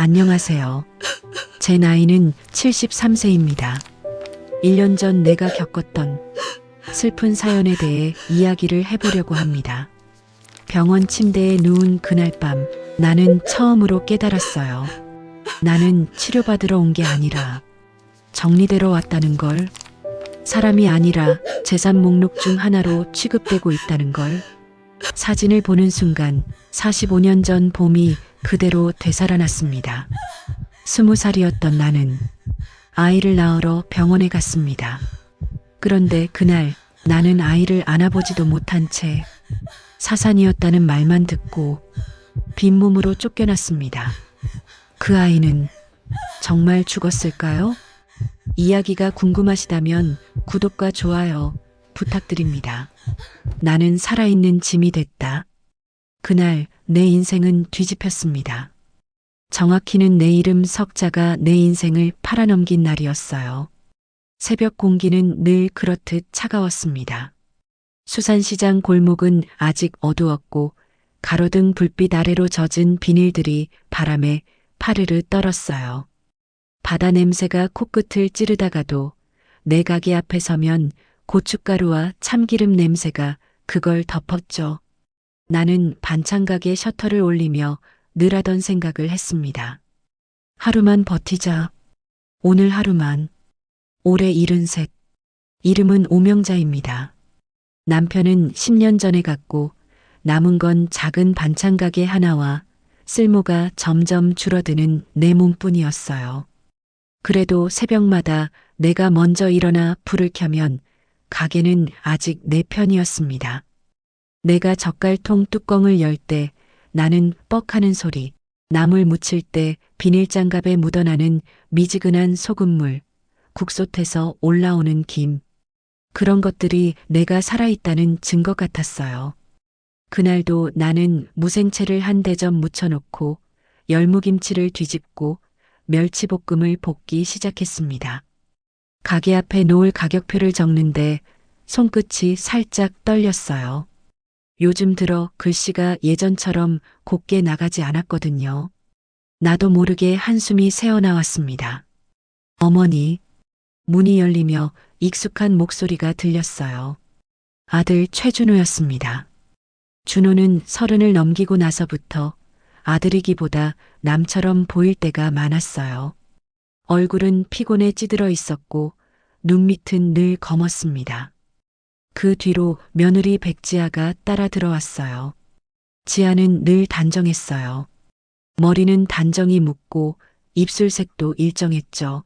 안녕하세요. 제 나이는 73세입니다. 1년 전 내가 겪었던 슬픈 사연에 대해 이야기를 해보려고 합니다. 병원 침대에 누운 그날 밤 나는 처음으로 깨달았어요. 나는 치료받으러 온 게 아니라 정리되러 왔다는 걸, 사람이 아니라 재산 목록 중 하나로 취급되고 있다는 걸. 사진을 보는 순간 45년 전 봄이 그대로 되살아났습니다. 20살이었던 나는 아이를 낳으러 병원에 갔습니다. 그런데 그날 나는 아이를 안아보지도 못한 채 사산이었다는 말만 듣고 빈몸으로 쫓겨났습니다. 그 아이는 정말 죽었을까요? 이야기가 궁금하시다면 구독과 좋아요 부탁드립니다. 나는 살아있는 짐이 됐다. 그날 내 인생은 뒤집혔습니다. 정확히는 내 이름 석자가 내 인생을 팔아넘긴 날이었어요. 새벽 공기는 늘 그렇듯 차가웠습니다. 수산시장 골목은 아직 어두웠고 가로등 불빛 아래로 젖은 비닐들이 바람에 파르르 떨었어요. 바다 냄새가 코끝을 찌르다가도 내 가게 앞에 서면 고춧가루와 참기름 냄새가 그걸 덮었죠. 나는 반찬가게 셔터를 올리며 늘 하던 생각을 했습니다. 하루만 버티자. 오늘 하루만. 올해 73. 이름은 오명자입니다. 남편은 10년 전에 갔고 남은 건 작은 반찬가게 하나와 쓸모가 점점 줄어드는 내 몸뿐이었어요. 그래도 새벽마다 내가 먼저 일어나 불을 켜면 가게는 아직 내 편이었습니다. 내가 젓갈통 뚜껑을 열 때 나는 뻑하는 소리, 나물 무칠 때 비닐장갑에 묻어나는 미지근한 소금물, 국솥에서 올라오는 김. 그런 것들이 내가 살아있다는 증거 같았어요. 그날도 나는 무생채를 한 대접 무쳐놓고 열무김치를 뒤집고 멸치볶음을 볶기 시작했습니다. 가게 앞에 놓을 가격표를 적는데 손끝이 살짝 떨렸어요. 요즘 들어 글씨가 예전처럼 곱게 나가지 않았거든요. 나도 모르게 한숨이 새어나왔습니다. 어머니. 문이 열리며 익숙한 목소리가 들렸어요. 아들 최준호였습니다. 준호는 30을 넘기고 나서부터 아들이기보다 남처럼 보일 때가 많았어요. 얼굴은 피곤에 찌들어 있었고 눈밑은 늘 검었습니다. 그 뒤로 며느리 백지아가 따라 들어왔어요. 지아는 늘 단정했어요. 머리는 단정히 묶고 입술색도 일정했죠.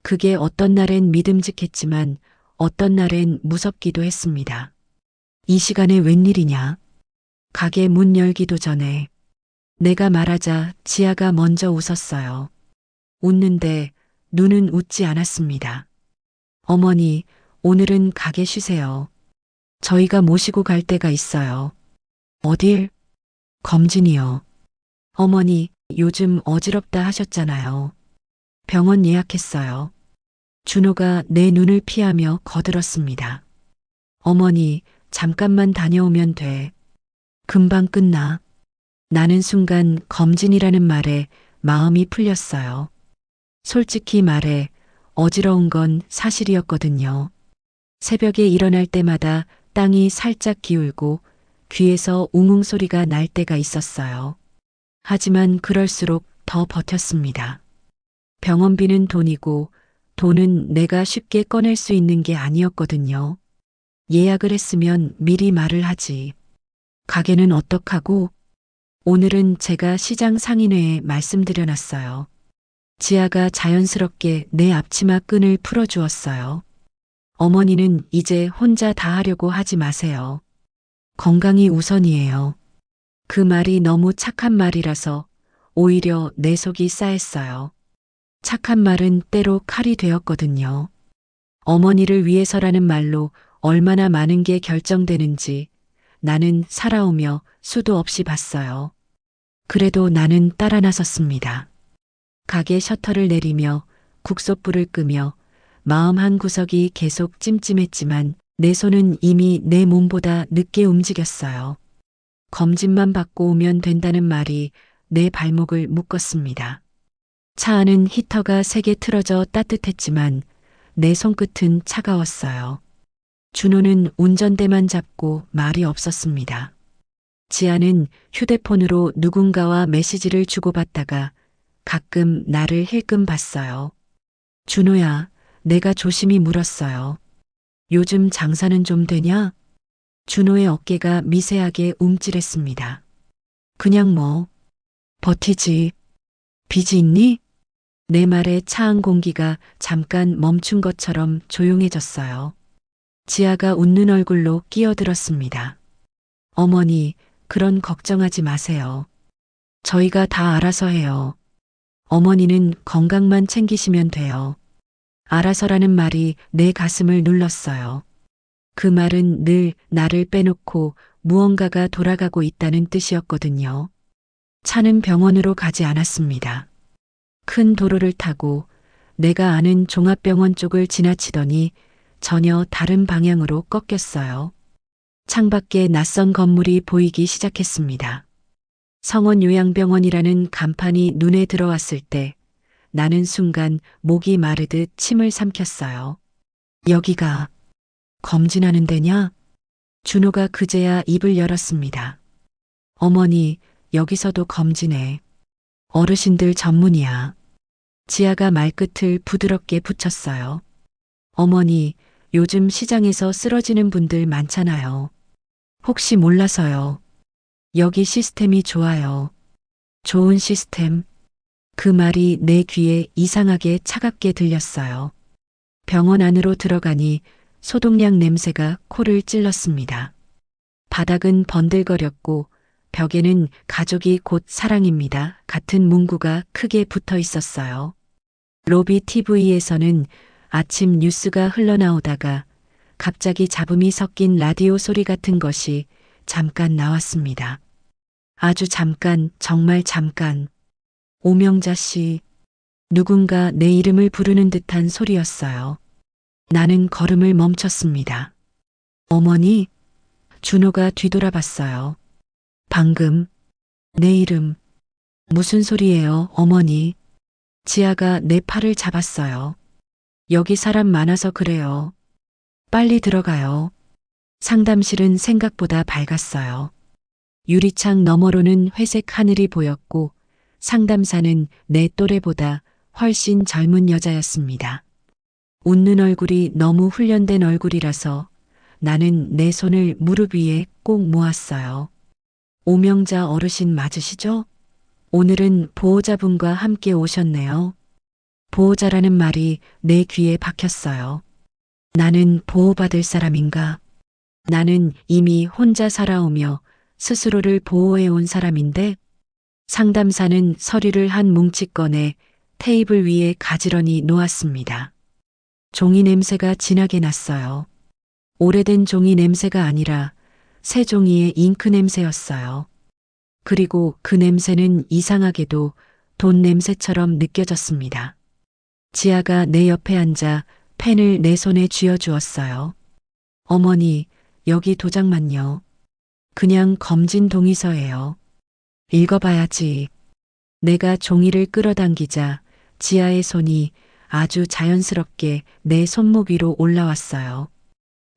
그게 어떤 날엔 믿음직했지만 어떤 날엔 무섭기도 했습니다. 이 시간에 웬일이냐? 가게 문 열기도 전에 내가 말하자 지아가 먼저 웃었어요. 웃는데 눈은 웃지 않았습니다. 어머니, 오늘은 가게 쉬세요. 저희가 모시고 갈 데가 있어요. 어딜? 검진이요. 어머니, 요즘 어지럽다 하셨잖아요. 병원 예약했어요. 준호가 내 눈을 피하며 거들었습니다. 어머니, 잠깐만 다녀오면 돼. 금방 끝나. 나는 순간 검진이라는 말에 마음이 풀렸어요. 솔직히 말해 어지러운 건 사실이었거든요. 새벽에 일어날 때마다 땅이 살짝 기울고 귀에서 웅웅 소리가 날 때가 있었어요. 하지만 그럴수록 더 버텼습니다. 병원비는 돈이고 돈은 내가 쉽게 꺼낼 수 있는 게 아니었거든요. 예약을 했으면 미리 말을 하지. 가게는 어떡하고? 오늘은 제가 시장 상인회에 말씀드려놨어요. 지아가 자연스럽게 내 앞치마 끈을 풀어주었어요. 어머니는 이제 혼자 다 하려고 하지 마세요. 건강이 우선이에요. 그 말이 너무 착한 말이라서 오히려 내 속이 싸했어요. 착한 말은 때로 칼이 되었거든요. 어머니를 위해서라는 말로 얼마나 많은 게 결정되는지 나는 살아오며 수도 없이 봤어요. 그래도 나는 따라 나섰습니다. 가게 셔터를 내리며 국솥불을 끄며 마음 한 구석이 계속 찜찜했지만 내 손은 이미 내 몸보다 늦게 움직였어요. 검진만 받고 오면 된다는 말이 내 발목을 묶었습니다. 차 안은 히터가 세게 틀어져 따뜻했지만 내 손끝은 차가웠어요. 준호는 운전대만 잡고 말이 없었습니다. 지아는 휴대폰으로 누군가와 메시지를 주고받다가 가끔 나를 힐끔 봤어요. 준호야, 내가 조심히 물었어요. 요즘 장사는 좀 되냐? 준호의 어깨가 미세하게 움찔했습니다. 그냥 뭐, 버티지. 빚이 있니? 내 말에 차안 공기가 잠깐 멈춘 것처럼 조용해졌어요. 지아가 웃는 얼굴로 끼어들었습니다. 어머니, 그런 걱정하지 마세요. 저희가 다 알아서 해요. 어머니는 건강만 챙기시면 돼요. 알아서라는 말이 내 가슴을 눌렀어요. 그 말은 늘 나를 빼놓고 무언가가 돌아가고 있다는 뜻이었거든요. 차는 병원으로 가지 않았습니다. 큰 도로를 타고 내가 아는 종합병원 쪽을 지나치더니 전혀 다른 방향으로 꺾였어요. 창밖에 낯선 건물이 보이기 시작했습니다. 성원요양병원이라는 간판이 눈에 들어왔을 때 나는 순간 목이 마르듯 침을 삼켰어요. 여기가 검진하는 데냐? 준호가 그제야 입을 열었습니다. 어머니, 여기서도 검진해. 어르신들 전문이야. 지아가 말끝을 부드럽게 붙였어요. 어머니, 요즘 시장에서 쓰러지는 분들 많잖아요. 혹시 몰라서요. 여기 시스템이 좋아요. 좋은 시스템. 그 말이 내 귀에 이상하게 차갑게 들렸어요. 병원 안으로 들어가니 소독약 냄새가 코를 찔렀습니다. 바닥은 번들거렸고 벽에는 가족이 곧 사랑입니다. 같은 문구가 크게 붙어 있었어요. 로비 TV에서는 아침 뉴스가 흘러나오다가 갑자기 잡음이 섞인 라디오 소리 같은 것이 잠깐 나왔습니다. 아주 잠깐, 정말 잠깐. 오명자 씨, 누군가 내 이름을 부르는 듯한 소리였어요. 나는 걸음을 멈췄습니다. 어머니? 준호가 뒤돌아봤어요. 방금, 내 이름. 무슨 소리예요, 어머니? 지아가 내 팔을 잡았어요. 여기 사람 많아서 그래요. 빨리 들어가요. 상담실은 생각보다 밝았어요. 유리창 너머로는 회색 하늘이 보였고 상담사는 내 또래보다 훨씬 젊은 여자였습니다. 웃는 얼굴이 너무 훈련된 얼굴이라서 나는 내 손을 무릎 위에 꼭 모았어요. 오명자 어르신 맞으시죠? 오늘은 보호자분과 함께 오셨네요. 보호자라는 말이 내 귀에 박혔어요. 나는 보호받을 사람인가? 나는 이미 혼자 살아오며 스스로를 보호해온 사람인데 상담사는 서류를 한 뭉치 꺼내 테이블 위에 가지런히 놓았습니다. 종이 냄새가 진하게 났어요. 오래된 종이 냄새가 아니라 새 종이의 잉크 냄새였어요. 그리고 그 냄새는 이상하게도 돈 냄새처럼 느껴졌습니다. 지아가 내 옆에 앉아 펜을 내 손에 쥐어주었어요. 어머니, 여기 도장만요. 그냥 검진 동의서예요. 읽어봐야지. 내가 종이를 끌어당기자 지아의 손이 아주 자연스럽게 내 손목 위로 올라왔어요.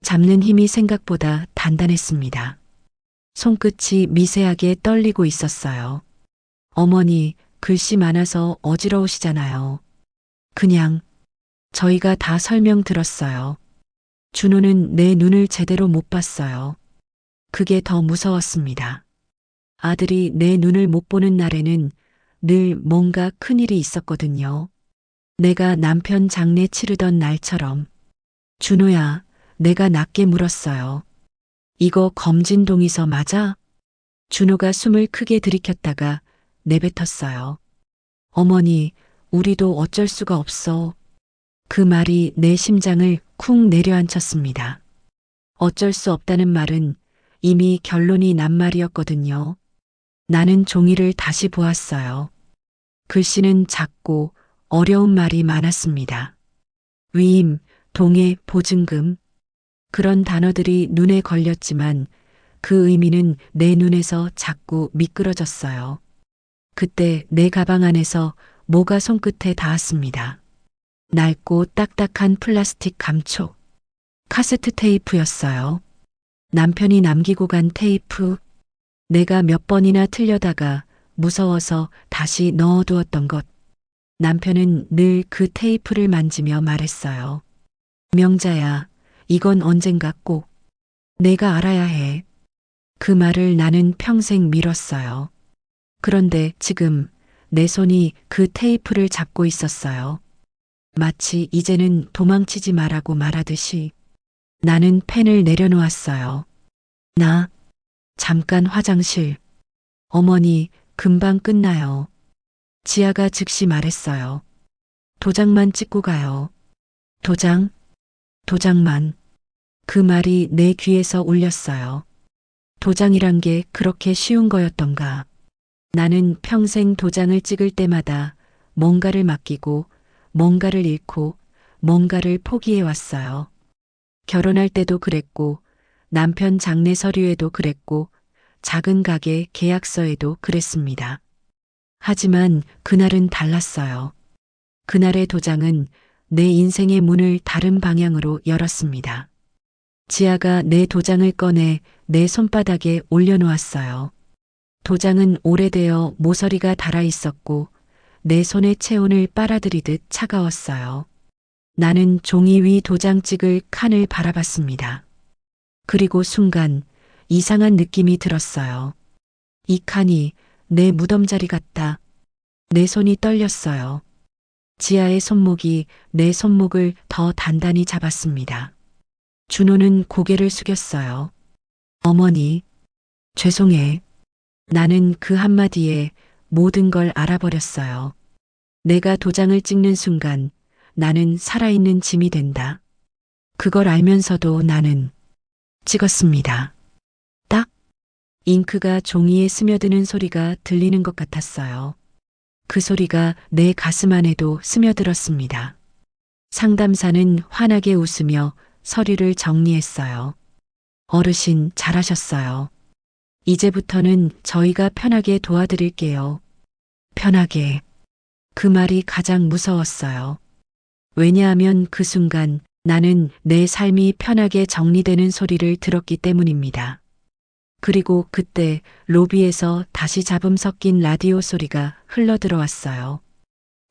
잡는 힘이 생각보다 단단했습니다. 손끝이 미세하게 떨리고 있었어요. 어머니, 글씨 많아서 어지러우시잖아요. 그냥 저희가 다 설명 들었어요. 준호는 내 눈을 제대로 못 봤어요. 그게 더 무서웠습니다. 아들이 내 눈을 못 보는 날에는 늘 뭔가 큰일이 있었거든요. 내가 남편 장례 치르던 날처럼. 준호야, 내가 낮게 물었어요. 이거 검진 동의서 맞아? 준호가 숨을 크게 들이켰다가 내뱉었어요. 어머니, 우리도 어쩔 수가 없어. 그 말이 내 심장을 쿵 내려앉혔습니다. 어쩔 수 없다는 말은 이미 결론이 난 말이었거든요. 나는 종이를 다시 보았어요. 글씨는 작고 어려운 말이 많았습니다. 위임, 동해, 보증금. 그런 단어들이 눈에 걸렸지만 그 의미는 내 눈에서 자꾸 미끄러졌어요. 그때 내 가방 안에서 모가 손끝에 닿았습니다. 낡고 딱딱한 플라스틱 감촉. 카세트 테이프였어요. 남편이 남기고 간 테이프. 내가 몇 번이나 틀려다가 무서워서 다시 넣어두었던 것. 남편은 늘 그 테이프를 만지며 말했어요. 명자야, 이건 언젠가 꼭 내가 알아야 해. 그 말을 나는 평생 미뤘어요. 그런데 지금 내 손이 그 테이프를 잡고 있었어요. 마치 이제는 도망치지 말라고 말하듯이. 나는 펜을 내려놓았어요. 나 잠깐 화장실. 어머니, 금방 끝나요. 지아가 즉시 말했어요. 도장만 찍고 가요. 도장? 도장만. 그 말이 내 귀에서 울렸어요. 도장이란 게 그렇게 쉬운 거였던가. 나는 평생 도장을 찍을 때마다 뭔가를 맡기고, 뭔가를 잃고, 뭔가를 포기해 왔어요. 결혼할 때도 그랬고, 남편 장례 서류에도 그랬고, 작은 가게 계약서에도 그랬습니다. 하지만 그날은 달랐어요. 그날의 도장은 내 인생의 문을 다른 방향으로 열었습니다. 지아가 내 도장을 꺼내 내 손바닥에 올려놓았어요. 도장은 오래되어 모서리가 닳아 있었고 내 손의 체온을 빨아들이듯 차가웠어요. 나는 종이 위 도장 찍을 칸을 바라봤습니다. 그리고 순간 이상한 느낌이 들었어요. 이 칸이 내 무덤자리 같다. 내 손이 떨렸어요. 지아의 손목이 내 손목을 더 단단히 잡았습니다. 준호는 고개를 숙였어요. 어머니, 죄송해. 나는 그 한마디에 모든 걸 알아버렸어요. 내가 도장을 찍는 순간 나는 살아있는 짐이 된다. 그걸 알면서도 나는 찍었습니다. 딱 잉크가 종이에 스며드는 소리가 들리는 것 같았어요. 그 소리가 내 가슴 안에도 스며들었습니다. 상담사는 환하게 웃으며 서류를 정리했어요. 어르신 잘하셨어요. 이제부터는 저희가 편하게 도와드릴게요. 편하게. 그 말이 가장 무서웠어요. 왜냐하면 그 순간 나는 내 삶이 편하게 정리되는 소리를 들었기 때문입니다. 그리고 그때 로비에서 다시 잡음 섞인 라디오 소리가 흘러들어왔어요.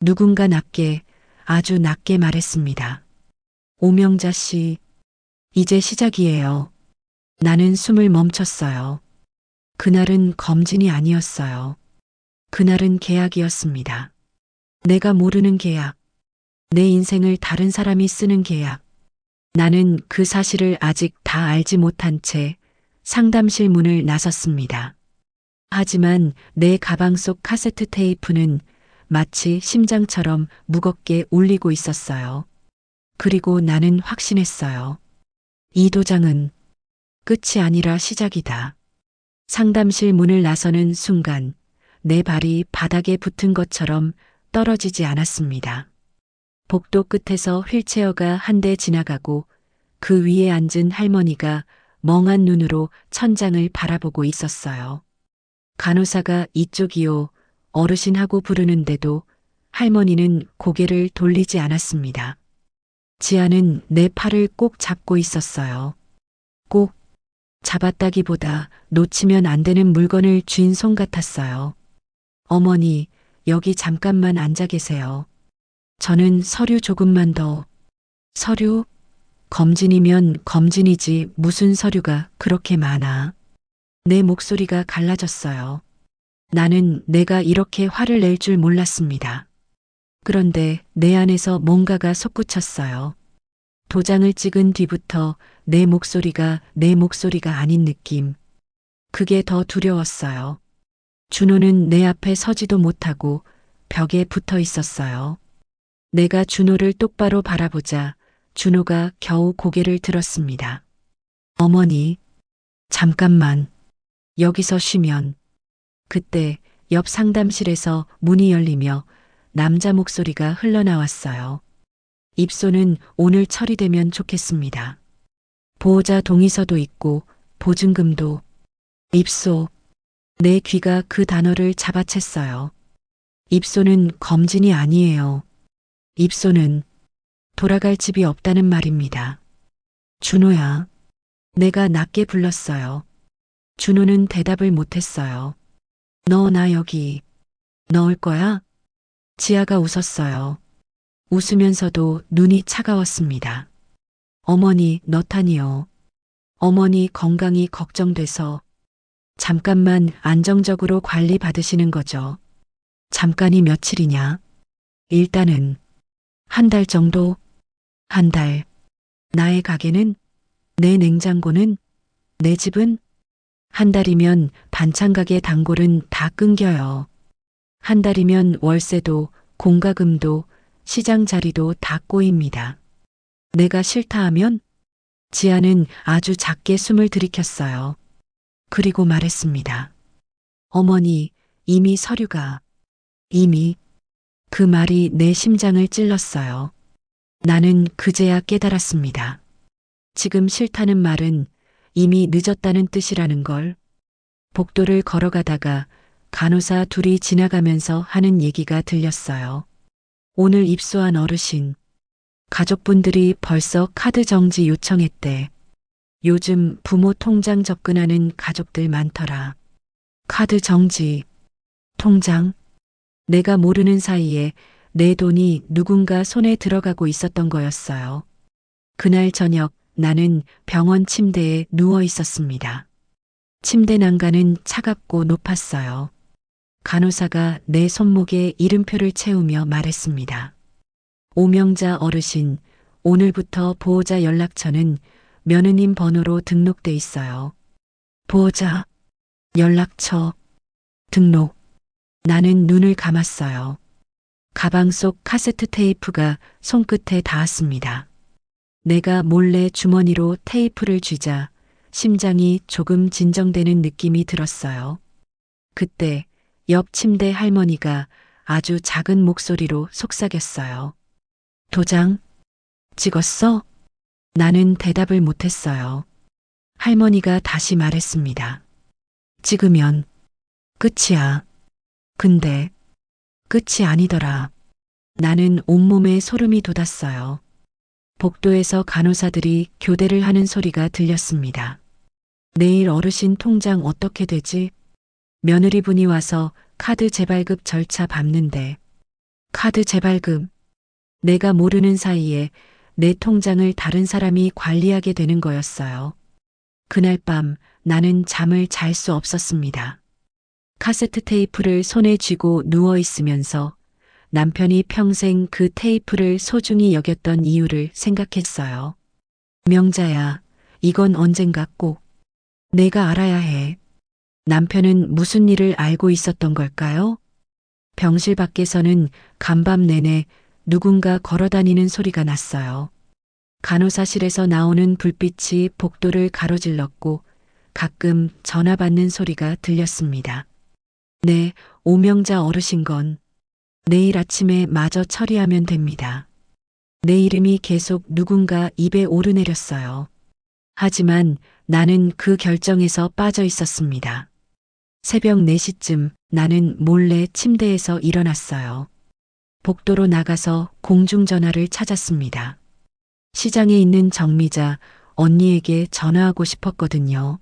누군가 낮게, 아주 낮게 말했습니다. 오명자 씨, 이제 시작이에요. 나는 숨을 멈췄어요. 그날은 검진이 아니었어요. 그날은 계약이었습니다. 내가 모르는 계약. 내 인생을 다른 사람이 쓰는 계약. 나는 그 사실을 아직 다 알지 못한 채 상담실 문을 나섰습니다. 하지만 내 가방 속 카세트 테이프는 마치 심장처럼 무겁게 울리고 있었어요. 그리고 나는 확신했어요. 이 도장은 끝이 아니라 시작이다. 상담실 문을 나서는 순간 내 발이 바닥에 붙은 것처럼 떨어지지 않았습니다. 복도 끝에서 휠체어가 한 대 지나가고 그 위에 앉은 할머니가 멍한 눈으로 천장을 바라보고 있었어요. 간호사가 이쪽이요, 어르신하고 부르는데도 할머니는 고개를 돌리지 않았습니다. 지아는 내 팔을 꼭 잡고 있었어요. 꼭 잡았다기보다 놓치면 안 되는 물건을 쥔 손 같았어요. 어머니, 여기 잠깐만 앉아 계세요. 저는 서류 조금만 더. 서류? 검진이면 검진이지 무슨 서류가 그렇게 많아. 내 목소리가 갈라졌어요. 나는 내가 이렇게 화를 낼 줄 몰랐습니다. 그런데 내 안에서 뭔가가 솟구쳤어요. 도장을 찍은 뒤부터 내 목소리가 아닌 느낌. 그게 더 두려웠어요. 준호는 내 앞에 서지도 못하고 벽에 붙어 있었어요. 내가 준호를 똑바로 바라보자 준호가 겨우 고개를 들었습니다. 어머니, 잠깐만. 여기서 쉬면. 그때 옆 상담실에서 문이 열리며 남자 목소리가 흘러나왔어요. 입소는 오늘 처리되면 좋겠습니다. 보호자 동의서도 있고 보증금도. 입소. 내 귀가 그 단어를 잡아챘어요. 입소는 검진이 아니에요. 입소는 돌아갈 집이 없다는 말입니다. 준호야. 내가 낮게 불렀어요. 준호는 대답을 못했어요. 너 나 여기 넣을 거야? 지아가 웃었어요. 웃으면서도 눈이 차가웠습니다. 어머니 넣다니요. 어머니 건강이 걱정돼서 잠깐만 안정적으로 관리 받으시는 거죠. 잠깐이 며칠이냐? 일단은 한 달 정도? 한 달. 나의 가게는? 내 냉장고는? 내 집은? 한 달이면 반찬 가게 단골은 다 끊겨요. 한 달이면 월세도 공과금도 시장 자리도 다 꼬입니다. 내가 싫다 하면? 지아는 아주 작게 숨을 들이켰어요. 그리고 말했습니다. 어머니, 이미 서류가, 이미. 그 말이 내 심장을 찔렀어요. 나는 그제야 깨달았습니다. 지금 싫다는 말은 이미 늦었다는 뜻이라는 걸. 복도를 걸어가다가 간호사 둘이 지나가면서 하는 얘기가 들렸어요. 오늘 입소한 어르신. 가족분들이 벌써 카드 정지 요청했대. 요즘 부모 통장 접근하는 가족들 많더라. 카드 정지. 통장. 내가 모르는 사이에 내 돈이 누군가 손에 들어가고 있었던 거였어요. 그날 저녁 나는 병원 침대에 누워 있었습니다. 침대 난간은 차갑고 높았어요. 간호사가 내 손목에 이름표를 채우며 말했습니다. 오명자 어르신, 오늘부터 보호자 연락처는 며느님 번호로 등록돼 있어요. 보호자, 연락처, 등록. 나는 눈을 감았어요. 가방 속 카세트 테이프가 손끝에 닿았습니다. 내가 몰래 주머니로 테이프를 쥐자 심장이 조금 진정되는 느낌이 들었어요. 그때 옆 침대 할머니가 아주 작은 목소리로 속삭였어요. 도장 찍었어? 나는 대답을 못했어요. 할머니가 다시 말했습니다. 찍으면 끝이야. 근데 끝이 아니더라. 나는 온몸에 소름이 돋았어요. 복도에서 간호사들이 교대를 하는 소리가 들렸습니다. 내일 어르신 통장 어떻게 되지? 며느리분이 와서 카드 재발급 절차 밟는데. 카드 재발급. 내가 모르는 사이에 내 통장을 다른 사람이 관리하게 되는 거였어요. 그날 밤 나는 잠을 잘 수 없었습니다. 카세트 테이프를 손에 쥐고 누워 있으면서 남편이 평생 그 테이프를 소중히 여겼던 이유를 생각했어요. 명자야, 이건 언젠가 꼭 내가 알아야 해. 남편은 무슨 일을 알고 있었던 걸까요? 병실 밖에서는 간밤 내내 누군가 걸어다니는 소리가 났어요. 간호사실에서 나오는 불빛이 복도를 가로질렀고 가끔 전화 받는 소리가 들렸습니다. 네, 오명자 어르신 건 내일 아침에 마저 처리하면 됩니다. 내 이름이 계속 누군가 입에 오르내렸어요. 하지만 나는 그 결정에서 빠져 있었습니다. 새벽 4시쯤 나는 몰래 침대에서 일어났어요. 복도로 나가서 공중전화를 찾았습니다. 시장에 있는 정미자 언니에게 전화하고 싶었거든요.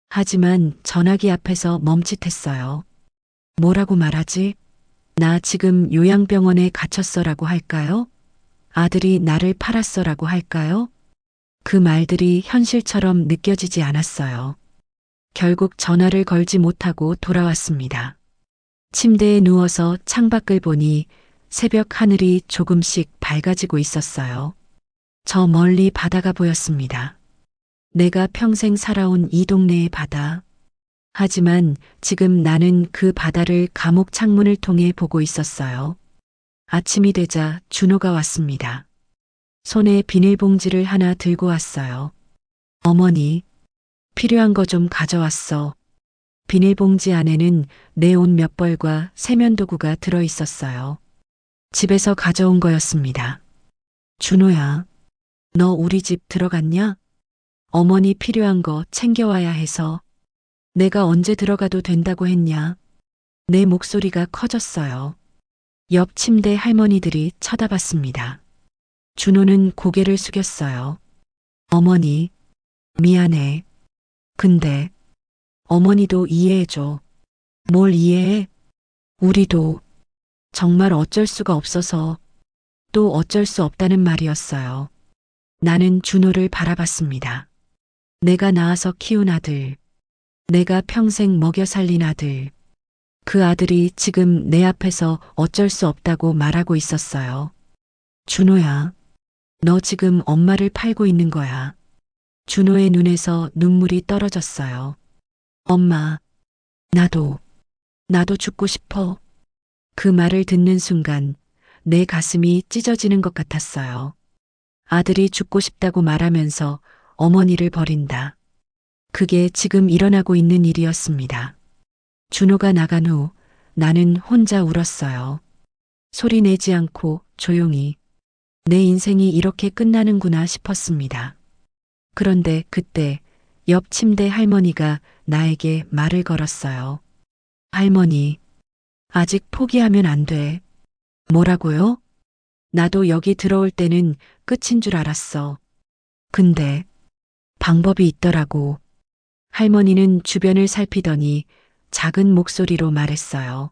하지만 전화기 앞에서 멈칫했어요. 뭐라고 말하지? 나 지금 요양병원에 갇혔어라고 할까요? 아들이 나를 팔았어라고 할까요? 그 말들이 현실처럼 느껴지지 않았어요. 결국 전화를 걸지 못하고 돌아왔습니다. 침대에 누워서 창밖을 보니 새벽 하늘이 조금씩 밝아지고 있었어요. 저 멀리 바다가 보였습니다. 내가 평생 살아온 이 동네의 바다. 하지만 지금 나는 그 바다를 감옥 창문을 통해 보고 있었어요. 아침이 되자 준호가 왔습니다. 손에 비닐봉지를 하나 들고 왔어요. 어머니, 필요한 거 좀 가져왔어. 비닐봉지 안에는 내 옷 몇 벌과 세면도구가 들어 있었어요. 집에서 가져온 거였습니다. 준호야, 너 우리 집 들어갔냐? 어머니 필요한 거 챙겨와야 해서. 내가 언제 들어가도 된다고 했냐? 내 목소리가 커졌어요. 옆 침대 할머니들이 쳐다봤습니다. 준호는 고개를 숙였어요. 어머니, 미안해. 근데 어머니도 이해해줘. 뭘 이해해? 우리도 정말 어쩔 수가 없어서 또 어쩔 수 없다는 말이었어요. 나는 준호를 바라봤습니다. 내가 낳아서 키운 아들, 내가 평생 먹여 살린 아들, 그 아들이 지금 내 앞에서 어쩔 수 없다고 말하고 있었어요. 준호야, 너 지금 엄마를 팔고 있는 거야. 준호의 눈에서 눈물이 떨어졌어요. 엄마, 나도 죽고 싶어. 그 말을 듣는 순간 내 가슴이 찢어지는 것 같았어요. 아들이 죽고 싶다고 말하면서 어머니를 버린다. 그게 지금 일어나고 있는 일이었습니다. 준호가 나간 후 나는 혼자 울었어요. 소리 내지 않고 조용히 내 인생이 이렇게 끝나는구나 싶었습니다. 그런데 그때 옆 침대 할머니가 나에게 말을 걸었어요. 할머니, 아직 포기하면 안 돼. 뭐라고요? 나도 여기 들어올 때는 끝인 줄 알았어. 근데 방법이 있더라고. 할머니는 주변을 살피더니 작은 목소리로 말했어요.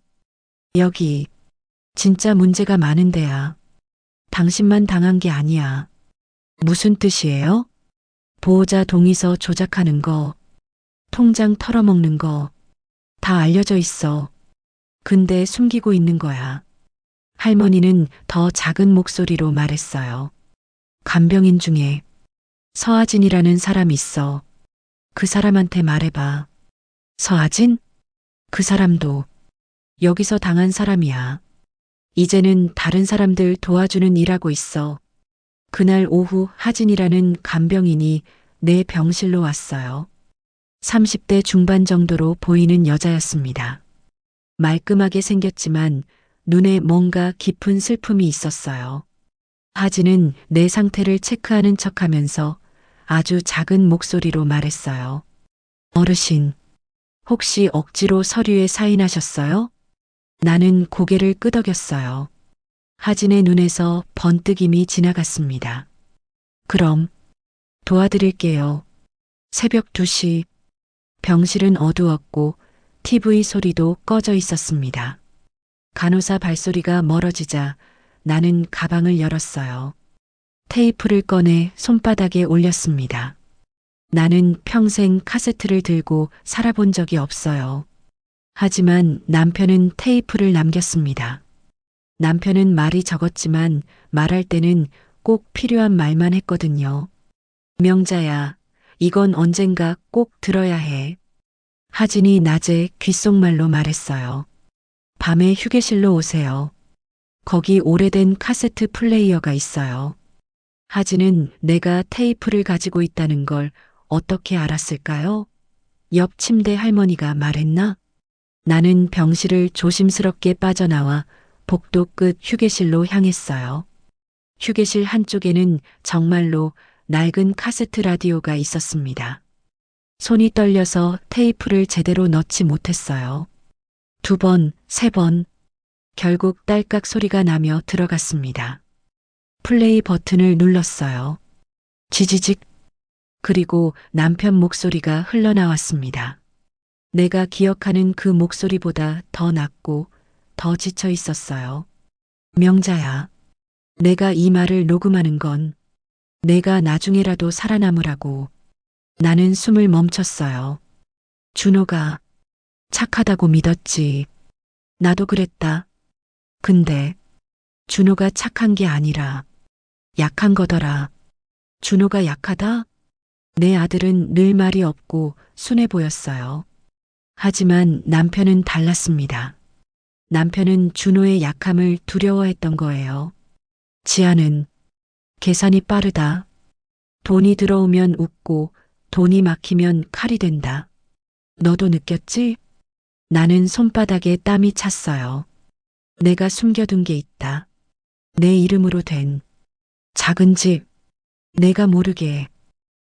여기 진짜 문제가 많은 데야. 당신만 당한 게 아니야. 무슨 뜻이에요? 보호자 동의서 조작하는 거, 통장 털어먹는 거, 다 알려져 있어. 근데 숨기고 있는 거야. 할머니는 더 작은 목소리로 말했어요. 간병인 중에 서아진이라는 사람 있어. 그 사람한테 말해봐. 서아진? 그 사람도 여기서 당한 사람이야. 이제는 다른 사람들 도와주는 일하고 있어. 그날 오후 하진이라는 간병인이 내 병실로 왔어요. 30대 중반 정도로 보이는 여자였습니다. 말끔하게 생겼지만 눈에 뭔가 깊은 슬픔이 있었어요. 하진은 내 상태를 체크하는 척하면서 아주 작은 목소리로 말했어요. 어르신, 혹시 억지로 서류에 사인하셨어요? 나는 고개를 끄덕였어요. 하진의 눈에서 번뜩임이 지나갔습니다. 그럼 도와드릴게요. 새벽 2시 병실은 어두웠고 TV 소리도 꺼져 있었습니다. 간호사 발소리가 멀어지자 나는 가방을 열었어요. 테이프를 꺼내 손바닥에 올렸습니다. 나는 평생 카세트를 들고 살아본 적이 없어요. 하지만 남편은 테이프를 남겼습니다. 남편은 말이 적었지만 말할 때는 꼭 필요한 말만 했거든요. 명자야, 이건 언젠가 꼭 들어야 해. 하진이 낮에 귓속말로 말했어요. 밤에 휴게실로 오세요. 거기 오래된 카세트 플레이어가 있어요. 하진은 내가 테이프를 가지고 있다는 걸 어떻게 알았을까요? 옆 침대 할머니가 말했나? 나는 병실을 조심스럽게 빠져나와 복도 끝 휴게실로 향했어요. 휴게실 한쪽에는 정말로 낡은 카세트 라디오가 있었습니다. 손이 떨려서 테이프를 제대로 넣지 못했어요. 2번, 3번, 결국 딸깍 소리가 나며 들어갔습니다. 플레이 버튼을 눌렀어요. 지지직. 그리고 남편 목소리가 흘러나왔습니다. 내가 기억하는 그 목소리보다 더 낮고 더 지쳐 있었어요. 명자야, 내가 이 말을 녹음하는 건 내가 나중에라도 살아남으라고. 나는 숨을 멈췄어요. 준호가 착하다고 믿었지. 나도 그랬다. 근데 준호가 착한 게 아니라 약한 거더라. 준호가 약하다? 내 아들은 늘 말이 없고 순해 보였어요. 하지만 남편은 달랐습니다. 남편은 준호의 약함을 두려워했던 거예요. 지아는 계산이 빠르다. 돈이 들어오면 웃고 돈이 막히면 칼이 된다. 너도 느꼈지? 나는 손바닥에 땀이 찼어요. 내가 숨겨둔 게 있다. 내 이름으로 된 작은 집. 내가 모르게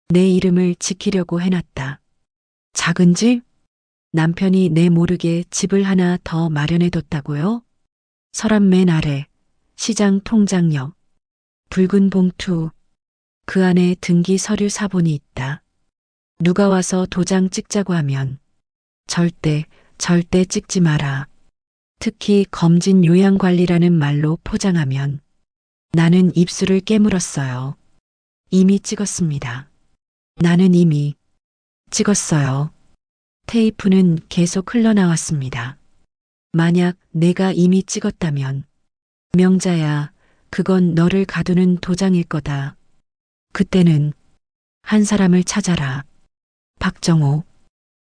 내 이름을 지키려고 해놨다. 작은 집? 남편이 내 모르게 집을 하나 더 마련해뒀다고요? 서랍 맨 아래 시장 통장역, 붉은 봉투, 그 안에 등기 서류 사본이 있다. 누가 와서 도장 찍자고 하면 절대 찍지 마라. 특히 검진 요양관리라는 말로 포장하면 나는 입술을 깨물었어요. 이미 찍었습니다. 나는 이미 찍었어요. 테이프는 계속 흘러나왔습니다. 만약 내가 이미 찍었다면 명자야, 그건 너를 가두는 도장일 거다. 그때는 한 사람을 찾아라. 박정호,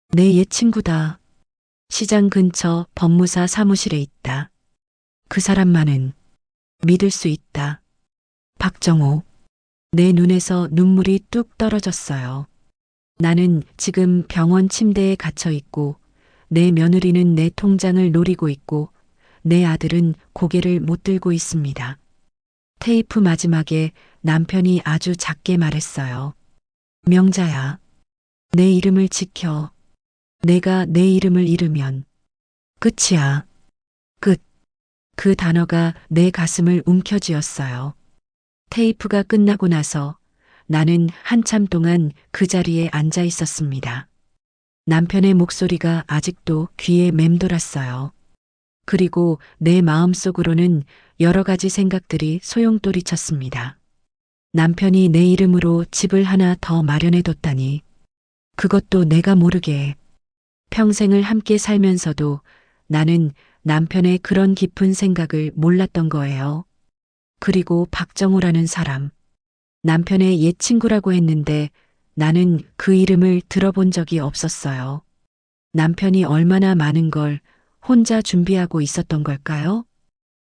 내 옛 친구다. 시장 근처 법무사 사무실에 있다. 그 사람만은 믿을 수 있다. 박정호, 내 눈에서 눈물이 뚝 떨어졌어요. 나는 지금 병원 침대에 갇혀 있고 내 며느리는 내 통장을 노리고 있고 내 아들은 고개를 못 들고 있습니다. 테이프 마지막에 남편이 아주 작게 말했어요. 명자야, 내 이름을 지켜. 내가 내 이름을 잃으면 끝이야. 끝. 그 단어가 내 가슴을 움켜쥐었어요. 테이프가 끝나고 나서 나는 한참 동안 그 자리에 앉아 있었습니다. 남편의 목소리가 아직도 귀에 맴돌았어요. 그리고 내 마음속으로는 여러 가지 생각들이 소용돌이쳤습니다. 남편이 내 이름으로 집을 하나 더 마련해뒀다니. 그것도 내가 모르게. 평생을 함께 살면서도 나는 남편의 그런 깊은 생각을 몰랐던 거예요. 그리고 박정호라는 사람. 남편의 옛 친구라고 했는데 나는 그 이름을 들어본 적이 없었어요. 남편이 얼마나 많은 걸 혼자 준비하고 있었던 걸까요?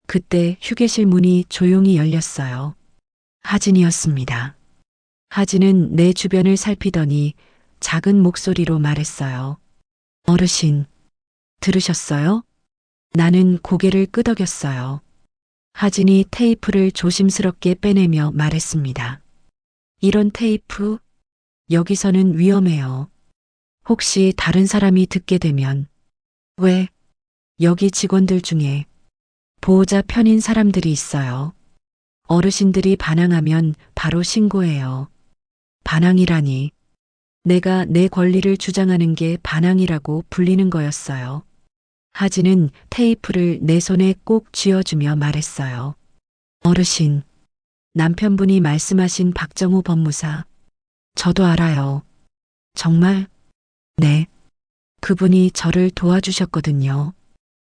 그때 휴게실 문이 조용히 열렸어요. 하진이었습니다. 하진은 내 주변을 살피더니 작은 목소리로 말했어요. 어르신, 들으셨어요? 나는 고개를 끄덕였어요. 하진이 테이프를 조심스럽게 빼내며 말했습니다. 이런 테이프? 여기서는 위험해요. 혹시 다른 사람이 듣게 되면. 왜? 여기 직원들 중에 보호자 편인 사람들이 있어요. 어르신들이 반항하면 바로 신고해요. 반항이라니. 내가 내 권리를 주장하는 게 반항이라고 불리는 거였어요. 하진은 테이프를 내 손에 꼭 쥐어주며 말했어요. 어르신, 남편분이 말씀하신 박정호 법무사. 저도 알아요. 정말? 네. 그분이 저를 도와주셨거든요.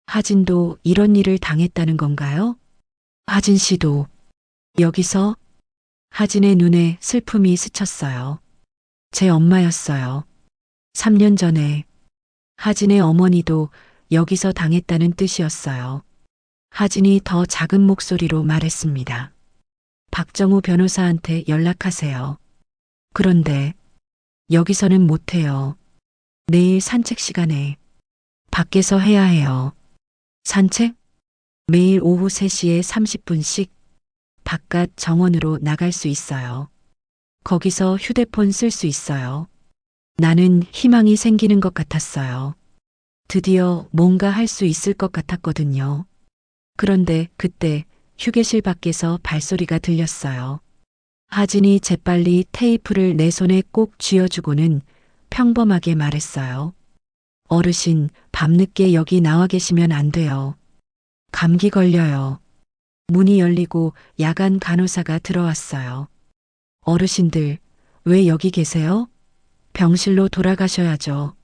하진도 이런 일을 당했다는 건가요? 하진 씨도 여기서? 하진의 눈에 슬픔이 스쳤어요. 제 엄마였어요. 3년 전에. 하진의 어머니도 여기서 당했다는 뜻이었어요. 하진이 더 작은 목소리로 말했습니다. 박정호 변호사한테 연락하세요. 그런데 여기서는 못해요. 내일 산책 시간에 밖에서 해야 해요. 산책? 매일 오후 3시에 30분씩 바깥 정원으로 나갈 수 있어요. 거기서 휴대폰 쓸 수 있어요. 나는 희망이 생기는 것 같았어요. 드디어 뭔가 할 수 있을 것 같았거든요. 그런데 그때 휴게실 밖에서 발소리가 들렸어요. 하진이 재빨리 테이프를 내 손에 꼭 쥐어주고는 평범하게 말했어요. 어르신, 밤늦게 여기 나와 계시면 안 돼요. 감기 걸려요. 문이 열리고 야간 간호사가 들어왔어요. 어르신들, 왜 여기 계세요? 병실로 돌아가셔야죠.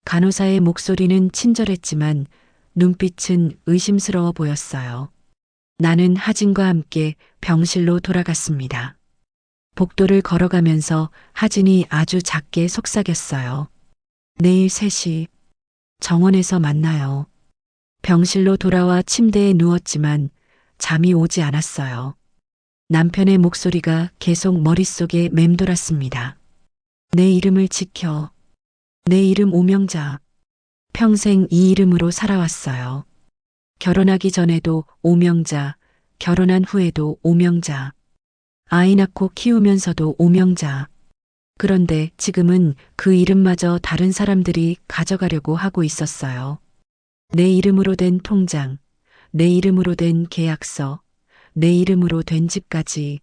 간호사의 목소리는 친절했지만 눈빛은 의심스러워 보였어요. 나는 하진과 함께 병실로 돌아갔습니다. 복도를 걸어가면서 하진이 아주 작게 속삭였어요. 내일 3시 정원에서 만나요. 병실로 돌아와 침대에 누웠지만 잠이 오지 않았어요. 남편의 목소리가 계속 머릿속에 맴돌았습니다. 내 이름을 지켜. 내 이름 오명자. 평생 이 이름으로 살아왔어요. 결혼하기 전에도 오명자, 결혼한 후에도 오명자. 아이 낳고 키우면서도 오명자. 그런데 지금은 그 이름마저 다른 사람들이 가져가려고 하고 있었어요. 내 이름으로 된 통장, 내 이름으로 된 계약서, 내 이름으로 된 집까지.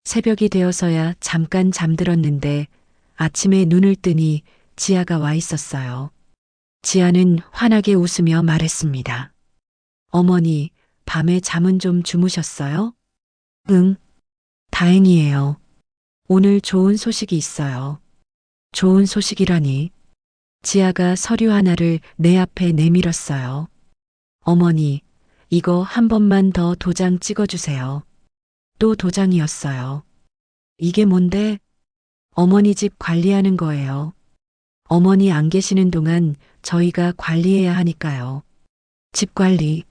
새벽이 되어서야 잠깐 잠들었는데 아침에 눈을 뜨니 지아가 와 있었어요. 지아는 환하게 웃으며 말했습니다. 어머니, 밤에 잠은 좀 주무셨어요? 응, 다행이에요. 오늘 좋은 소식이 있어요. 좋은 소식이라니. 지아가 서류 하나를 내 앞에 내밀었어요. 어머니, 이거 한 번만 더 도장 찍어주세요. 또 도장이었어요. 이게 뭔데? 어머니 집 관리하는 거예요. 어머니 안 계시는 동안 저희가 관리해야 하니까요. 집 관리.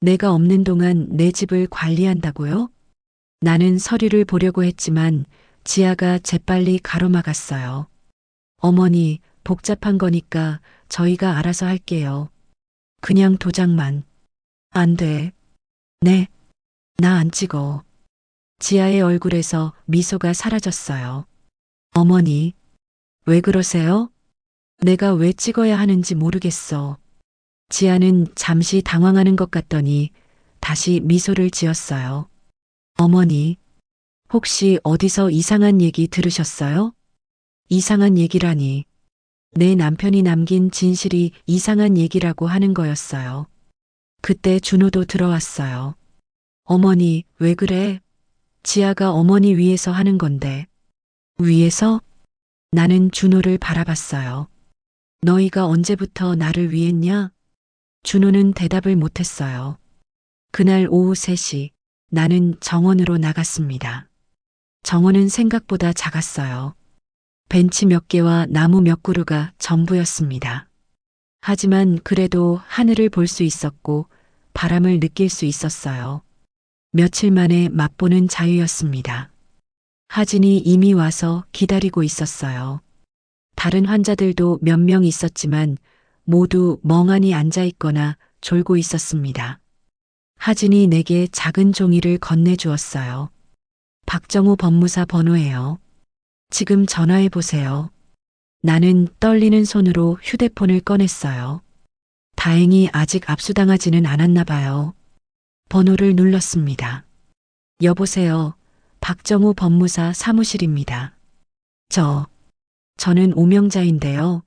내가 없는 동안 내 집을 관리한다고요? 나는 서류를 보려고 했지만 지아가 재빨리 가로막았어요. 어머니, 복잡한 거니까 저희가 알아서 할게요. 그냥 도장만. 안 돼. 네. 나 안 찍어. 지아의 얼굴에서 미소가 사라졌어요. 어머니, 왜 그러세요? 내가 왜 찍어야 하는지 모르겠어. 지아는 잠시 당황하는 것 같더니 다시 미소를 지었어요. 어머니, 혹시 어디서 이상한 얘기 들으셨어요? 이상한 얘기라니. 내 남편이 남긴 진실이 이상한 얘기라고 하는 거였어요. 그때 준호도 들어왔어요. 어머니, 왜 그래? 지아가 어머니 위에서 하는 건데. 위에서? 나는 준호를 바라봤어요. 너희가 언제부터 나를 위했냐? 준호는 대답을 못했어요. 그날 오후 3시, 나는 정원으로 나갔습니다. 정원은 생각보다 작았어요. 벤치 몇 개와 나무 몇 그루가 전부였습니다. 하지만 그래도 하늘을 볼 수 있었고 바람을 느낄 수 있었어요. 며칠 만에 맛보는 자유였습니다. 하진이 이미 와서 기다리고 있었어요. 다른 환자들도 몇 명 있었지만 모두 멍하니 앉아 있거나 졸고 있었습니다. 하진이 내게 작은 종이를 건네주었어요. 박정우 법무사 번호예요. 지금 전화해 보세요. 나는 떨리는 손으로 휴대폰을 꺼냈어요. 다행히 아직 압수당하지는 않았나 봐요. 번호를 눌렀습니다. 여보세요. 박정우 법무사 사무실입니다. 저는 오명자인데요.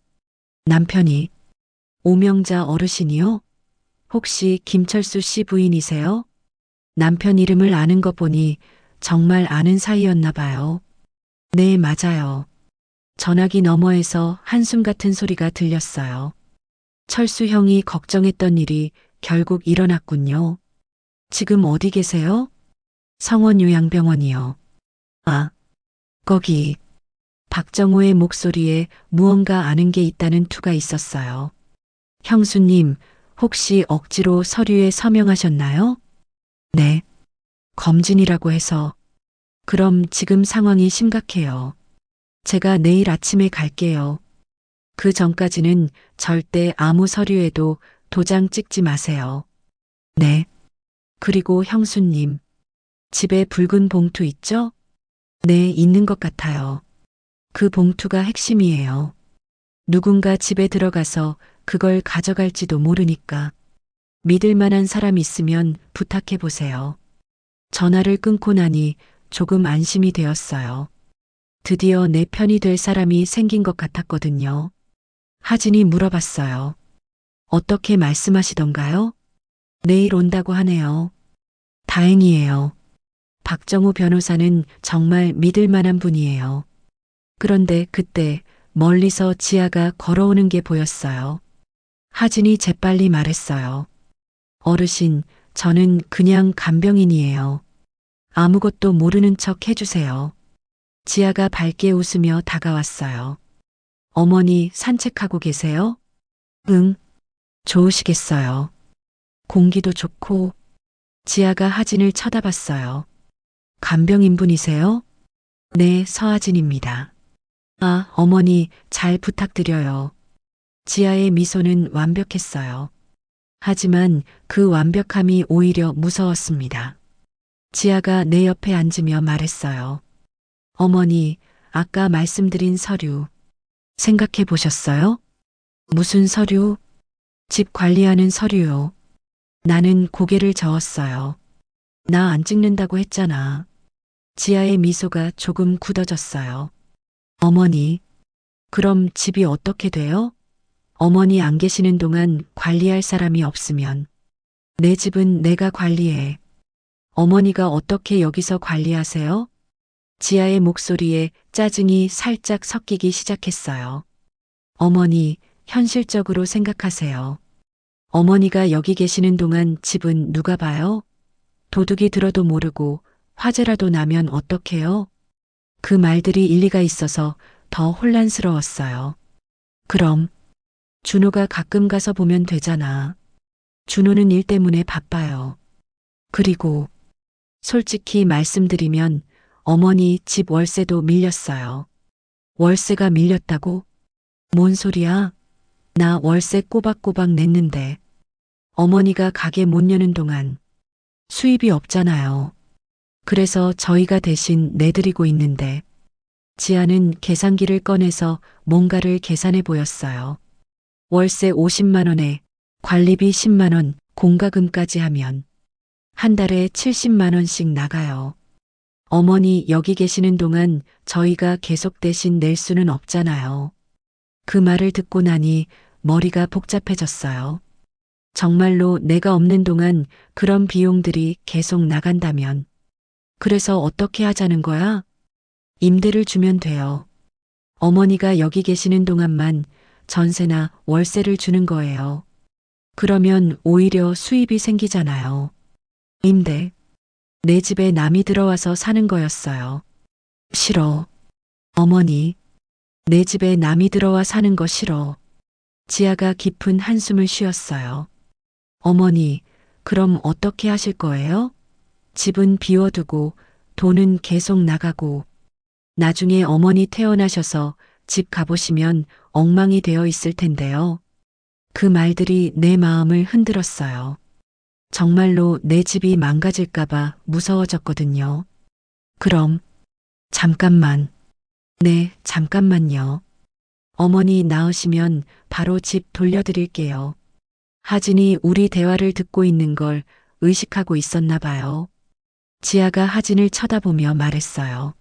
남편이. 오명자 어르신이요? 혹시 김철수 씨 부인이세요? 남편 이름을 아는 거 보니 정말 아는 사이였나 봐요. 네, 맞아요. 전화기 너머에서 한숨 같은 소리가 들렸어요. 철수 형이 걱정했던 일이 결국 일어났군요. 지금 어디 계세요? 성원요양병원이요. 아, 거기. 박정호의 목소리에 무언가 아는 게 있다는 투가 있었어요. 형수님, 혹시 억지로 서류에 서명하셨나요? 네. 검진이라고 해서. 그럼 지금 상황이 심각해요. 제가 내일 아침에 갈게요. 그 전까지는 절대 아무 서류에도 도장 찍지 마세요. 네. 그리고 형수님, 집에 붉은 봉투 있죠? 네, 있는 것 같아요. 그 봉투가 핵심이에요. 누군가 집에 들어가서 그걸 가져갈지도 모르니까. 믿을 만한 사람 있으면 부탁해 보세요. 전화를 끊고 나니 조금 안심이 되었어요. 드디어 내 편이 될 사람이 생긴 것 같았거든요. 하진이 물어봤어요. 어떻게 말씀하시던가요? 내일 온다고 하네요. 다행이에요. 박정우 변호사는 정말 믿을 만한 분이에요. 그런데 그때 멀리서 지아가 걸어오는 게 보였어요. 하진이 재빨리 말했어요. 어르신, 저는 그냥 간병인이에요. 아무것도 모르는 척 해주세요. 지아가 밝게 웃으며 다가왔어요. 어머니 산책하고 계세요? 응, 좋으시겠어요. 공기도 좋고. 지아가 하진을 쳐다봤어요. 간병인분이세요? 네, 서하진입니다. 아, 어머니 잘 부탁드려요. 지아의 미소는 완벽했어요. 하지만 그 완벽함이 오히려 무서웠습니다. 지아가 내 옆에 앉으며 말했어요. 어머니, 아까 말씀드린 서류. 생각해 보셨어요? 무슨 서류? 집 관리하는 서류요. 나는 고개를 저었어요. 나 안 찍는다고 했잖아. 지아의 미소가 조금 굳어졌어요. 어머니, 그럼 집이 어떻게 돼요? 어머니 안 계시는 동안 관리할 사람이 없으면 내 집은 내가 관리해. 어머니가 어떻게 여기서 관리하세요? 지아의 목소리에 짜증이 살짝 섞이기 시작했어요. 어머니, 현실적으로 생각하세요. 어머니가 여기 계시는 동안 집은 누가 봐요? 도둑이 들어도 모르고 화재라도 나면 어떡해요? 그 말들이 일리가 있어서 더 혼란스러웠어요. 그럼 준호가 가끔 가서 보면 되잖아. 준호는 일 때문에 바빠요. 그리고 솔직히 말씀드리면 어머니 집 월세도 밀렸어요. 월세가 밀렸다고? 뭔 소리야? 나 월세 꼬박꼬박 냈는데 어머니가 가게 못 여는 동안 수입이 없잖아요. 그래서 저희가 대신 내드리고 있는데 지아는 계산기를 꺼내서 뭔가를 계산해 보였어요. 월세 50만 원에 관리비 10만 원, 공과금까지 하면 한 달에 70만 원씩 나가요. 어머니 여기 계시는 동안 저희가 계속 대신 낼 수는 없잖아요. 그 말을 듣고 나니 머리가 복잡해졌어요. 정말로 내가 없는 동안 그런 비용들이 계속 나간다면 그래서 어떻게 하자는 거야? 임대를 주면 돼요. 어머니가 여기 계시는 동안만 전세나 월세를 주는 거예요. 그러면 오히려 수입이 생기잖아요. 임대. 내 집에 남이 들어와서 사는 거였어요. 싫어. 어머니. 내 집에 남이 들어와 사는 거 싫어. 지아가 깊은 한숨을 쉬었어요. 어머니, 그럼 어떻게 하실 거예요? 집은 비워두고 돈은 계속 나가고 나중에 어머니 태어나셔서 집 가보시면 엉망이 되어 있을 텐데요. 그 말들이 내 마음을 흔들었어요. 정말로 내 집이 망가질까봐 무서워졌거든요. 그럼, 잠깐만. 네, 잠깐만요. 어머니 나으시면 바로 집 돌려드릴게요. 하진이 우리 대화를 듣고 있는 걸 의식하고 있었나 봐요. 지아가 하진을 쳐다보며 말했어요.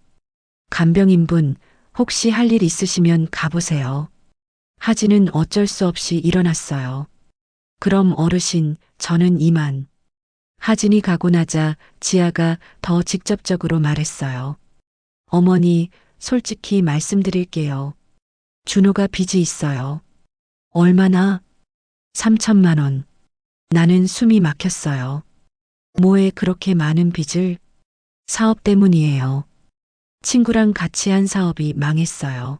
간병인분, 혹시 할 일 있으시면 가보세요. 하진은 어쩔 수 없이 일어났어요. 그럼 어르신, 저는 이만. 하진이 가고 나자 지아가 더 직접적으로 말했어요. 어머니, 솔직히 말씀드릴게요. 준호가 빚이 있어요. 얼마나? 3천만 원. 나는 숨이 막혔어요. 뭐에 그렇게 많은 빚을? 사업 때문이에요. 친구랑 같이 한 사업이 망했어요.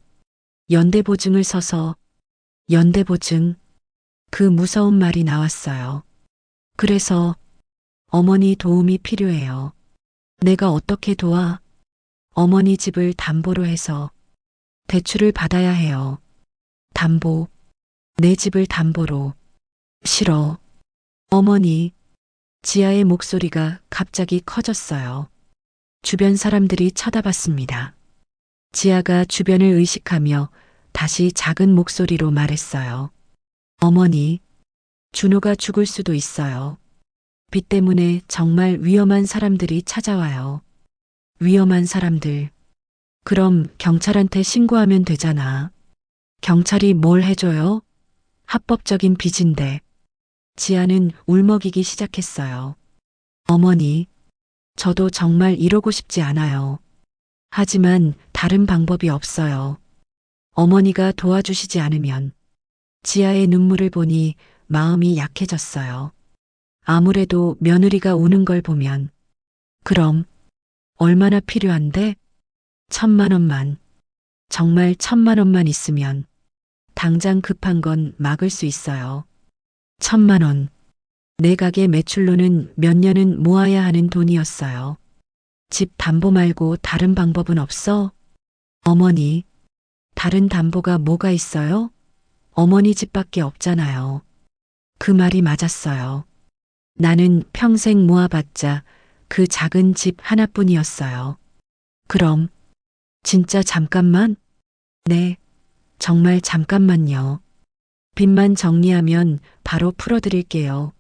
연대보증을 서서 연대보증? 그 무서운 말이 나왔어요. 그래서 어머니 도움이 필요해요. 내가 어떻게 도와? 어머니 집을 담보로 해서 대출을 받아야 해요. 담보. 내 집을 담보로. 싫어. 어머니. 지아의 목소리가 갑자기 커졌어요. 주변 사람들이 쳐다봤습니다. 지아가 주변을 의식하며 다시 작은 목소리로 말했어요. 어머니, 준호가 죽을 수도 있어요. 빚 때문에 정말 위험한 사람들이 찾아와요. 위험한 사람들. 그럼 경찰한테 신고하면 되잖아. 경찰이 뭘 해줘요? 합법적인 빚인데. 지아는 울먹이기 시작했어요. 어머니, 저도 정말 이러고 싶지 않아요. 하지만 다른 방법이 없어요. 어머니가 도와주시지 않으면. 지아의 눈물을 보니 마음이 약해졌어요. 아무래도 며느리가 우는 걸 보면. 그럼 얼마나 필요한데? 1,000만 원만. 정말 1,000만 원만 있으면 당장 급한 건 막을 수 있어요. 1,000만 원. 내 가게 매출로는 몇 년은 모아야 하는 돈이었어요. 집 담보 말고 다른 방법은 없어? 어머니, 다른 담보가 뭐가 있어요? 어머니 집밖에 없잖아요. 그 말이 맞았어요. 나는 평생 모아봤자 그 작은 집 하나뿐이었어요. 그럼, 진짜 잠깐만? 네, 정말 잠깐만요. 빚만 정리하면 바로 풀어드릴게요.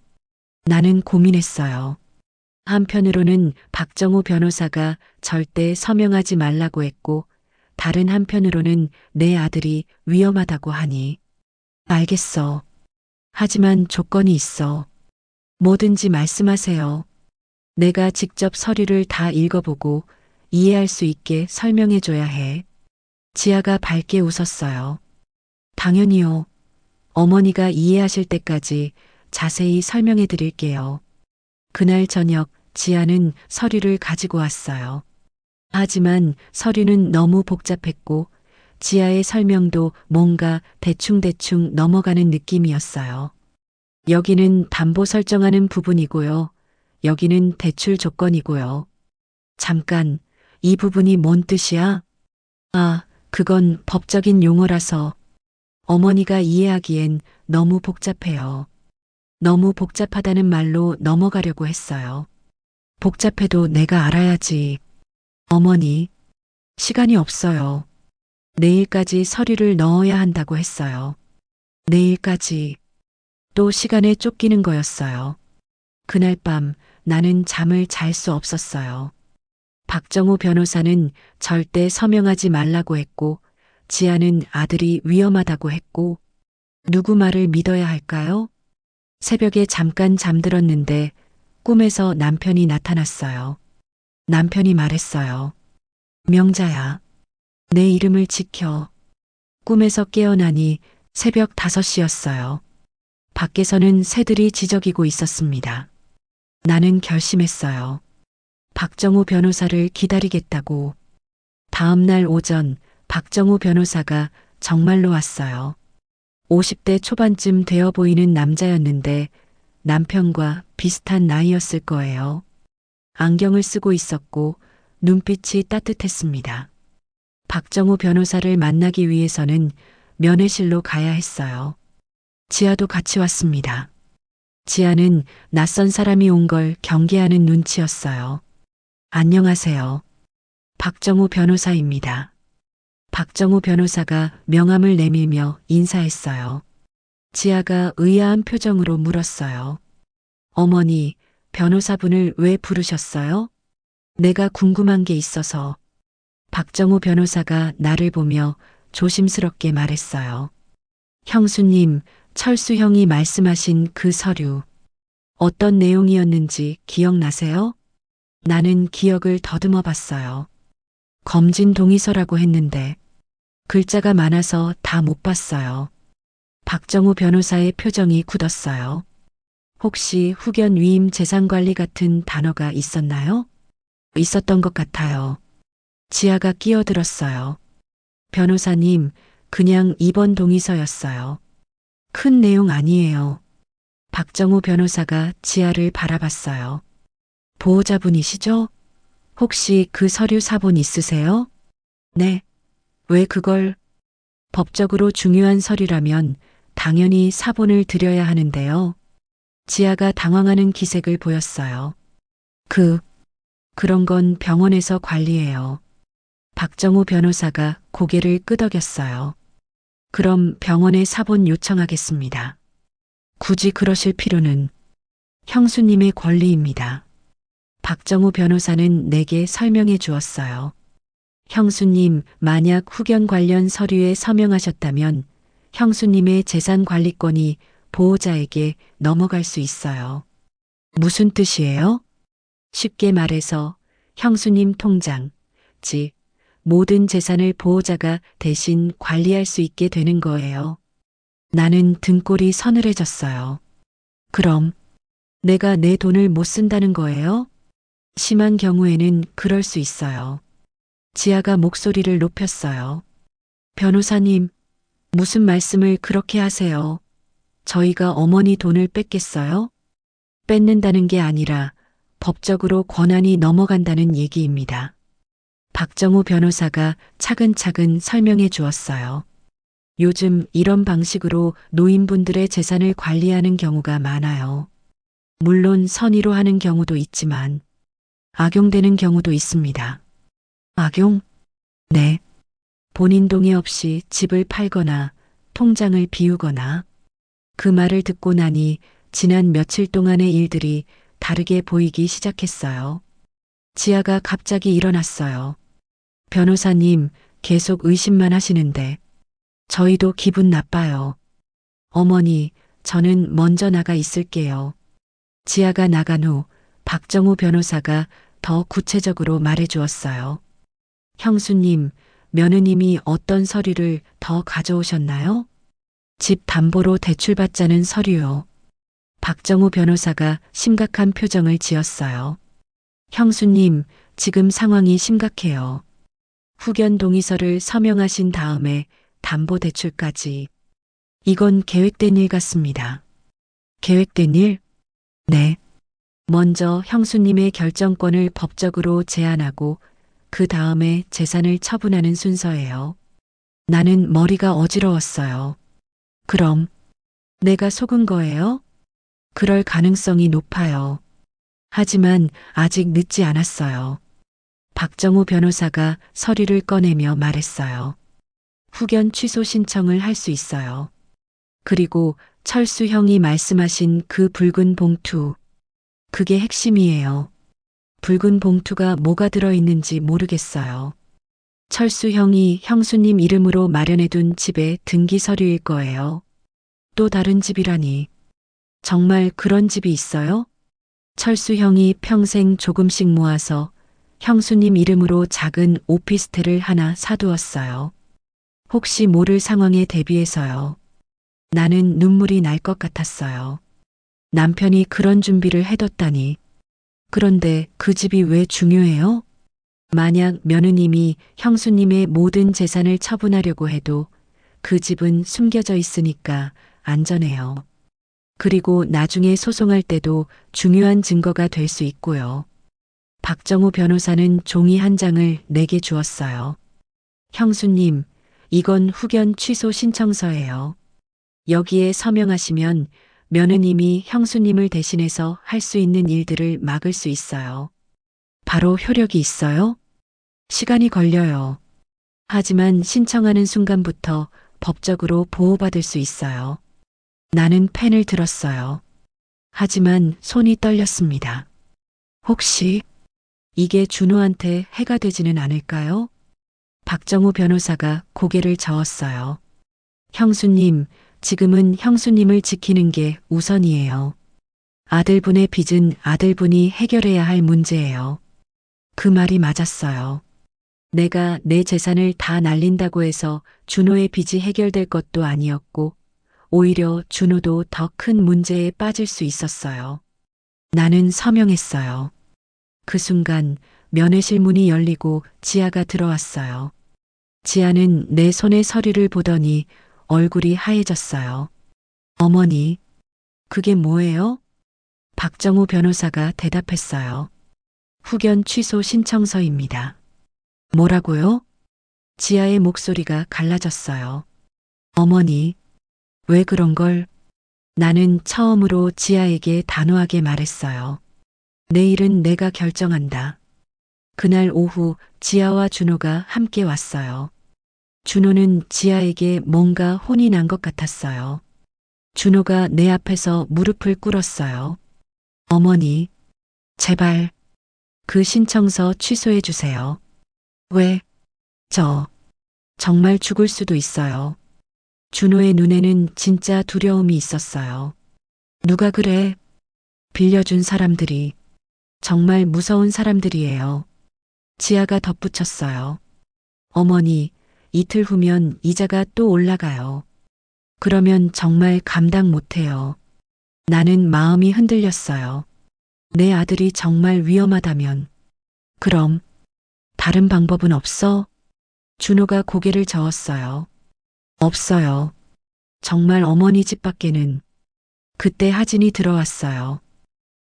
나는 고민했어요. 한편으로는 박정우 변호사가 절대 서명하지 말라고 했고, 다른 한편으로는 내 아들이 위험하다고 하니. 알겠어. 하지만 조건이 있어. 뭐든지 말씀하세요. 내가 직접 서류를 다 읽어보고 이해할 수 있게 설명해줘야 해. 지아가 밝게 웃었어요. 당연히요. 어머니가 이해하실 때까지 자세히 설명해 드릴게요. 그날 저녁 지아는 서류를 가지고 왔어요. 하지만 서류는 너무 복잡했고 지아의 설명도 뭔가 대충대충 넘어가는 느낌이었어요. 여기는 담보 설정하는 부분이고요. 여기는 대출 조건이고요. 잠깐, 이 부분이 뭔 뜻이야? 아, 그건 법적인 용어라서 어머니가 이해하기엔 너무 복잡해요. 너무 복잡하다는 말로 넘어가려고 했어요. 복잡해도 내가 알아야지. 어머니, 시간이 없어요. 내일까지 서류를 넣어야 한다고 했어요. 내일까지. 또 시간에 쫓기는 거였어요. 그날 밤 나는 잠을 잘 수 없었어요. 박정우 변호사는 절대 서명하지 말라고 했고, 지아는 아들이 위험하다고 했고, 누구 말을 믿어야 할까요? 새벽에 잠깐 잠들었는데 꿈에서 남편이 나타났어요. 남편이 말했어요. 명자야, 내 이름을 지켜. 꿈에서 깨어나니 새벽 5시였어요. 밖에서는 새들이 지저귀고 있었습니다. 나는 결심했어요. 박정우 변호사를 기다리겠다고. 다음 날 오전 박정우 변호사가 정말로 왔어요. 50대 초반쯤 되어 보이는 남자였는데 남편과 비슷한 나이였을 거예요. 안경을 쓰고 있었고 눈빛이 따뜻했습니다. 박정우 변호사를 만나기 위해서는 면회실로 가야 했어요. 지아도 같이 왔습니다. 지아는 낯선 사람이 온 걸 경계하는 눈치였어요. 안녕하세요. 박정우 변호사입니다. 박정우 변호사가 명함을 내밀며 인사했어요. 지아가 의아한 표정으로 물었어요. 어머니, 변호사분을 왜 부르셨어요? 내가 궁금한 게 있어서. 박정우 변호사가 나를 보며 조심스럽게 말했어요. 형수님, 철수 형이 말씀하신 그 서류. 어떤 내용이었는지 기억나세요? 나는 기억을 더듬어 봤어요. 검진 동의서라고 했는데 글자가 많아서 다 못 봤어요. 박정우 변호사의 표정이 굳었어요. 혹시 후견 위임 재산관리 같은 단어가 있었나요? 있었던 것 같아요. 지아가 끼어들었어요. 변호사님, 그냥 입원 동의서였어요. 큰 내용 아니에요. 박정우 변호사가 지아를 바라봤어요. 보호자분이시죠? 혹시 그 서류 사본 있으세요? 네. 왜 그걸? 법적으로 중요한 서류라면 당연히 사본을 드려야 하는데요. 지아가 당황하는 기색을 보였어요. 그런 건 병원에서 관리해요. 박정우 변호사가 고개를 끄덕였어요. 그럼 병원에 사본 요청하겠습니다. 굳이 그러실 필요는 형수님의 권리입니다. 박정우 변호사는 내게 설명해 주었어요. 형수님, 만약 후견 관련 서류에 서명하셨다면 형수님의 재산 관리권이 보호자에게 넘어갈 수 있어요. 무슨 뜻이에요? 쉽게 말해서 형수님 통장, 즉 모든 재산을 보호자가 대신 관리할 수 있게 되는 거예요. 나는 등골이 서늘해졌어요. 그럼 내가 내 돈을 못 쓴다는 거예요? 심한 경우에는 그럴 수 있어요. 지아가 목소리를 높였어요. 변호사님, 무슨 말씀을 그렇게 하세요? 저희가 어머니 돈을 뺏겠어요? 뺏는다는 게 아니라 법적으로 권한이 넘어간다는 얘기입니다. 박정우 변호사가 차근차근 설명해 주었어요. 요즘 이런 방식으로 노인분들의 재산을 관리하는 경우가 많아요. 물론 선의로 하는 경우도 있지만 악용되는 경우도 있습니다. 악용? 네. 본인 동의 없이 집을 팔거나 통장을 비우거나. 그 말을 듣고 나니 지난 며칠 동안의 일들이 다르게 보이기 시작했어요. 지아가 갑자기 일어났어요. 변호사님, 계속 의심만 하시는데 저희도 기분 나빠요. 어머니, 저는 먼저 나가 있을게요. 지아가 나간 후 박정우 변호사가 더 구체적으로 말해 주었어요. 형수님, 며느님이 어떤 서류를 더 가져오셨나요? 집 담보로 대출받자는 서류요. 박정우 변호사가 심각한 표정을 지었어요. 형수님, 지금 상황이 심각해요. 후견 동의서를 서명하신 다음에 담보대출까지. 이건 계획된 일 같습니다. 계획된 일? 네. 먼저 형수님의 결정권을 법적으로 제한하고 그 다음에 재산을 처분하는 순서예요. 나는 머리가 어지러웠어요. 그럼 내가 속은 거예요? 그럴 가능성이 높아요. 하지만 아직 늦지 않았어요. 박정우 변호사가 서류를 꺼내며 말했어요. 후견 취소 신청을 할 수 있어요. 그리고 철수 형이 말씀하신 그 붉은 봉투. 그게 핵심이에요. 붉은 봉투가 뭐가 들어있는지 모르겠어요. 철수 형이 형수님 이름으로 마련해둔 집의 등기 서류일 거예요. 또 다른 집이라니. 정말 그런 집이 있어요? 철수 형이 평생 조금씩 모아서 형수님 이름으로 작은 오피스텔을 하나 사두었어요. 혹시 모를 상황에 대비해서요. 나는 눈물이 날 것 같았어요. 남편이 그런 준비를 해뒀다니. 그런데 그 집이 왜 중요해요? 만약 며느님이 형수님의 모든 재산을 처분하려고 해도 그 집은 숨겨져 있으니까 안전해요. 그리고 나중에 소송할 때도 중요한 증거가 될 수 있고요. 박정우 변호사는 종이 한 장을 내게 주었어요. 형수님, 이건 후견 취소 신청서예요. 여기에 서명하시면 며느님이 형수님을 대신해서 할 수 있는 일들을 막을 수 있어요. 바로 효력이 있어요? 시간이 걸려요. 하지만 신청하는 순간부터 법적으로 보호받을 수 있어요. 나는 펜을 들었어요. 하지만 손이 떨렸습니다. 혹시 이게 준호한테 해가 되지는 않을까요? 박정우 변호사가 고개를 저었어요. 형수님, 지금은 형수님을 지키는 게 우선이에요. 아들분의 빚은 아들분이 해결해야 할 문제예요. 그 말이 맞았어요. 내가 내 재산을 다 날린다고 해서 준호의 빚이 해결될 것도 아니었고, 오히려 준호도 더 큰 문제에 빠질 수 있었어요. 나는 서명했어요. 그 순간 면회실 문이 열리고 지아가 들어왔어요. 지아는 내 손의 서류를 보더니 얼굴이 하얘졌어요. 어머니, 그게 뭐예요? 박정우 변호사가 대답했어요. 후견 취소 신청서입니다. 뭐라고요? 지아의 목소리가 갈라졌어요. 어머니, 왜 그런 걸? 나는 처음으로 지아에게 단호하게 말했어요. 내일은 내가 결정한다. 그날 오후 지아와 준호가 함께 왔어요. 준호는 지아에게 뭔가 혼이 난 것 같았어요. 준호가 내 앞에서 무릎을 꿇었어요. 어머니, 제발 그 신청서 취소해 주세요. 왜? 저 정말 죽을 수도 있어요. 준호의 눈에는 진짜 두려움이 있었어요. 누가 그래? 빌려준 사람들이. 정말 무서운 사람들이에요. 지아가 덧붙였어요. 어머니, 이틀 후면 이자가 또 올라가요. 그러면 정말 감당 못해요. 나는 마음이 흔들렸어요. 내 아들이 정말 위험하다면. 그럼 다른 방법은 없어? 준호가 고개를 저었어요. 없어요. 정말 어머니 집 밖에는. 그때 하진이 들어왔어요.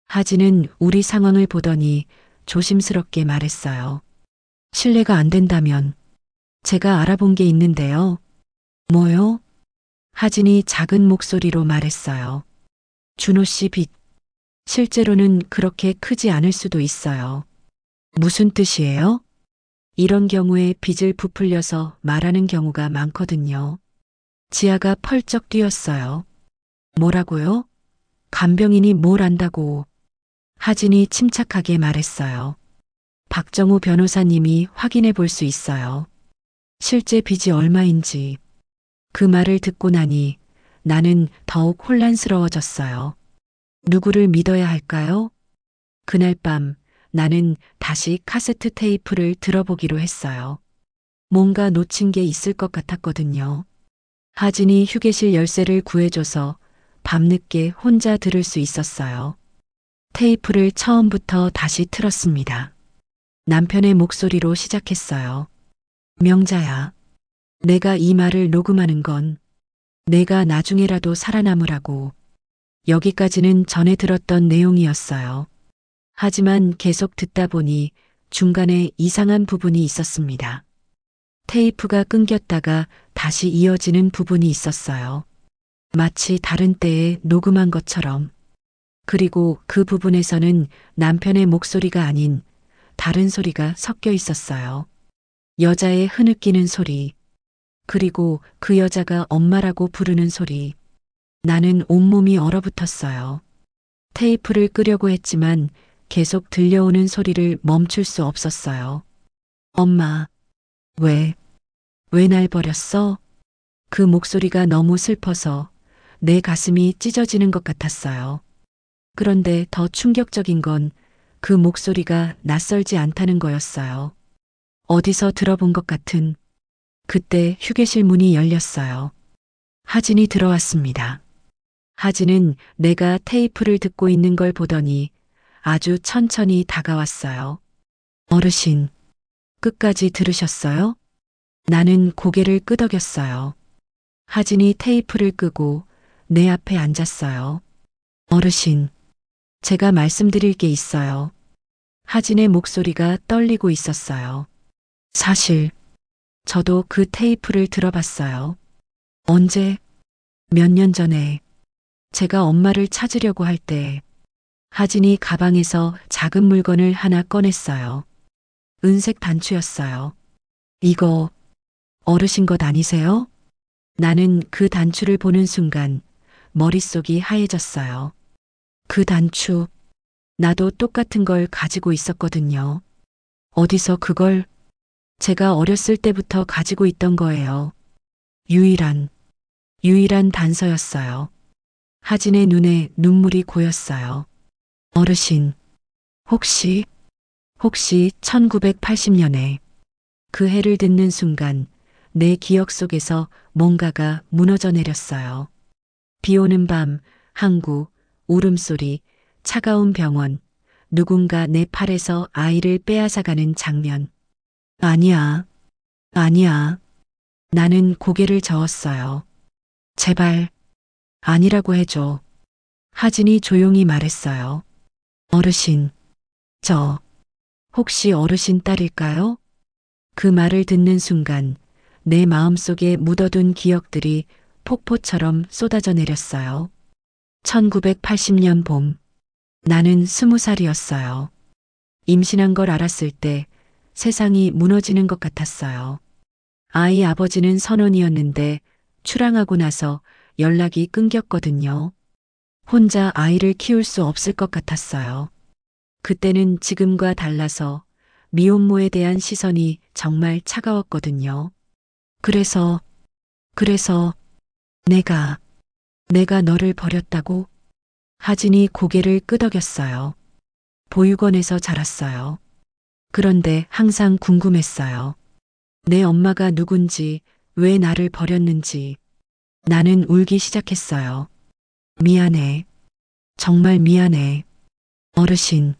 하진은 우리 상황을 보더니 조심스럽게 말했어요. 실례가 안 된다면 제가 알아본 게 있는데요. 뭐요? 하진이 작은 목소리로 말했어요. 준호 씨 빚. 실제로는 그렇게 크지 않을 수도 있어요. 무슨 뜻이에요? 이런 경우에 빚을 부풀려서 말하는 경우가 많거든요. 지아가 펄쩍 뛰었어요. 뭐라고요? 간병인이 뭘 안다고. 하진이 침착하게 말했어요. 박정우 변호사님이 확인해 볼 수 있어요. 실제 빚이 얼마인지. 그 말을 듣고 나니 나는 더욱 혼란스러워졌어요. 누구를 믿어야 할까요? 그날 밤 나는 다시 카세트 테이프를 들어보기로 했어요. 뭔가 놓친 게 있을 것 같았거든요. 하진이 휴게실 열쇠를 구해줘서 밤늦게 혼자 들을 수 있었어요. 테이프를 처음부터 다시 틀었습니다. 남편의 목소리로 시작했어요. 명자야, 내가 이 말을 녹음하는 건 내가 나중에라도 살아남으라고. 여기까지는 전에 들었던 내용이었어요. 하지만 계속 듣다 보니 중간에 이상한 부분이 있었습니다. 테이프가 끊겼다가 다시 이어지는 부분이 있었어요. 마치 다른 때에 녹음한 것처럼. 그리고 그 부분에서는 남편의 목소리가 아닌 다른 소리가 섞여 있었어요. 여자의 흐느끼는 소리. 그리고 그 여자가 엄마라고 부르는 소리. 나는 온몸이 얼어붙었어요. 테이프를 끄려고 했지만 계속 들려오는 소리를 멈출 수 없었어요. 엄마, 왜 날 버렸어? 그 목소리가 너무 슬퍼서 내 가슴이 찢어지는 것 같았어요. 그런데 더 충격적인 건 그 목소리가 낯설지 않다는 거였어요. 어디서 들어본 것 같은. 그때 휴게실 문이 열렸어요. 하진이 들어왔습니다. 하진은 내가 테이프를 듣고 있는 걸 보더니 아주 천천히 다가왔어요. 어르신, 끝까지 들으셨어요? 나는 고개를 끄덕였어요. 하진이 테이프를 끄고 내 앞에 앉았어요. 어르신, 제가 말씀드릴 게 있어요. 하진의 목소리가 떨리고 있었어요. 사실, 저도 그 테이프를 들어봤어요. 언제? 몇 년 전에. 제가 엄마를 찾으려고 할 때, 하진이 가방에서 작은 물건을 하나 꺼냈어요. 은색 단추였어요. 이거, 어르신 것 아니세요? 나는 그 단추를 보는 순간 머릿속이 하얘졌어요. 그 단추, 나도 똑같은 걸 가지고 있었거든요. 어디서 그걸? 제가 어렸을 때부터 가지고 있던 거예요. 유일한 단서였어요. 하진의 눈에 눈물이 고였어요. 어르신, 혹시 1980년에 그 해를 듣는 순간 내 기억 속에서 뭔가가 무너져 내렸어요. 비 오는 밤, 항구, 울음소리, 차가운 병원, 누군가 내 팔에서 아이를 빼앗아가는 장면. 아니야, 아니야. 나는 고개를 저었어요. 제발, 아니라고 해줘. 하진이 조용히 말했어요. 어르신, 저, 혹시 어르신 딸일까요? 그 말을 듣는 순간 내 마음속에 묻어둔 기억들이 폭포처럼 쏟아져 내렸어요. 1980년 봄, 나는 20살이었어요. 임신한 걸 알았을 때 세상이 무너지는 것 같았어요. 아이 아버지는 선원이었는데 출항하고 나서 연락이 끊겼거든요. 혼자 아이를 키울 수 없을 것 같았어요. 그때는 지금과 달라서 미혼모에 대한 시선이 정말 차가웠거든요. 그래서 내가 너를 버렸다고? 하진이 고개를 끄덕였어요. 보육원에서 자랐어요. 그런데 항상 궁금했어요. 내 엄마가 누군지, 왜 나를 버렸는지. 나는 울기 시작했어요. 미안해. 정말 미안해. 어르신,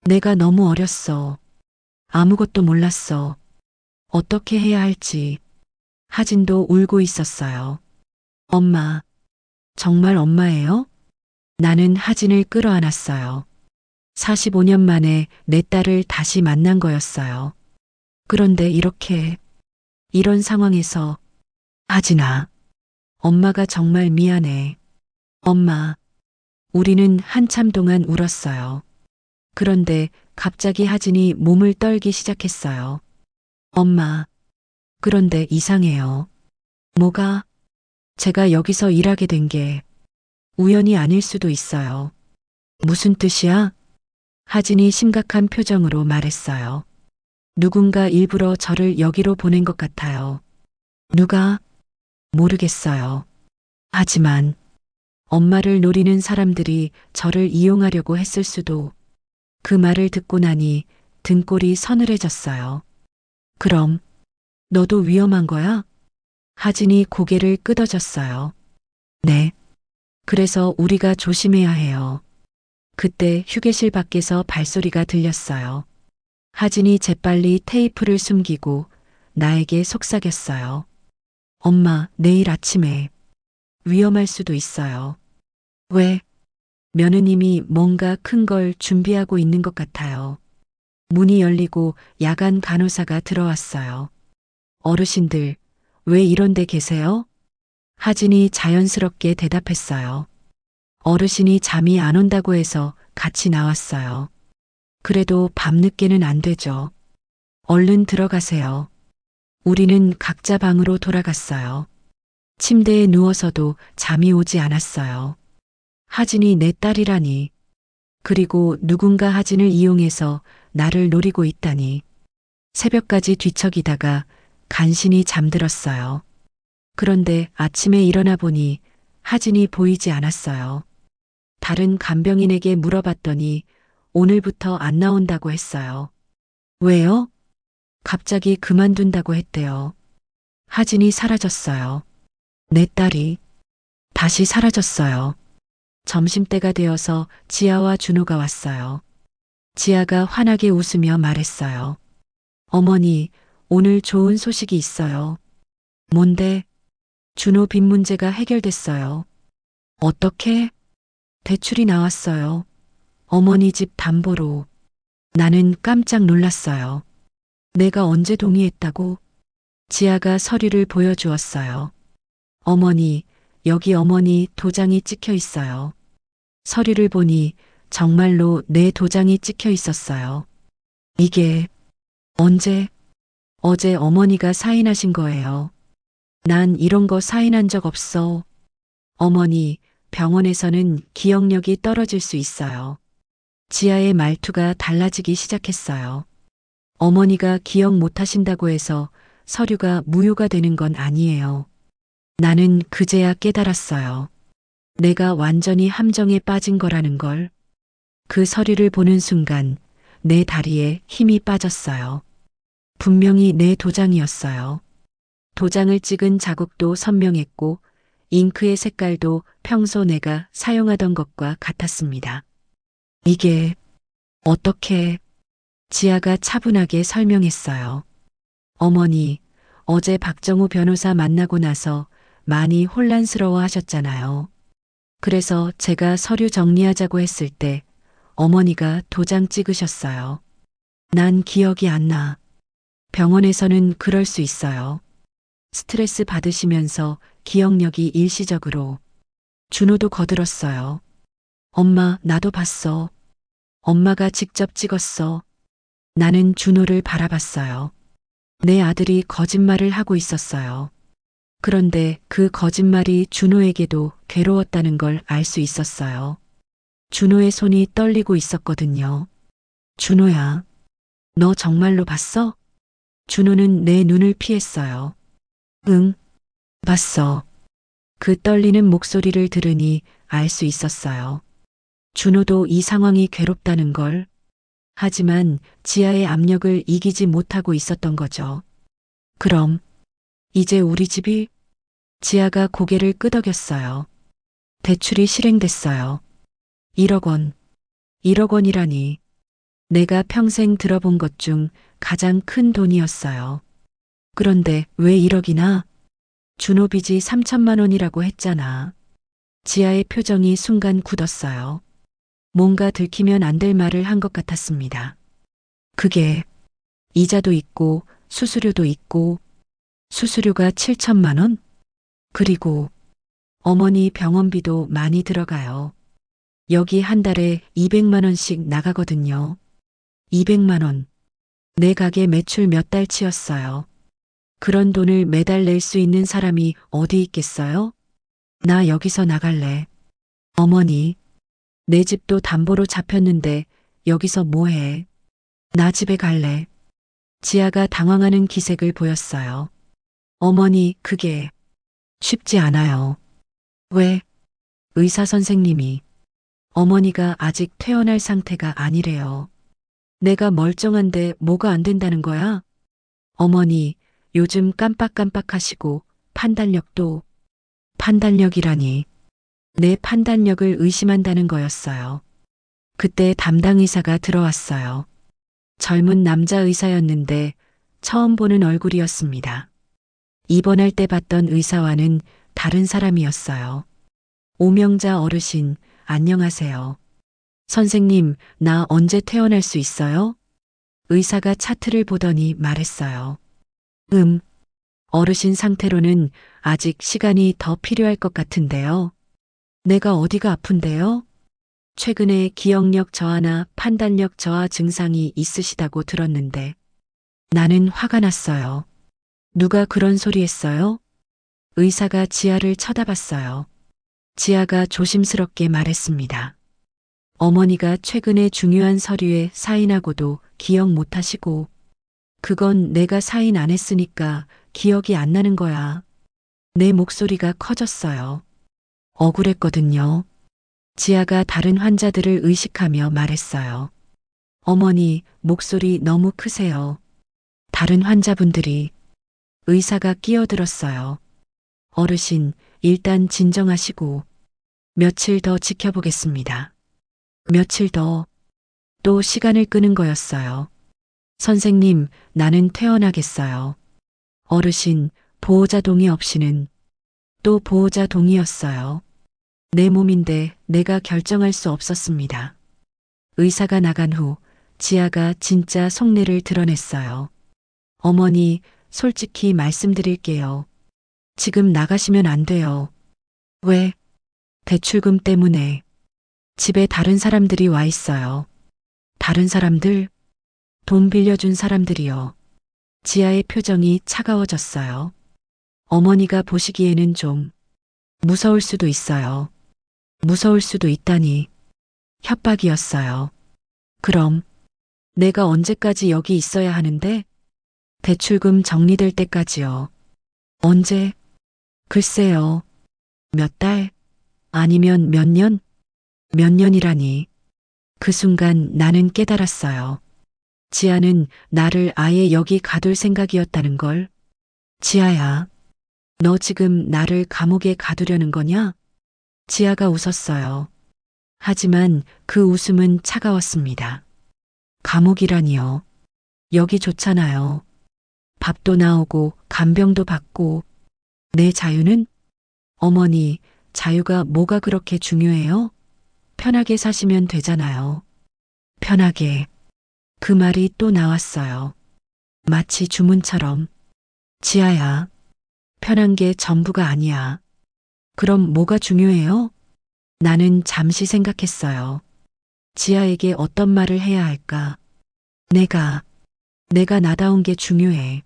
내가 너무 어렸어. 아무것도 몰랐어. 어떻게 해야 할지. 하진도 울고 있었어요. 엄마, 정말 엄마예요? 나는 하진을 끌어안았어요. 45년 만에 내 딸을 다시 만난 거였어요. 그런데 이런 상황에서, 하진아, 엄마가 정말 미안해. 엄마, 우리는 한참 동안 울었어요. 그런데 갑자기 하진이 몸을 떨기 시작했어요. 엄마, 그런데 이상해요. 뭐가? 제가 여기서 일하게 된 게 우연이 아닐 수도 있어요. 무슨 뜻이야? 하진이 심각한 표정으로 말했어요. 누군가 일부러 저를 여기로 보낸 것 같아요. 누가? 모르겠어요. 하지만 엄마를 노리는 사람들이 저를 이용하려고 했을 수도. 그 말을 듣고 나니 등골이 서늘해졌어요. 그럼 너도 위험한 거야? 하진이 고개를 끄덕였어요. 네. 그래서 우리가 조심해야 해요. 그때 휴게실 밖에서 발소리가 들렸어요. 하진이 재빨리 테이프를 숨기고 나에게 속삭였어요. 엄마, 내일 아침에 위험할 수도 있어요. 왜? 며느님이 뭔가 큰 걸 준비하고 있는 것 같아요. 문이 열리고 야간 간호사가 들어왔어요. 어르신들, 왜 이런 데 계세요? 하진이 자연스럽게 대답했어요. 어르신이 잠이 안 온다고 해서 같이 나왔어요. 그래도 밤늦게는 안 되죠. 얼른 들어가세요. 우리는 각자 방으로 돌아갔어요. 침대에 누워서도 잠이 오지 않았어요. 하진이 내 딸이라니. 그리고 누군가 하진을 이용해서 나를 노리고 있다니. 새벽까지 뒤척이다가 간신히 잠들었어요. 그런데 아침에 일어나 보니 하진이 보이지 않았어요. 다른 간병인에게 물어봤더니 오늘부터 안 나온다고 했어요. 왜요? 갑자기 그만둔다고 했대요. 하진이 사라졌어요. 내 딸이 다시 사라졌어요. 점심때가 되어서 지아와 준호가 왔어요. 지아가 환하게 웃으며 말했어요. 어머니, 오늘 좋은 소식이 있어요. 뭔데? 준호 빚 문제가 해결됐어요. 어떻게? 대출이 나왔어요. 어머니 집 담보로. 나는 깜짝 놀랐어요. 내가 언제 동의했다고? 지아가 서류를 보여주었어요. 어머니, 여기 어머니 도장이 찍혀 있어요. 서류를 보니 정말로 내 도장이 찍혀 있었어요. 이게 언제? 어제 어머니가 사인하신 거예요. 난 이런 거 사인한 적 없어. 어머니, 병원에서는 기억력이 떨어질 수 있어요. 지아의 말투가 달라지기 시작했어요. 어머니가 기억 못 하신다고 해서 서류가 무효가 되는 건 아니에요. 나는 그제야 깨달았어요. 내가 완전히 함정에 빠진 거라는 걸. 그 서류를 보는 순간 내 다리에 힘이 빠졌어요. 분명히 내 도장이었어요. 도장을 찍은 자국도 선명했고 잉크의 색깔도 평소 내가 사용하던 것과 같았습니다. 이게 어떻게? 지아가 차분하게 설명했어요. 어머니, 어제 박정우 변호사 만나고 나서 많이 혼란스러워 하셨잖아요. 그래서 제가 서류 정리하자고 했을 때 어머니가 도장 찍으셨어요. 난 기억이 안 나. 병원에서는 그럴 수 있어요. 스트레스 받으시면서 기억력이 일시적으로. 준호도 거들었어요. 엄마, 나도 봤어. 엄마가 직접 찍었어. 나는 준호를 바라봤어요. 내 아들이 거짓말을 하고 있었어요. 그런데 그 거짓말이 준호에게도 괴로웠다는 걸 알 수 있었어요. 준호의 손이 떨리고 있었거든요. 준호야, 너 정말로 봤어? 준호는 내 눈을 피했어요. 응, 봤어. 그 떨리는 목소리를 들으니 알 수 있었어요. 준호도 이 상황이 괴롭다는 걸. 하지만 지아의 압력을 이기지 못하고 있었던 거죠. 그럼 이제 우리 집이? 지아가 고개를 끄덕였어요. 대출이 실행됐어요. 1억 원. 1억 원이라니. 내가 평생 들어본 것 중 가장 큰 돈이었어요. 그런데 왜 1억이나? 준호 빚이 3천만 원이라고 했잖아. 지아의 표정이 순간 굳었어요. 뭔가 들키면 안 될 말을 한 것 같았습니다. 그게 이자도 있고 수수료도 있고. 수수료가 7천만 원? 그리고 어머니 병원비도 많이 들어가요. 여기 한 달에 200만 원씩 나가거든요. 200만 원. 내 가게 매출 몇 달치였어요. 그런 돈을 매달 낼 수 있는 사람이 어디 있겠어요? 나 여기서 나갈래. 어머니, 내 집도 담보로 잡혔는데 여기서 뭐해? 나 집에 갈래. 지아가 당황하는 기색을 보였어요. 어머니, 그게 쉽지 않아요. 왜? 의사 선생님이 어머니가 아직 퇴원할 상태가 아니래요. 내가 멀쩡한데 뭐가 안 된다는 거야? 어머니, 요즘 깜빡깜빡하시고 판단력이라니. 내 판단력을 의심한다는 거였어요. 그때 담당 의사가 들어왔어요. 젊은 남자 의사였는데 처음 보는 얼굴이었습니다. 입원할 때 봤던 의사와는 다른 사람이었어요. 오명자 어르신, 안녕하세요. 선생님, 나 언제 퇴원할 수 있어요? 의사가 차트를 보더니 말했어요. 어르신 상태로는 아직 시간이 더 필요할 것 같은데요. 내가 어디가 아픈데요? 최근에 기억력 저하나 판단력 저하 증상이 있으시다고 들었는데 나는 화가 났어요. 누가 그런 소리 했어요? 의사가 지아를 쳐다봤어요. 지아가 조심스럽게 말했습니다. 어머니가 최근에 중요한 서류에 사인하고도 기억 못 하시고 그건 내가 사인 안 했으니까 기억이 안 나는 거야. 내 목소리가 커졌어요. 억울했거든요. 지아가 다른 환자들을 의식하며 말했어요. 어머니, 목소리 너무 크세요. 다른 환자분들이 의사가 끼어들었어요. 어르신, 일단 진정하시고 며칠 더 지켜보겠습니다. 며칠 더. 또 시간을 끄는 거였어요. 선생님, 나는 퇴원하겠어요. 어르신, 보호자 동의 없이는. 또 보호자 동의였어요. 내 몸인데 내가 결정할 수 없었습니다. 의사가 나간 후 지아가 진짜 속내를 드러냈어요. 어머니, 솔직히 말씀드릴게요. 지금 나가시면 안 돼요. 왜? 대출금 때문에. 집에 다른 사람들이 와 있어요. 다른 사람들? 돈 빌려준 사람들이요. 지아의 표정이 차가워졌어요. 어머니가 보시기에는 좀 무서울 수도 있어요. 무서울 수도 있다니. 협박이었어요. 그럼 내가 언제까지 여기 있어야 하는데? 대출금 정리될 때까지요. 언제? 글쎄요. 몇 달? 아니면 몇 년? 몇 년이라니. 그 순간 나는 깨달았어요. 지아는 나를 아예 여기 가둘 생각이었다는 걸. 지아야, 너 지금 나를 감옥에 가두려는 거냐? 지아가 웃었어요. 하지만 그 웃음은 차가웠습니다. 감옥이라니요. 여기 좋잖아요. 밥도 나오고 간병도 받고. 내 자유는? 어머니, 자유가 뭐가 그렇게 중요해요? 편하게 사시면 되잖아요. 편하게. 그 말이 또 나왔어요. 마치 주문처럼. 지아야, 편한 게 전부가 아니야. 그럼 뭐가 중요해요? 나는 잠시 생각했어요. 지아에게 어떤 말을 해야 할까? 내가 나다운 게 중요해.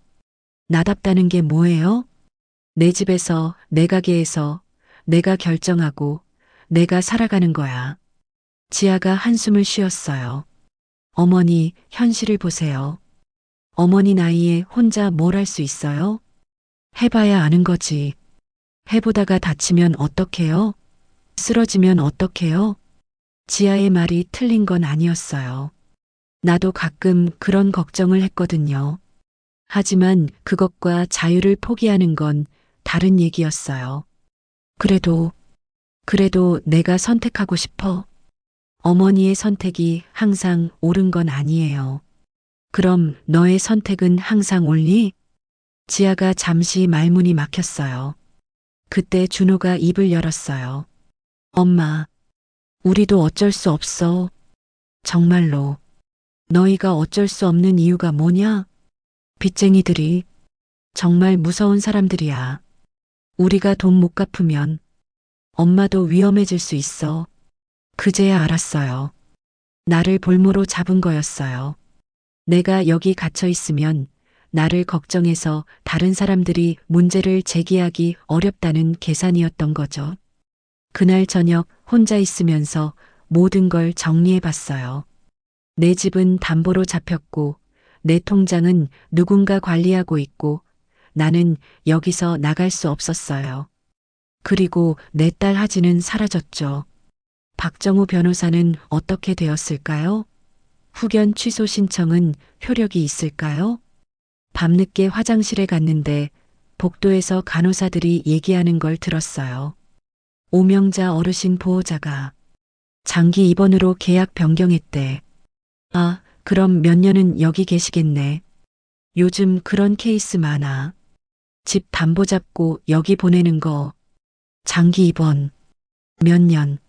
나답다는 게 뭐예요? 내 집에서, 내 가게에서 내가 결정하고 내가 살아가는 거야. 지아가 한숨을 쉬었어요. 어머니, 현실을 보세요. 어머니 나이에 혼자 뭘 할 수 있어요? 해봐야 아는 거지. 해보다가 다치면 어떡해요? 쓰러지면 어떡해요? 지아의 말이 틀린 건 아니었어요. 나도 가끔 그런 걱정을 했거든요. 하지만 그것과 자유를 포기하는 건 다른 얘기였어요. 그래도 내가 선택하고 싶어. 어머니의 선택이 항상 옳은 건 아니에요. 그럼 너의 선택은 항상 옳니? 지아가 잠시 말문이 막혔어요. 그때 준호가 입을 열었어요. 엄마, 우리도 어쩔 수 없어. 정말로. 너희가 어쩔 수 없는 이유가 뭐냐? 빚쟁이들이 정말 무서운 사람들이야. 우리가 돈 못 갚으면 엄마도 위험해질 수 있어. 그제야 알았어요. 나를 볼모로 잡은 거였어요. 내가 여기 갇혀 있으면 나를 걱정해서 다른 사람들이 문제를 제기하기 어렵다는 계산이었던 거죠. 그날 저녁 혼자 있으면서 모든 걸 정리해 봤어요. 내 집은 담보로 잡혔고, 내 통장은 누군가 관리하고 있고, 나는 여기서 나갈 수 없었어요. 그리고 내 딸 하진은 사라졌죠. 박정우 변호사는 어떻게 되었을까요? 후견 취소 신청은 효력이 있을까요? 밤늦게 화장실에 갔는데 복도에서 간호사들이 얘기하는 걸 들었어요. 오명자 어르신 보호자가 장기 입원으로 계약 변경했대. 아, 그럼 몇 년은 여기 계시겠네. 요즘 그런 케이스 많아. 집 담보 잡고 여기 보내는 거. 장기 입원. 몇 년.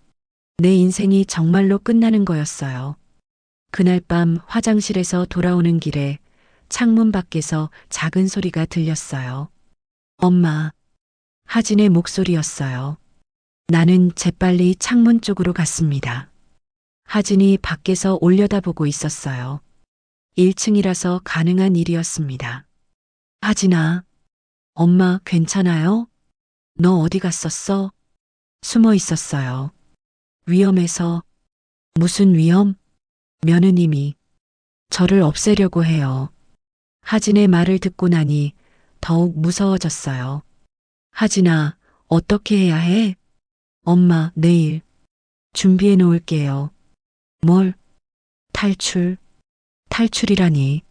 내 인생이 정말로 끝나는 거였어요. 그날 밤 화장실에서 돌아오는 길에 창문 밖에서 작은 소리가 들렸어요. 엄마. 하진의 목소리였어요. 나는 재빨리 창문 쪽으로 갔습니다. 하진이 밖에서 올려다보고 있었어요. 1층이라서 가능한 일이었습니다. 하진아, 엄마 괜찮아요? 너 어디 갔었어? 숨어 있었어요. 위험해서. 무슨 위험? 며느님이 저를 없애려고 해요. 하진의 말을 듣고 나니 더욱 무서워졌어요. 하진아, 어떻게 해야 해? 엄마, 내일 준비해 놓을게요. 뭘? 탈출? 탈출이라니.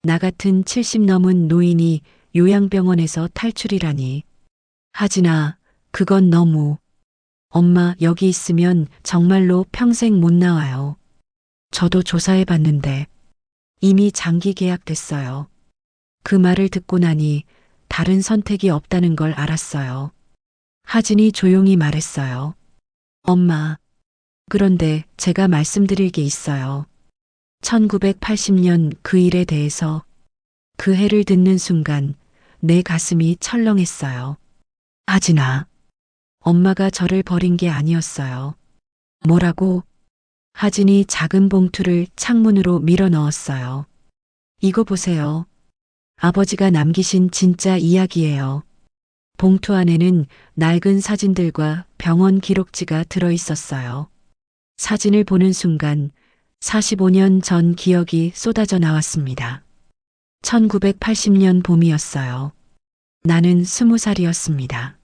나 같은 70 넘은 노인이 요양병원에서 탈출이라니. 하진아, 그건 너무. 엄마, 여기 있으면 정말로 평생 못 나와요. 저도 조사해 봤는데 이미 장기 계약됐어요. 그 말을 듣고 나니 다른 선택이 없다는 걸 알았어요. 하진이 조용히 말했어요. 엄마, 그런데 제가 말씀드릴 게 있어요. 1980년 그 일에 대해서 그 해를 듣는 순간 내 가슴이 철렁했어요. 하진아, 엄마가 저를 버린 게 아니었어요. 뭐라고? 하진이 작은 봉투를 창문으로 밀어 넣었어요. 이거 보세요. 아버지가 남기신 진짜 이야기예요. 봉투 안에는 낡은 사진들과 병원 기록지가 들어 있었어요. 사진을 보는 순간 45년 전 기억이 쏟아져 나왔습니다. 1980년 봄이었어요. 나는 20살이었습니다.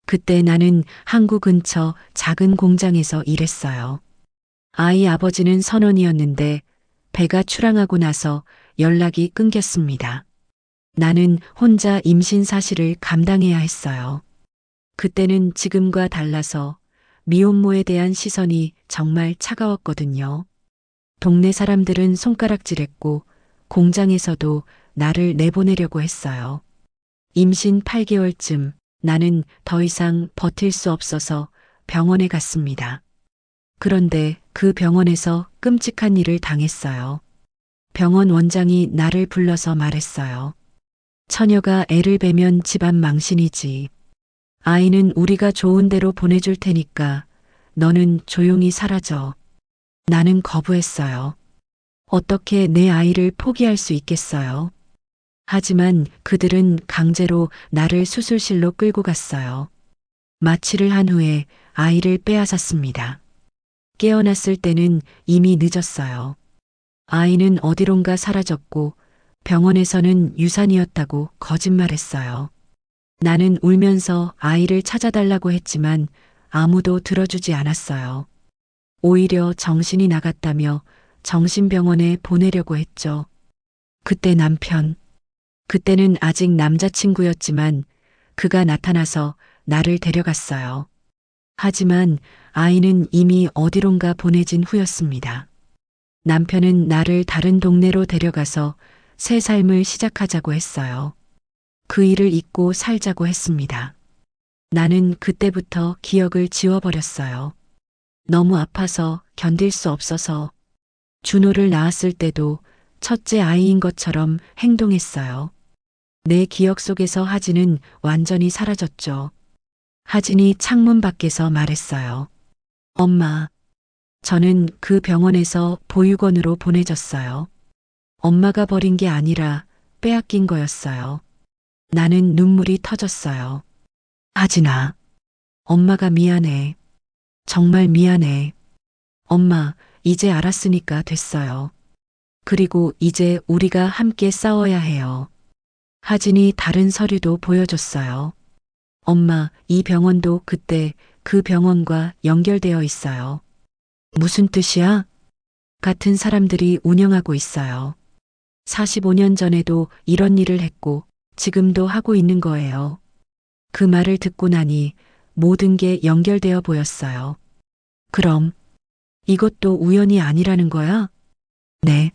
그때 나는 항구 근처 작은 공장에서 일했어요. 아이 아버지는 선원이었는데 배가 출항하고 나서 연락이 끊겼습니다. 나는 혼자 임신 사실을 감당해야 했어요. 그때는 지금과 달라서 미혼모에 대한 시선이 정말 차가웠거든요. 동네 사람들은 손가락질했고 공장에서도 나를 내보내려고 했어요. 임신 8개월쯤 나는 더 이상 버틸 수 없어서 병원에 갔습니다. 그런데 그 병원에서 끔찍한 일을 당했어요. 병원 원장이 나를 불러서 말했어요. 처녀가 애를 베면 집안 망신이지. 아이는 우리가 좋은 데로 보내줄 테니까 너는 조용히 사라져. 나는 거부했어요. 어떻게 내 아이를 포기할 수 있겠어요? 하지만 그들은 강제로 나를 수술실로 끌고 갔어요. 마취를 한 후에 아이를 빼앗았습니다. 깨어났을 때는 이미 늦었어요. 아이는 어디론가 사라졌고 병원에서는 유산이었다고 거짓말했어요. 나는 울면서 아이를 찾아달라고 했지만 아무도 들어주지 않았어요. 오히려 정신이 나갔다며 정신병원에 보내려고 했죠. 그때 남편, 그때는 아직 남자친구였지만 그가 나타나서 나를 데려갔어요. 하지만 아이는 이미 어디론가 보내진 후였습니다. 남편은 나를 다른 동네로 데려가서 새 삶을 시작하자고 했어요. 그 일을 잊고 살자고 했습니다. 나는 그때부터 기억을 지워버렸어요. 너무 아파서 견딜 수 없어서 준호를 낳았을 때도 첫째 아이인 것처럼 행동했어요. 내 기억 속에서 하진은 완전히 사라졌죠. 하진이 창문 밖에서 말했어요. 엄마, 저는 그 병원에서 보육원으로 보내졌어요. 엄마가 버린 게 아니라 빼앗긴 거였어요. 나는 눈물이 터졌어요. 하진아, 엄마가 미안해. 정말 미안해. 엄마, 이제 알았으니까 됐어요. 그리고 이제 우리가 함께 싸워야 해요. 하진이 다른 서류도 보여줬어요. 엄마, 이 병원도 그때 그 병원과 연결되어 있어요. 무슨 뜻이야? 같은 사람들이 운영하고 있어요. 45년 전에도 이런 일을 했고 지금도 하고 있는 거예요. 그 말을 듣고 나니 모든 게 연결되어 보였어요. 그럼 이것도 우연이 아니라는 거야? 네.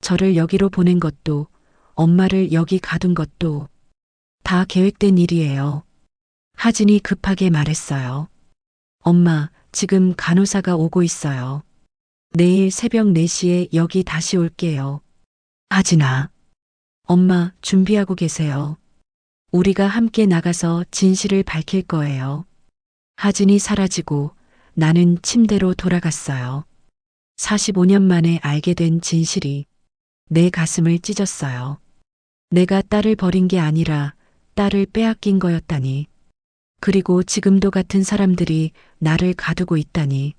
저를 여기로 보낸 것도 엄마를 여기 가둔 것도 다 계획된 일이에요. 하진이 급하게 말했어요. 엄마, 지금 간호사가 오고 있어요. 내일 새벽 4시에 여기 다시 올게요. 하진아. 엄마, 준비하고 계세요. 우리가 함께 나가서 진실을 밝힐 거예요. 하진이 사라지고 나는 침대로 돌아갔어요. 45년 만에 알게 된 진실이 내 가슴을 찢었어요. 내가 딸을 버린 게 아니라 딸을 빼앗긴 거였다니. 그리고 지금도 같은 사람들이 나를 가두고 있다니.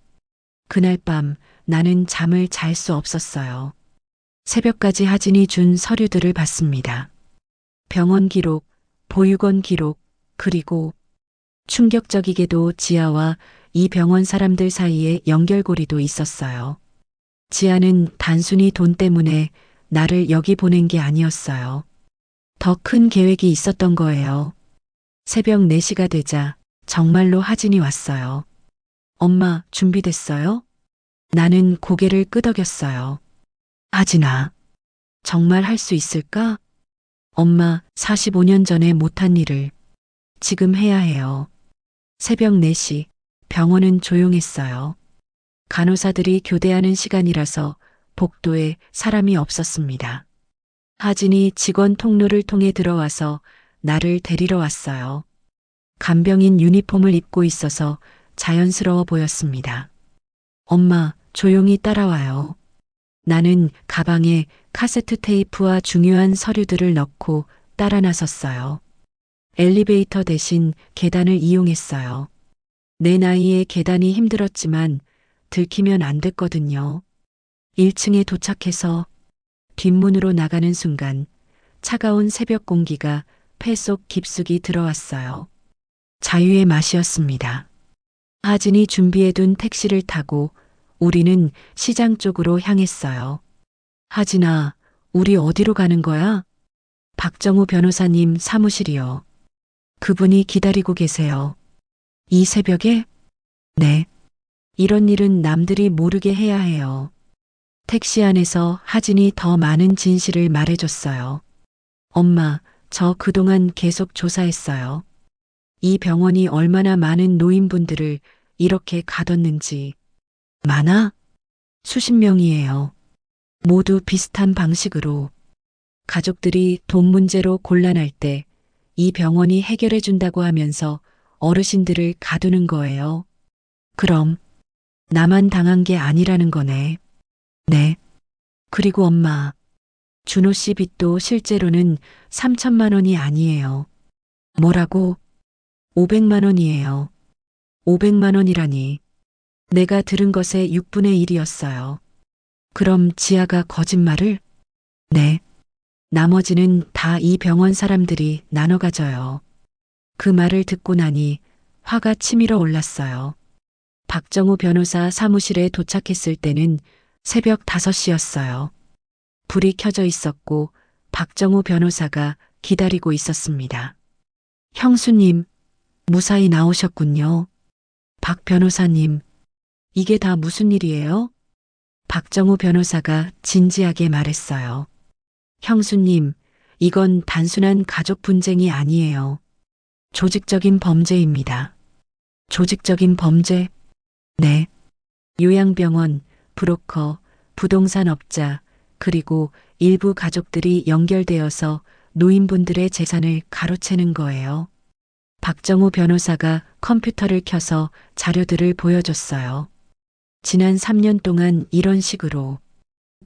그날 밤 나는 잠을 잘 수 없었어요. 새벽까지 하진이 준 서류들을 봤습니다. 병원 기록, 보육원 기록, 그리고 충격적이게도 지아와 이 병원 사람들 사이에 연결고리도 있었어요. 지아는 단순히 돈 때문에 나를 여기 보낸 게 아니었어요. 더 큰 계획이 있었던 거예요. 새벽 4시가 되자 정말로 하진이 왔어요. 엄마, 준비됐어요? 나는 고개를 끄덕였어요. 하진아, 정말 할 수 있을까? 엄마, 45년 전에 못한 일을 지금 해야 해요. 새벽 4시, 병원은 조용했어요. 간호사들이 교대하는 시간이라서 복도에 사람이 없었습니다. 하진이 직원 통로를 통해 들어와서 나를 데리러 왔어요. 간병인 유니폼을 입고 있어서 자연스러워 보였습니다. 엄마, 조용히 따라와요. 나는 가방에 카세트 테이프와 중요한 서류들을 넣고 따라 나섰어요. 엘리베이터 대신 계단을 이용했어요. 내 나이에 계단이 힘들었지만 들키면 안 됐거든요. 1층에 도착해서 뒷문으로 나가는 순간 차가운 새벽 공기가 폐 속 깊숙이 들어왔어요. 자유의 맛이었습니다. 하진이 준비해둔 택시를 타고 우리는 시장 쪽으로 향했어요. 하진아, 우리 어디로 가는 거야? 박정우 변호사님 사무실이요. 그분이 기다리고 계세요. 이 새벽에? 네. 이런 일은 남들이 모르게 해야 해요. 택시 안에서 하진이 더 많은 진실을 말해줬어요. 엄마, 저 그동안 계속 조사했어요. 이 병원이 얼마나 많은 노인분들을 이렇게 가뒀는지. 많아? 수십 명이에요. 모두 비슷한 방식으로. 가족들이 돈 문제로 곤란할 때 이 병원이 해결해 준다고 하면서 어르신들을 가두는 거예요. 그럼 나만 당한 게 아니라는 거네. 네. 그리고 엄마, 준호 씨 빚도 실제로는 3천만 원이 아니에요. 뭐라고? 500만 원이에요. 500만 원이라니. 내가 들은 것의 6분의 1이었어요. 그럼 지아가 거짓말을? 네. 나머지는 다 이 병원 사람들이 나눠 가져요. 그 말을 듣고 나니 화가 치밀어 올랐어요. 박정우 변호사 사무실에 도착했을 때는 새벽 5시였어요. 불이 켜져 있었고 박정우 변호사가 기다리고 있었습니다. 형수님, 무사히 나오셨군요. 박 변호사님, 이게 다 무슨 일이에요? 박정우 변호사가 진지하게 말했어요. 형수님, 이건 단순한 가족 분쟁이 아니에요. 조직적인 범죄입니다. 조직적인 범죄? 네. 요양병원, 브로커, 부동산 업자, 그리고 일부 가족들이 연결되어서 노인분들의 재산을 가로채는 거예요. 박정우 변호사가 컴퓨터를 켜서 자료들을 보여줬어요. 지난 3년 동안 이런 식으로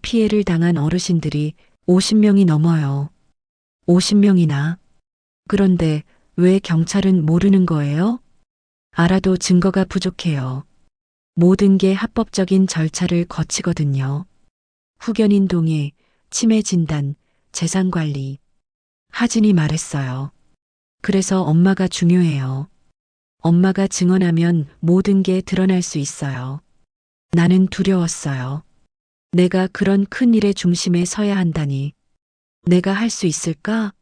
피해를 당한 어르신들이 50명이 넘어요. 50명이나. 그런데 왜 경찰은 모르는 거예요? 알아도 증거가 부족해요. 모든 게 합법적인 절차를 거치거든요. 후견인 동의, 치매 진단, 재산 관리. 하진이 말했어요. 그래서 엄마가 중요해요. 엄마가 증언하면 모든 게 드러날 수 있어요. 나는 두려웠어요. 내가 그런 큰 일의 중심에 서야 한다니. 내가 할 수 있을까?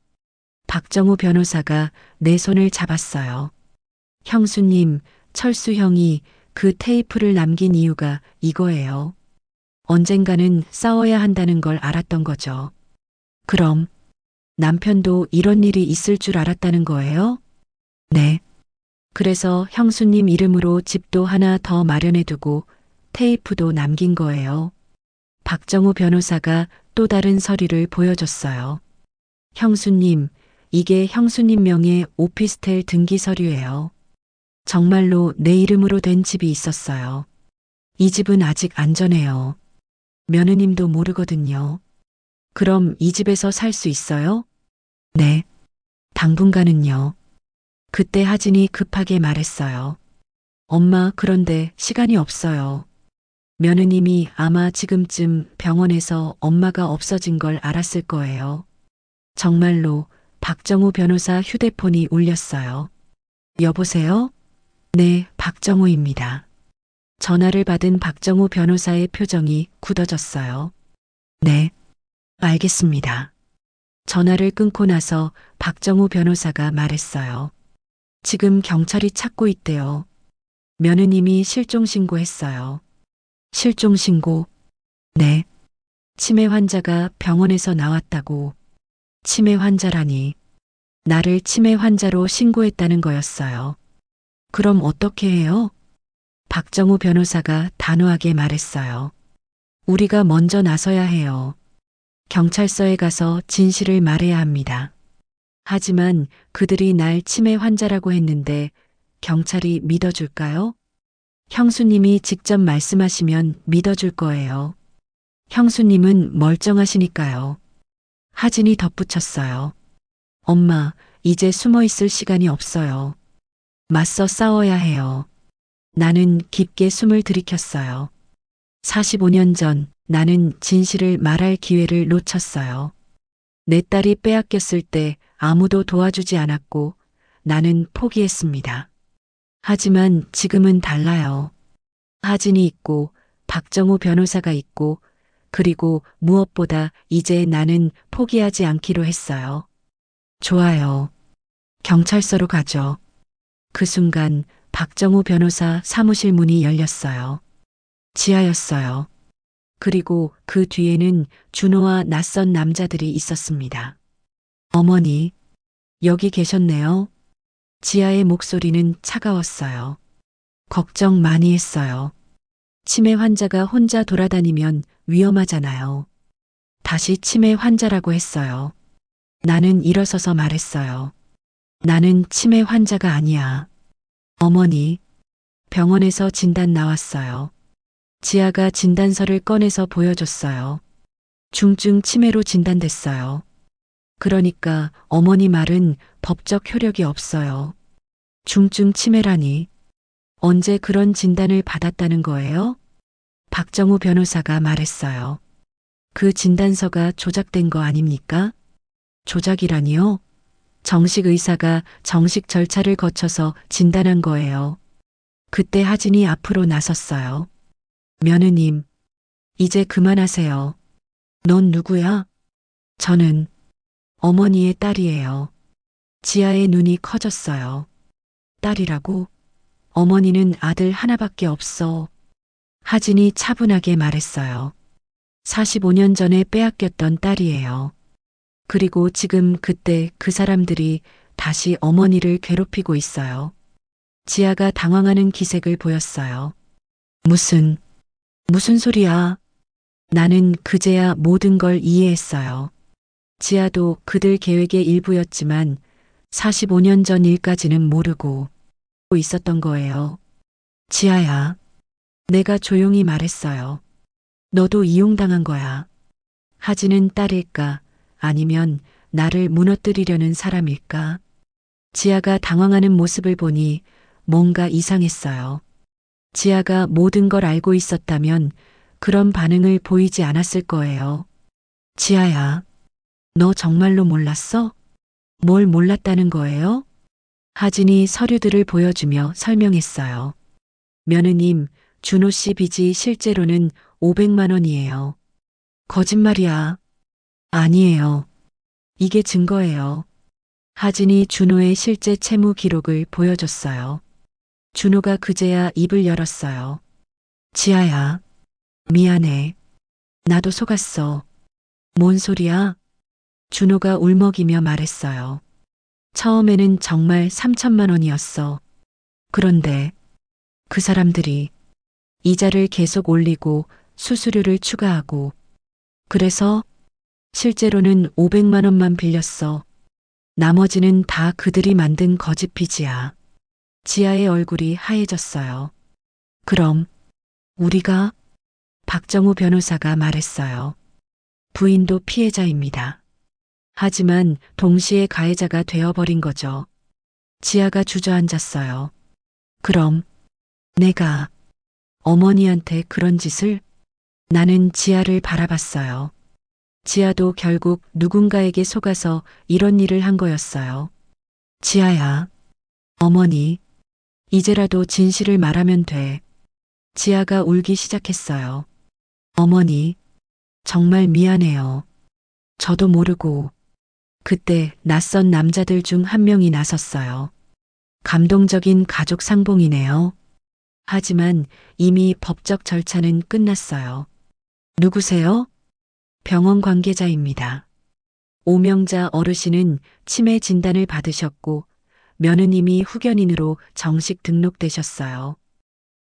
박정우 변호사가 내 손을 잡았어요. 형수님, 철수 형이 그 테이프를 남긴 이유가 이거예요. 언젠가는 싸워야 한다는 걸 알았던 거죠. 그럼 남편도 이런 일이 있을 줄 알았다는 거예요? 네. 그래서 형수님 이름으로 집도 하나 더 마련해두고 테이프도 남긴 거예요. 박정우 변호사가 또 다른 서류를 보여줬어요. 형수님, 이게 형수님 명의 오피스텔 등기 서류예요. 정말로 내 이름으로 된 집이 있었어요. 이 집은 아직 안전해요. 며느님도 모르거든요. 그럼 이 집에서 살 수 있어요? 네. 당분간은요. 그때 하진이 급하게 말했어요. 엄마, 그런데 시간이 없어요. 며느님이 아마 지금쯤 병원에서 엄마가 없어진 걸 알았을 거예요. 정말로 박정우 변호사 휴대폰이 울렸어요. 여보세요? 네, 박정우입니다. 전화를 받은 박정우 변호사의 표정이 굳어졌어요. 네, 알겠습니다. 전화를 끊고 나서 박정우 변호사가 말했어요. 지금 경찰이 찾고 있대요. 며느님이 실종신고했어요. 실종신고? 네. 치매 환자가 병원에서 나왔다고. 치매 환자라니. 나를 치매 환자로 신고했다는 거였어요. 그럼 어떻게 해요? 박정우 변호사가 단호하게 말했어요. 우리가 먼저 나서야 해요. 경찰서에 가서 진실을 말해야 합니다. 하지만 그들이 날 치매 환자라고 했는데 경찰이 믿어줄까요? 형수님이 직접 말씀하시면 믿어줄 거예요. 형수님은 멀쩡하시니까요. 하진이 덧붙였어요. 엄마, 이제 숨어 있을 시간이 없어요. 맞서 싸워야 해요. 나는 깊게 숨을 들이켰어요. 45년 전 나는 진실을 말할 기회를 놓쳤어요. 내 딸이 빼앗겼을 때 아무도 도와주지 않았고 나는 포기했습니다. 하지만 지금은 달라요. 하진이 있고 박정우 변호사가 있고 그리고 무엇보다 이제 나는 포기하지 않기로 했어요. 좋아요. 경찰서로 가죠. 그 순간 박정우 변호사 사무실 문이 열렸어요. 지하였어요. 그리고 그 뒤에는 준호와 낯선 남자들이 있었습니다. 어머니, 여기 계셨네요. 지아의 목소리는 차가웠어요. 걱정 많이 했어요. 치매 환자가 혼자 돌아다니면 위험하잖아요. 다시 치매 환자라고 했어요. 나는 일어서서 말했어요. 나는 치매 환자가 아니야. 어머니, 병원에서 진단 나왔어요. 지아가 진단서를 꺼내서 보여줬어요. 중증 치매로 진단됐어요. 그러니까 어머니 말은 법적 효력이 없어요. 중증 치매라니. 언제 그런 진단을 받았다는 거예요? 박정우 변호사가 말했어요. 그 진단서가 조작된 거 아닙니까? 조작이라니요? 정식 의사가 정식 절차를 거쳐서 진단한 거예요. 그때 하진이 앞으로 나섰어요. 며느님, 이제 그만하세요. 넌 누구야? 저는 어머니의 딸이에요. 지아의 눈이 커졌어요. 딸이라고? 어머니는 아들 하나밖에 없어. 하진이 차분하게 말했어요. 45년 전에 빼앗겼던 딸이에요. 그리고 지금 그때 그 사람들이 다시 어머니를 괴롭히고 있어요. 지아가 당황하는 기색을 보였어요. 무슨 소리야? 나는 그제야 모든 걸 이해했어요. 지아도 그들 계획의 일부였지만 45년 전 일까지는 모르고 있었던 거예요. 지아야, 내가 조용히 말했어요. 너도 이용당한 거야. 하진은 딸일까? 아니면 나를 무너뜨리려는 사람일까? 지아가 당황하는 모습을 보니 뭔가 이상했어요. 지아가 모든 걸 알고 있었다면 그런 반응을 보이지 않았을 거예요. 지아야, 너 정말로 몰랐어? 뭘 몰랐다는 거예요? 하진이 서류들을 보여주며 설명했어요. 며느님, 준호 씨 빚이 실제로는 500만 원이에요. 거짓말이야. 아니에요. 이게 증거예요. 하진이 준호의 실제 채무 기록을 보여줬어요. 준호가 그제야 입을 열었어요. 지아야, 미안해. 나도 속았어. 뭔 소리야? 준호가 울먹이며 말했어요. 처음에는 정말 3천만 원이었어. 그런데 그 사람들이 이자를 계속 올리고 수수료를 추가하고 그래서 실제로는 500만 원만 빌렸어. 나머지는 다 그들이 만든 거짓 빚이야. 지아의 얼굴이 하얘졌어요. 그럼 우리가 박정우 변호사가 말했어요. 부인도 피해자입니다. 하지만 동시에 가해자가 되어버린 거죠. 지아가 주저앉았어요. 그럼 내가 어머니한테 그런 짓을? 나는 지아를 바라봤어요. 지아도 결국 누군가에게 속아서 이런 일을 한 거였어요. 지아야, 어머니, 이제라도 진실을 말하면 돼. 지아가 울기 시작했어요. 어머니, 정말 미안해요. 저도 모르고. 그때 낯선 남자들 중 한 명이 나섰어요. 감동적인 가족 상봉이네요. 하지만 이미 법적 절차는 끝났어요. 누구세요? 병원 관계자입니다. 오명자 어르신은 치매 진단을 받으셨고 며느님이 후견인으로 정식 등록되셨어요.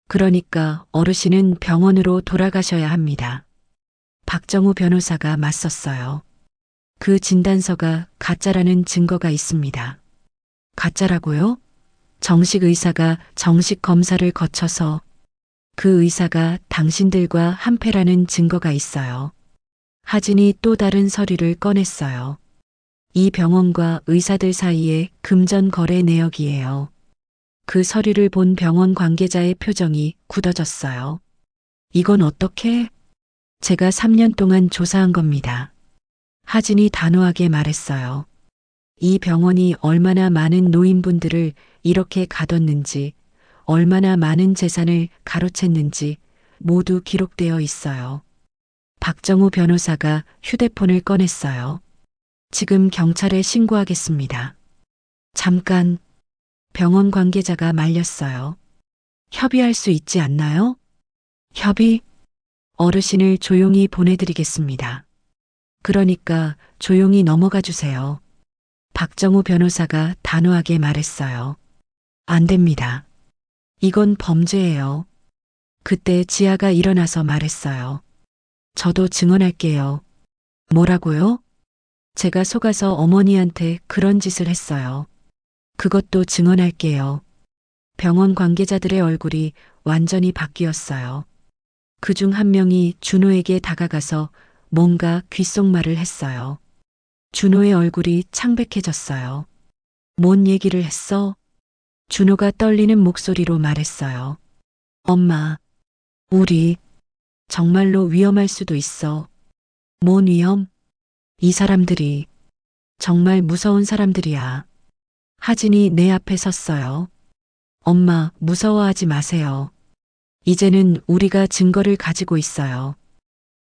그러니까 어르신은 병원으로 돌아가셔야 합니다. 박정우 변호사가 맞섰어요. 그 진단서가 가짜라는 증거가 있습니다. 가짜라고요? 정식 의사가 정식 검사를 거쳐서 그 의사가 당신들과 한패라는 증거가 있어요. 하진이 또 다른 서류를 꺼냈어요. 이 병원과 의사들 사이의 금전 거래 내역이에요. 그 서류를 본 병원 관계자의 표정이 굳어졌어요. 이건 어떻게? 제가 3년 동안 조사한 겁니다. 하진이 단호하게 말했어요. 이 병원이 얼마나 많은 노인분들을 이렇게 가뒀는지, 얼마나 많은 재산을 가로챘는지 모두 기록되어 있어요. 박정우 변호사가 휴대폰을 꺼냈어요. 지금 경찰에 신고하겠습니다. 잠깐, 병원 관계자가 말렸어요. 협의할 수 있지 않나요? 협의? 어르신을 조용히 보내드리겠습니다. 그러니까 조용히 넘어가 주세요. 박정우 변호사가 단호하게 말했어요. 안 됩니다. 이건 범죄예요. 그때 지아가 일어나서 말했어요. 저도 증언할게요. 뭐라고요? 제가 속아서 어머니한테 그런 짓을 했어요. 그것도 증언할게요. 병원 관계자들의 얼굴이 완전히 바뀌었어요. 그중 한 명이 준호에게 다가가서 뭔가 귓속말을 했어요. 준호의 얼굴이 창백해졌어요. 뭔 얘기를 했어? 준호가 떨리는 목소리로 말했어요. 엄마, 우리 정말로 위험할 수도 있어. 뭔 위험? 이 사람들이 정말 무서운 사람들이야. 하진이 내 앞에 섰어요. 엄마, 무서워하지 마세요. 이제는 우리가 증거를 가지고 있어요.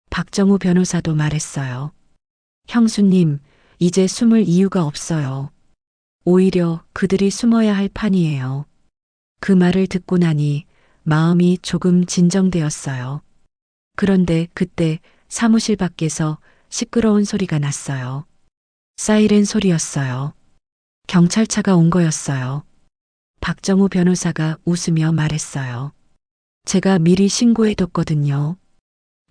박정우 변호사도 말했어요. 형수님, 이제 숨을 이유가 없어요. 오히려 그들이 숨어야 할 판이에요. 그 말을 듣고 나니 마음이 조금 진정되었어요. 그런데 그때 사무실 밖에서 시끄러운 소리가 났어요. 사이렌 소리였어요. 경찰차가 온 거였어요. 박정우 변호사가 웃으며 말했어요. 제가 미리 신고해뒀거든요.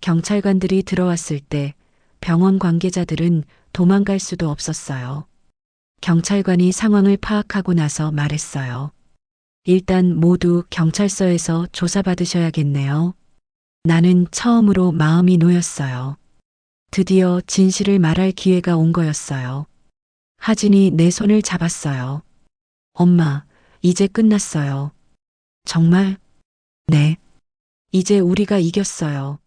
경찰관들이 들어왔을 때 병원 관계자들은 도망갈 수도 없었어요. 경찰관이 상황을 파악하고 나서 말했어요. 일단 모두 경찰서에서 조사받으셔야겠네요. 나는 처음으로 마음이 놓였어요. 드디어 진실을 말할 기회가 온 거였어요. 하진이 내 손을 잡았어요. 엄마, 이제 끝났어요. 정말? 네. 이제 우리가 이겼어요.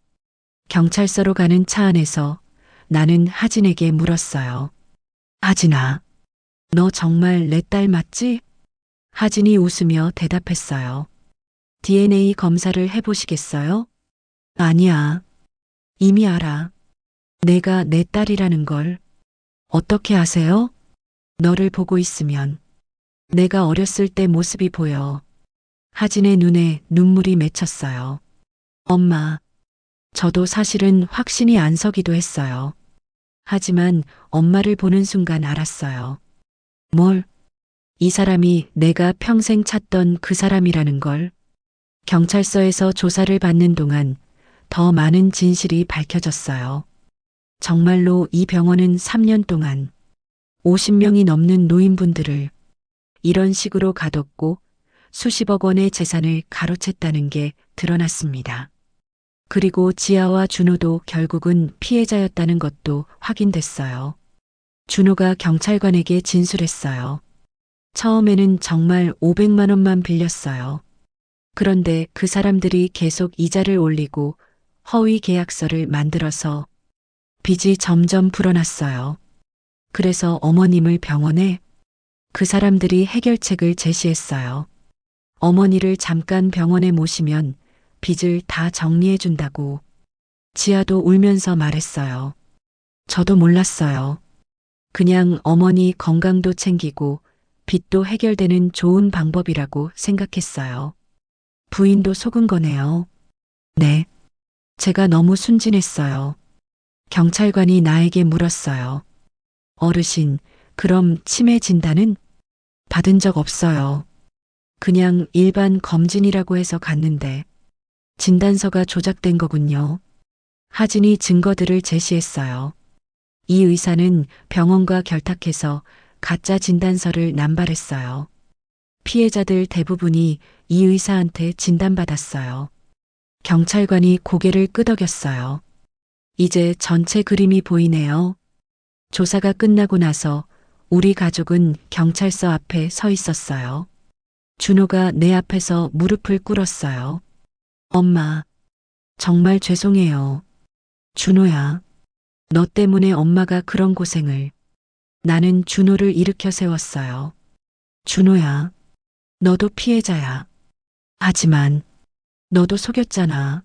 경찰서로 가는 차 안에서 나는 하진에게 물었어요. 하진아, 너 정말 내 딸 맞지? 하진이 웃으며 대답했어요. DNA 검사를 해보시겠어요? 아니야. 이미 알아. 내가 내 딸이라는 걸. 어떻게 아세요? 너를 보고 있으면. 내가 어렸을 때 모습이 보여. 하진의 눈에 눈물이 맺혔어요. 엄마, 저도 사실은 확신이 안 서기도 했어요. 하지만 엄마를 보는 순간 알았어요. 뭘? 이 사람이 내가 평생 찾던 그 사람이라는 걸. 경찰서에서 조사를 받는 동안 더 많은 진실이 밝혀졌어요. 정말로 이 병원은 3년 동안 50명이 넘는 노인분들을 이런 식으로 가뒀고 수십억 원의 재산을 가로챘다는 게 드러났습니다. 그리고 지아와 준호도 결국은 피해자였다는 것도 확인됐어요. 준호가 경찰관에게 진술했어요. 처음에는 정말 500만 원만 빌렸어요. 그런데 그 사람들이 계속 이자를 올리고 허위 계약서를 만들어서 빚이 점점 불어났어요. 그래서 어머님을 병원에 그 사람들이 해결책을 제시했어요. 어머니를 잠깐 병원에 모시면 빚을 다 정리해 준다고. 지아도 울면서 말했어요. 저도 몰랐어요. 그냥 어머니 건강도 챙기고 빚도 해결되는 좋은 방법이라고 생각했어요. 부인도 속은 거네요. 네. 제가 너무 순진했어요. 경찰관이 나에게 물었어요. 어르신, 그럼 치매 진단은 받은 적 없어요. 그냥 일반 검진이라고 해서 갔는데 진단서가 조작된 거군요. 하진이 증거들을 제시했어요. 이 의사는 병원과 결탁해서 가짜 진단서를 남발했어요. 피해자들 대부분이 이 의사한테 진단받았어요. 경찰관이 고개를 끄덕였어요. 이제 전체 그림이 보이네요. 조사가 끝나고 나서 우리 가족은 경찰서 앞에 서 있었어요. 준호가 내 앞에서 무릎을 꿇었어요. 엄마, 정말 죄송해요. 준호야, 너 때문에 엄마가 그런 고생을. 나는 준호를 일으켜 세웠어요. 준호야, 너도 피해자야. 하지만 너도 속였잖아.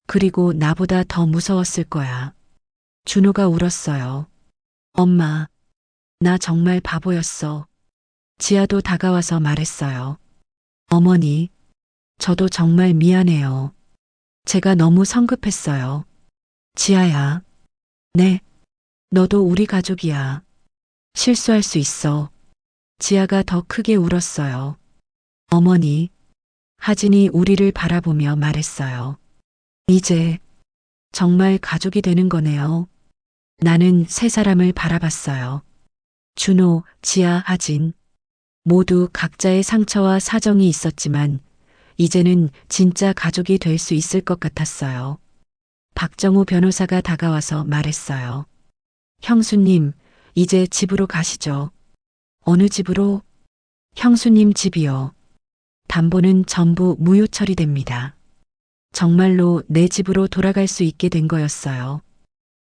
그리고 나보다 더 무서웠을 거야. 준호가 울었어요. 엄마, 나 정말 바보였어. 지아도 다가와서 말했어요. 어머니, 저도 정말 미안해요. 제가 너무 성급했어요. 지아야. 네, 너도 우리 가족이야. 실수할 수 있어. 지아가 더 크게 울었어요. 어머니, 하진이 우리를 바라보며 말했어요. 이제 정말 가족이 되는 거네요. 나는 세 사람을 바라봤어요. 준호, 지아, 하진. 모두 각자의 상처와 사정이 있었지만 이제는 진짜 가족이 될 수 있을 것 같았어요. 박정우 변호사가 다가와서 말했어요. 형수님, 이제 집으로 가시죠. 어느 집으로? 형수님 집이요. 담보는 전부 무효 처리됩니다. 정말로 내 집으로 돌아갈 수 있게 된 거였어요.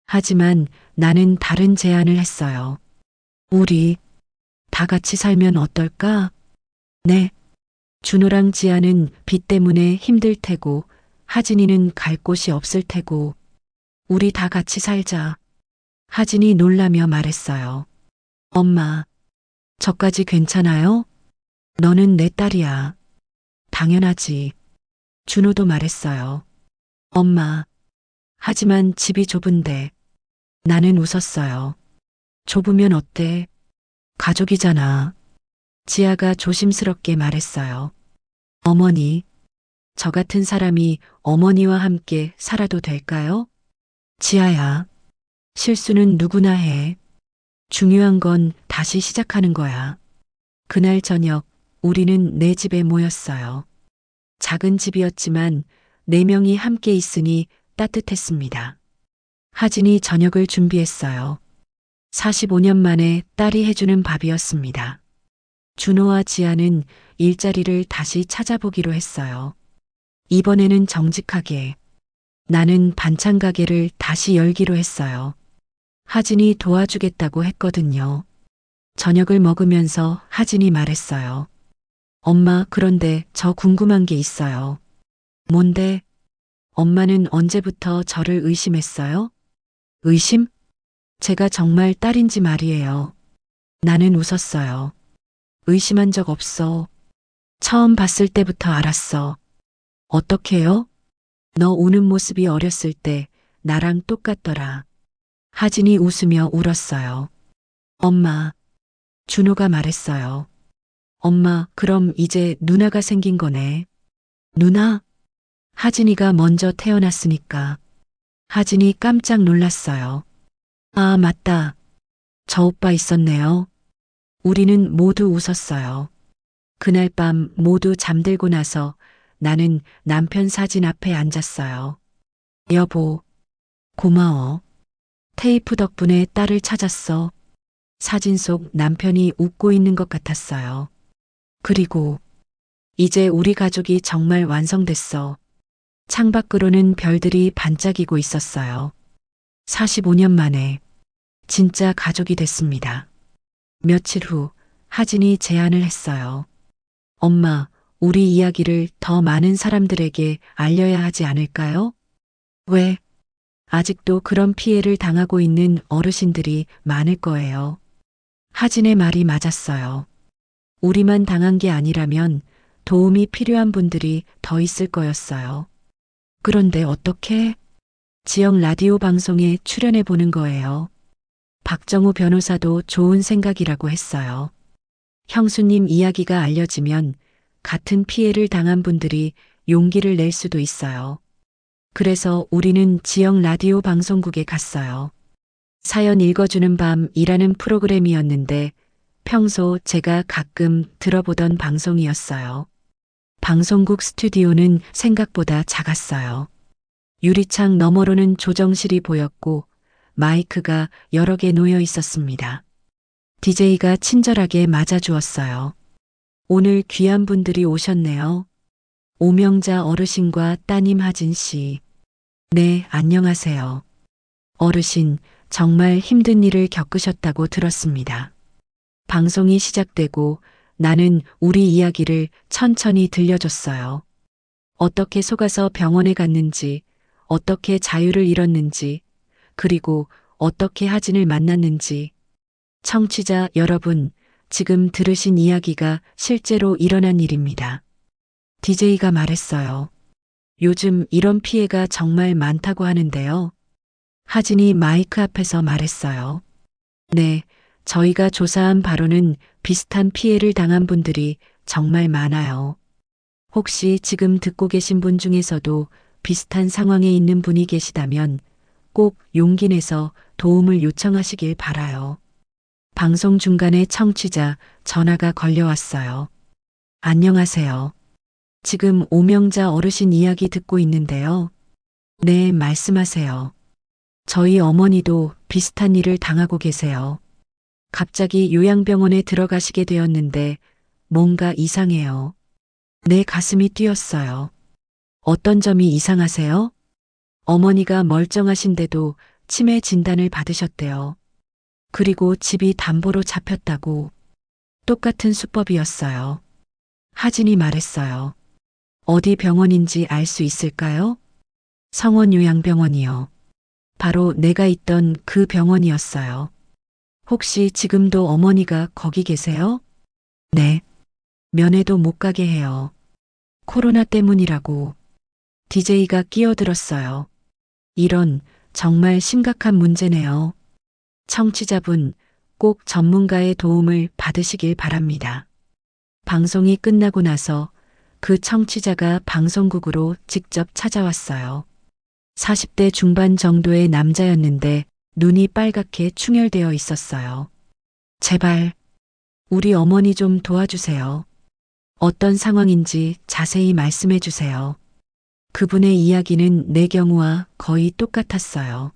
하지만 나는 다른 제안을 했어요. 우리 다 같이 살면 어떨까? 네. 준호랑 지아는 빚 때문에 힘들 테고 하진이는 갈 곳이 없을 테고 우리 다 같이 살자. 하진이 놀라며 말했어요. 엄마, 저까지 괜찮아요? 너는 내 딸이야. 당연하지. 준호도 말했어요. 엄마, 하지만 집이 좁은데. 나는 웃었어요. 좁으면 어때? 가족이잖아. 지아가 조심스럽게 말했어요. 어머니, 저 같은 사람이 어머니와 함께 살아도 될까요? 지아야, 실수는 누구나 해. 중요한 건 다시 시작하는 거야. 그날 저녁 우리는 내 집에 모였어요. 작은 집이었지만 4명이 함께 있으니 따뜻했습니다. 하진이 저녁을 준비했어요. 45년 만에 딸이 해주는 밥이었습니다. 준호와 지아는 일자리를 다시 찾아보기로 했어요. 이번에는 정직하게. 나는 반찬 가게를 다시 열기로 했어요. 하진이 도와주겠다고 했거든요. 저녁을 먹으면서 하진이 말했어요. 엄마, 그런데 저 궁금한 게 있어요. 뭔데? 엄마는 언제부터 저를 의심했어요? 의심? 제가 정말 딸인지 말이에요. 나는 웃었어요. 의심한 적 없어. 처음 봤을 때부터 알았어. 어떻게요? 너 우는 모습이 어렸을 때 나랑 똑같더라. 하진이 웃으며 울었어요. 엄마, 준호가 말했어요. 엄마, 그럼 이제 누나가 생긴 거네. 누나? 하진이가 먼저 태어났으니까. 하진이 깜짝 놀랐어요. 아, 맞다. 저 오빠 있었네요. 우리는 모두 웃었어요. 그날 밤 모두 잠들고 나서 나는 남편 사진 앞에 앉았어요. 여보, 고마워. 테이프 덕분에 딸을 찾았어. 사진 속 남편이 웃고 있는 것 같았어요. 그리고 이제 우리 가족이 정말 완성됐어. 창밖으로는 별들이 반짝이고 있었어요. 45년 만에 진짜 가족이 됐습니다. 며칠 후 하진이 제안을 했어요. 엄마, 우리 이야기를 더 많은 사람들에게 알려야 하지 않을까요? 왜? 아직도 그런 피해를 당하고 있는 어르신들이 많을 거예요. 하진의 말이 맞았어요. 우리만 당한 게 아니라면 도움이 필요한 분들이 더 있을 거였어요. 그런데 어떻게? 지역 라디오 방송에 출연해 보는 거예요. 박정우 변호사도 좋은 생각이라고 했어요. 형수님 이야기가 알려지면 같은 피해를 당한 분들이 용기를 낼 수도 있어요. 그래서 우리는 지역 라디오 방송국에 갔어요. 사연 읽어주는 밤이라는 프로그램이었는데 평소 제가 가끔 들어보던 방송이었어요. 방송국 스튜디오는 생각보다 작았어요. 유리창 너머로는 조정실이 보였고 마이크가 여러 개 놓여 있었습니다. DJ가 친절하게 맞아주었어요. 오늘 귀한 분들이 오셨네요. 오명자 어르신과 따님 하진 씨. 네, 안녕하세요. 어르신, 정말 힘든 일을 겪으셨다고 들었습니다. 방송이 시작되고 나는 우리 이야기를 천천히 들려줬어요. 어떻게 속아서 병원에 갔는지, 어떻게 자유를 잃었는지, 그리고 어떻게 하진을 만났는지. 청취자 여러분, 지금 들으신 이야기가 실제로 일어난 일입니다. DJ가 말했어요. 요즘 이런 피해가 정말 많다고 하는데요. 하진이 마이크 앞에서 말했어요. 네, 저희가 조사한 바로는 비슷한 피해를 당한 분들이 정말 많아요. 혹시 지금 듣고 계신 분 중에서도 비슷한 상황에 있는 분이 계시다면 꼭 용기 내서 도움을 요청하시길 바라요. 방송 중간에 청취자 전화가 걸려왔어요. 안녕하세요. 지금 오명자 어르신 이야기 듣고 있는데요. 네, 말씀하세요. 저희 어머니도 비슷한 일을 당하고 계세요. 갑자기 요양병원에 들어가시게 되었는데 뭔가 이상해요. 내 가슴이 뛰었어요. 어떤 점이 이상하세요? 어머니가 멀쩡하신데도 치매 진단을 받으셨대요. 그리고 집이 담보로 잡혔다고. 똑같은 수법이었어요. 하진이 말했어요. 어디 병원인지 알 수 있을까요? 성원요양병원이요. 바로 내가 있던 그 병원이었어요. 혹시 지금도 어머니가 거기 계세요? 네. 면회도 못 가게 해요. 코로나 때문이라고. DJ가 끼어들었어요. 이런 정말 심각한 문제네요. 청취자분, 꼭 전문가의 도움을 받으시길 바랍니다. 방송이 끝나고 나서 그 청취자가 방송국으로 직접 찾아왔어요. 40대 중반 정도의 남자였는데 눈이 빨갛게 충혈되어 있었어요. 제발, 우리 어머니 좀 도와주세요. 어떤 상황인지 자세히 말씀해 주세요. 그분의 이야기는 내 경우와 거의 똑같았어요.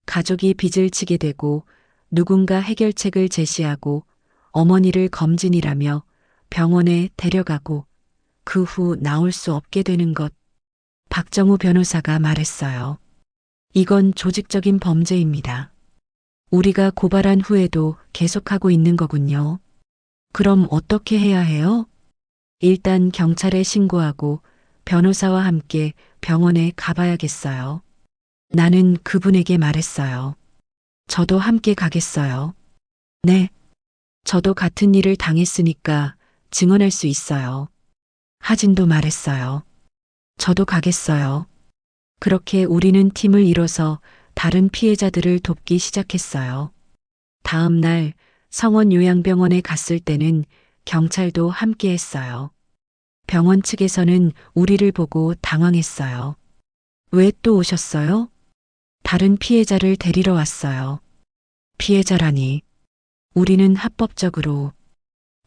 가족이 빚을 지게 되고 누군가 해결책을 제시하고 어머니를 검진이라며 병원에 데려가고 그 후 나올 수 없게 되는 것. 박정우 변호사가 말했어요. 이건 조직적인 범죄입니다. 우리가 고발한 후에도 계속하고 있는 거군요. 그럼 어떻게 해야 해요? 일단 경찰에 신고하고 변호사와 함께 병원에 가봐야겠어요. 나는 그분에게 말했어요. 저도 함께 가겠어요. 네. 저도 같은 일을 당했으니까 증언할 수 있어요. 하진도 말했어요. 저도 가겠어요. 그렇게 우리는 팀을 이뤄서 다른 피해자들을 돕기 시작했어요. 다음 날 성원 요양병원에 갔을 때는 경찰도 함께 했어요. 병원 측에서는 우리를 보고 당황했어요. 왜 또 오셨어요? 다른 피해자를 데리러 왔어요. 피해자라니. 우리는 합법적으로.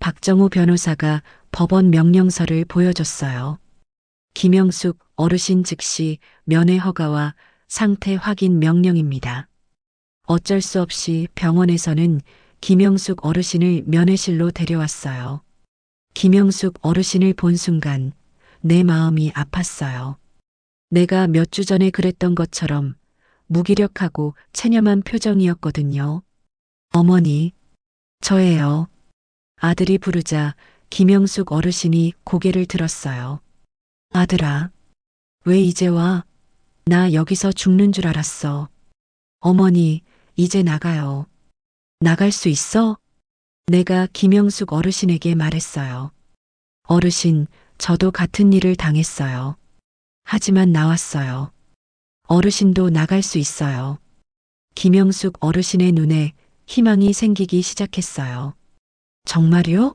박정우 변호사가 법원 명령서를 보여줬어요. 김영숙 어르신 즉시 면회 허가와 상태 확인 명령입니다. 어쩔 수 없이 병원에서는 김영숙 어르신을 면회실로 데려왔어요. 김영숙 어르신을 본 순간 내 마음이 아팠어요. 내가 몇 주 전에 그랬던 것처럼 무기력하고 체념한 표정이었거든요. 어머니, 저예요. 아들이 부르자 김영숙 어르신이 고개를 들었어요. 아들아, 왜 이제 와? 나 여기서 죽는 줄 알았어. 어머니, 이제 나가요. 나갈 수 있어? 내가 김영숙 어르신에게 말했어요. 어르신, 저도 같은 일을 당했어요. 하지만 나왔어요. 어르신도 나갈 수 있어요. 김영숙 어르신의 눈에 희망이 생기기 시작했어요. 정말요?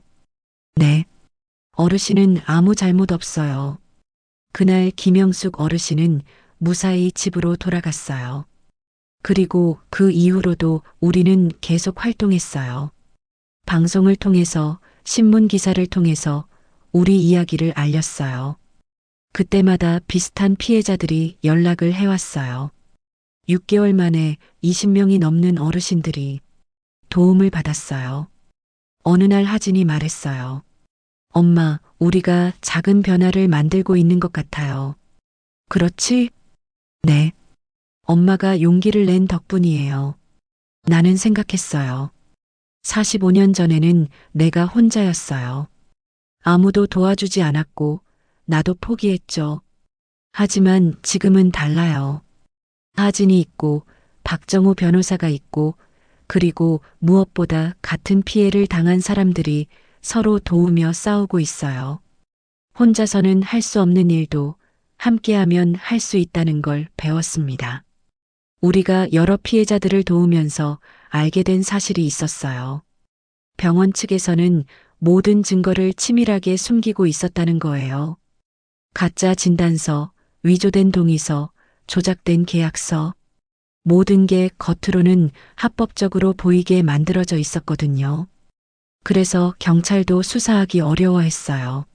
네. 어르신은 아무 잘못 없어요. 그날 김영숙 어르신은 무사히 집으로 돌아갔어요. 그리고 그 이후로도 우리는 계속 활동했어요. 방송을 통해서, 신문 기사를 통해서 우리 이야기를 알렸어요. 그때마다 비슷한 피해자들이 연락을 해왔어요. 6개월 만에 20명이 넘는 어르신들이 도움을 받았어요. 어느 날 하진이 말했어요. 엄마, 우리가 작은 변화를 만들고 있는 것 같아요. 그렇지? 네. 엄마가 용기를 낸 덕분이에요. 나는 생각했어요. 45년 전에는 내가 혼자였어요. 아무도 도와주지 않았고, 나도 포기했죠. 하지만 지금은 달라요. 하진이 있고, 박정우 변호사가 있고, 그리고 무엇보다 같은 피해를 당한 사람들이 서로 도우며 싸우고 있어요. 혼자서는 할 수 없는 일도 함께하면 할 수 있다는 걸 배웠습니다. 우리가 여러 피해자들을 도우면서 알게 된 사실이 있었어요. 병원 측에서는 모든 증거를 치밀하게 숨기고 있었다는 거예요. 가짜 진단서, 위조된 동의서, 조작된 계약서, 모든 게 겉으로는 합법적으로 보이게 만들어져 있었거든요. 그래서 경찰도 수사하기 어려워했어요.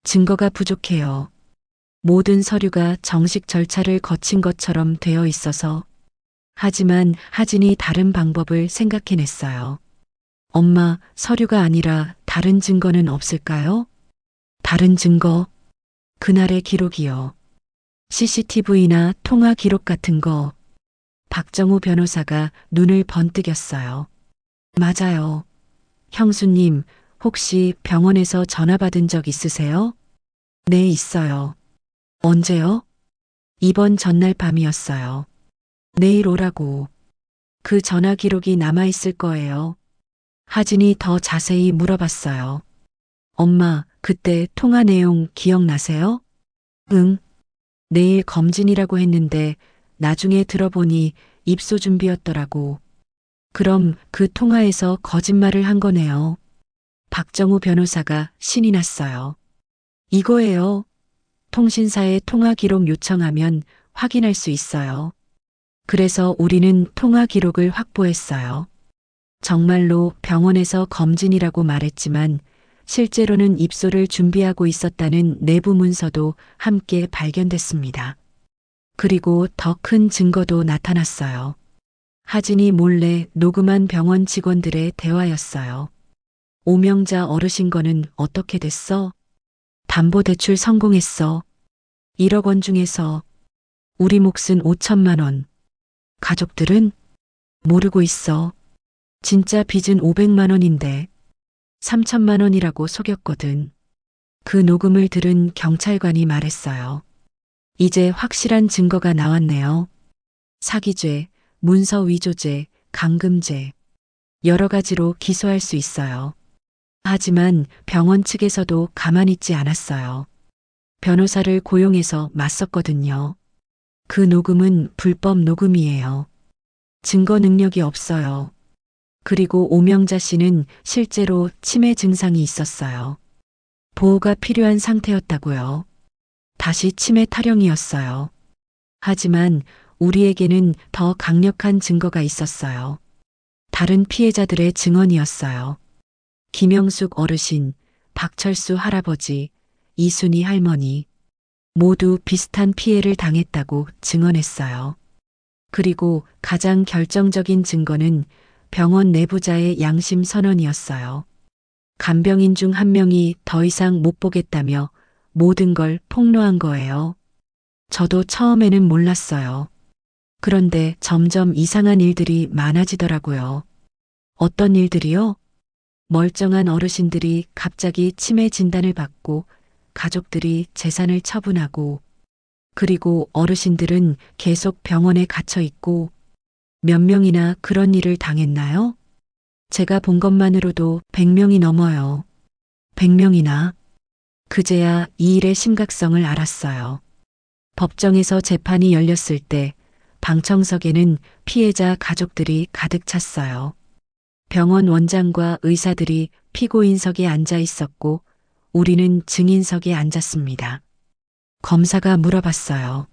증거가 부족해요. 모든 서류가 정식 절차를 거친 것처럼 되어 있어서. 하지만 하진이 다른 방법을 생각해냈어요. 엄마, 서류가 아니라 다른 증거는 없을까요? 다른 증거? 그날의 기록이요. CCTV나 통화 기록 같은 거. 박정우 변호사가 눈을 번뜩였어요. 맞아요. 형수님, 혹시 병원에서 전화 받은 적 있으세요? 네, 있어요. 언제요? 이번 전날 밤이었어요. 내일 오라고. 그 전화 기록이 남아있을 거예요. 하진이 더 자세히 물어봤어요. 엄마, 그때 통화 내용 기억나세요? 응. 내일 검진이라고 했는데 나중에 들어보니 입소 준비였더라고. 그럼 그 통화에서 거짓말을 한 거네요. 박정우 변호사가 신이 났어요. 이거예요. 통신사에 통화 기록 요청하면 확인할 수 있어요. 그래서 우리는 통화 기록을 확보했어요. 정말로 병원에서 검진이라고 말했지만 실제로는 입소를 준비하고 있었다는 내부 문서도 함께 발견됐습니다. 그리고 더 큰 증거도 나타났어요. 하진이 몰래 녹음한 병원 직원들의 대화였어요. 오명자 어르신 거는 어떻게 됐어? 담보대출 성공했어. 1억 원 중에서 우리 몫은 5천만 원. 가족들은 모르고 있어. 진짜 빚은 500만 원인데 3천만 원이라고 속였거든. 그 녹음을 들은 경찰관이 말했어요. 이제 확실한 증거가 나왔네요. 사기죄, 문서 위조죄, 감금죄. 여러 가지로 기소할 수 있어요. 하지만 병원 측에서도 가만히 있지 않았어요. 변호사를 고용해서 맞섰거든요. 그 녹음은 불법 녹음이에요. 증거 능력이 없어요. 그리고 오명자 씨는 실제로 치매 증상이 있었어요. 보호가 필요한 상태였다고요. 다시 치매 타령이었어요. 하지만 우리에게는 더 강력한 증거가 있었어요. 다른 피해자들의 증언이었어요. 김영숙 어르신, 박철수 할아버지, 이순희 할머니 모두 비슷한 피해를 당했다고 증언했어요. 그리고 가장 결정적인 증거는 병원 내부자의 양심 선언이었어요. 간병인 중 한 명이 더 이상 못 보겠다며 모든 걸 폭로한 거예요. 저도 처음에는 몰랐어요. 그런데 점점 이상한 일들이 많아지더라고요. 어떤 일들이요? 멀쩡한 어르신들이 갑자기 치매 진단을 받고 가족들이 재산을 처분하고 그리고 어르신들은 계속 병원에 갇혀 있고 몇 명이나 그런 일을 당했나요? 제가 본 것만으로도 100명이 넘어요. 100명이나. 그제야 이 일의 심각성을 알았어요. 법정에서 재판이 열렸을 때 방청석에는 피해자 가족들이 가득 찼어요. 병원 원장과 의사들이 피고인석에 앉아 있었고 우리는 증인석에 앉았습니다. 검사가 물어봤어요.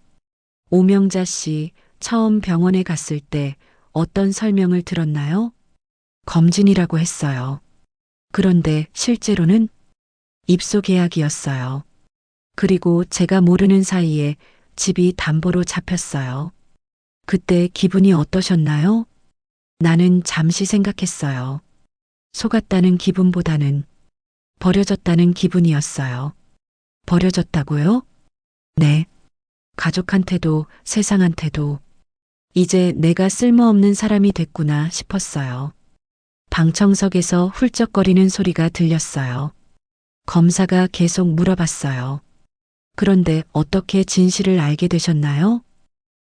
오명자 씨 처음 병원에 갔을 때 어떤 설명을 들었나요? 검진이라고 했어요. 그런데 실제로는 입소 계약이었어요. 그리고 제가 모르는 사이에 집이 담보로 잡혔어요. 그때 기분이 어떠셨나요? 나는 잠시 생각했어요. 속았다는 기분보다는 버려졌다는 기분이었어요. 버려졌다고요? 네. 가족한테도 세상한테도 이제 내가 쓸모없는 사람이 됐구나 싶었어요. 방청석에서 훌쩍거리는 소리가 들렸어요. 검사가 계속 물어봤어요. 그런데 어떻게 진실을 알게 되셨나요?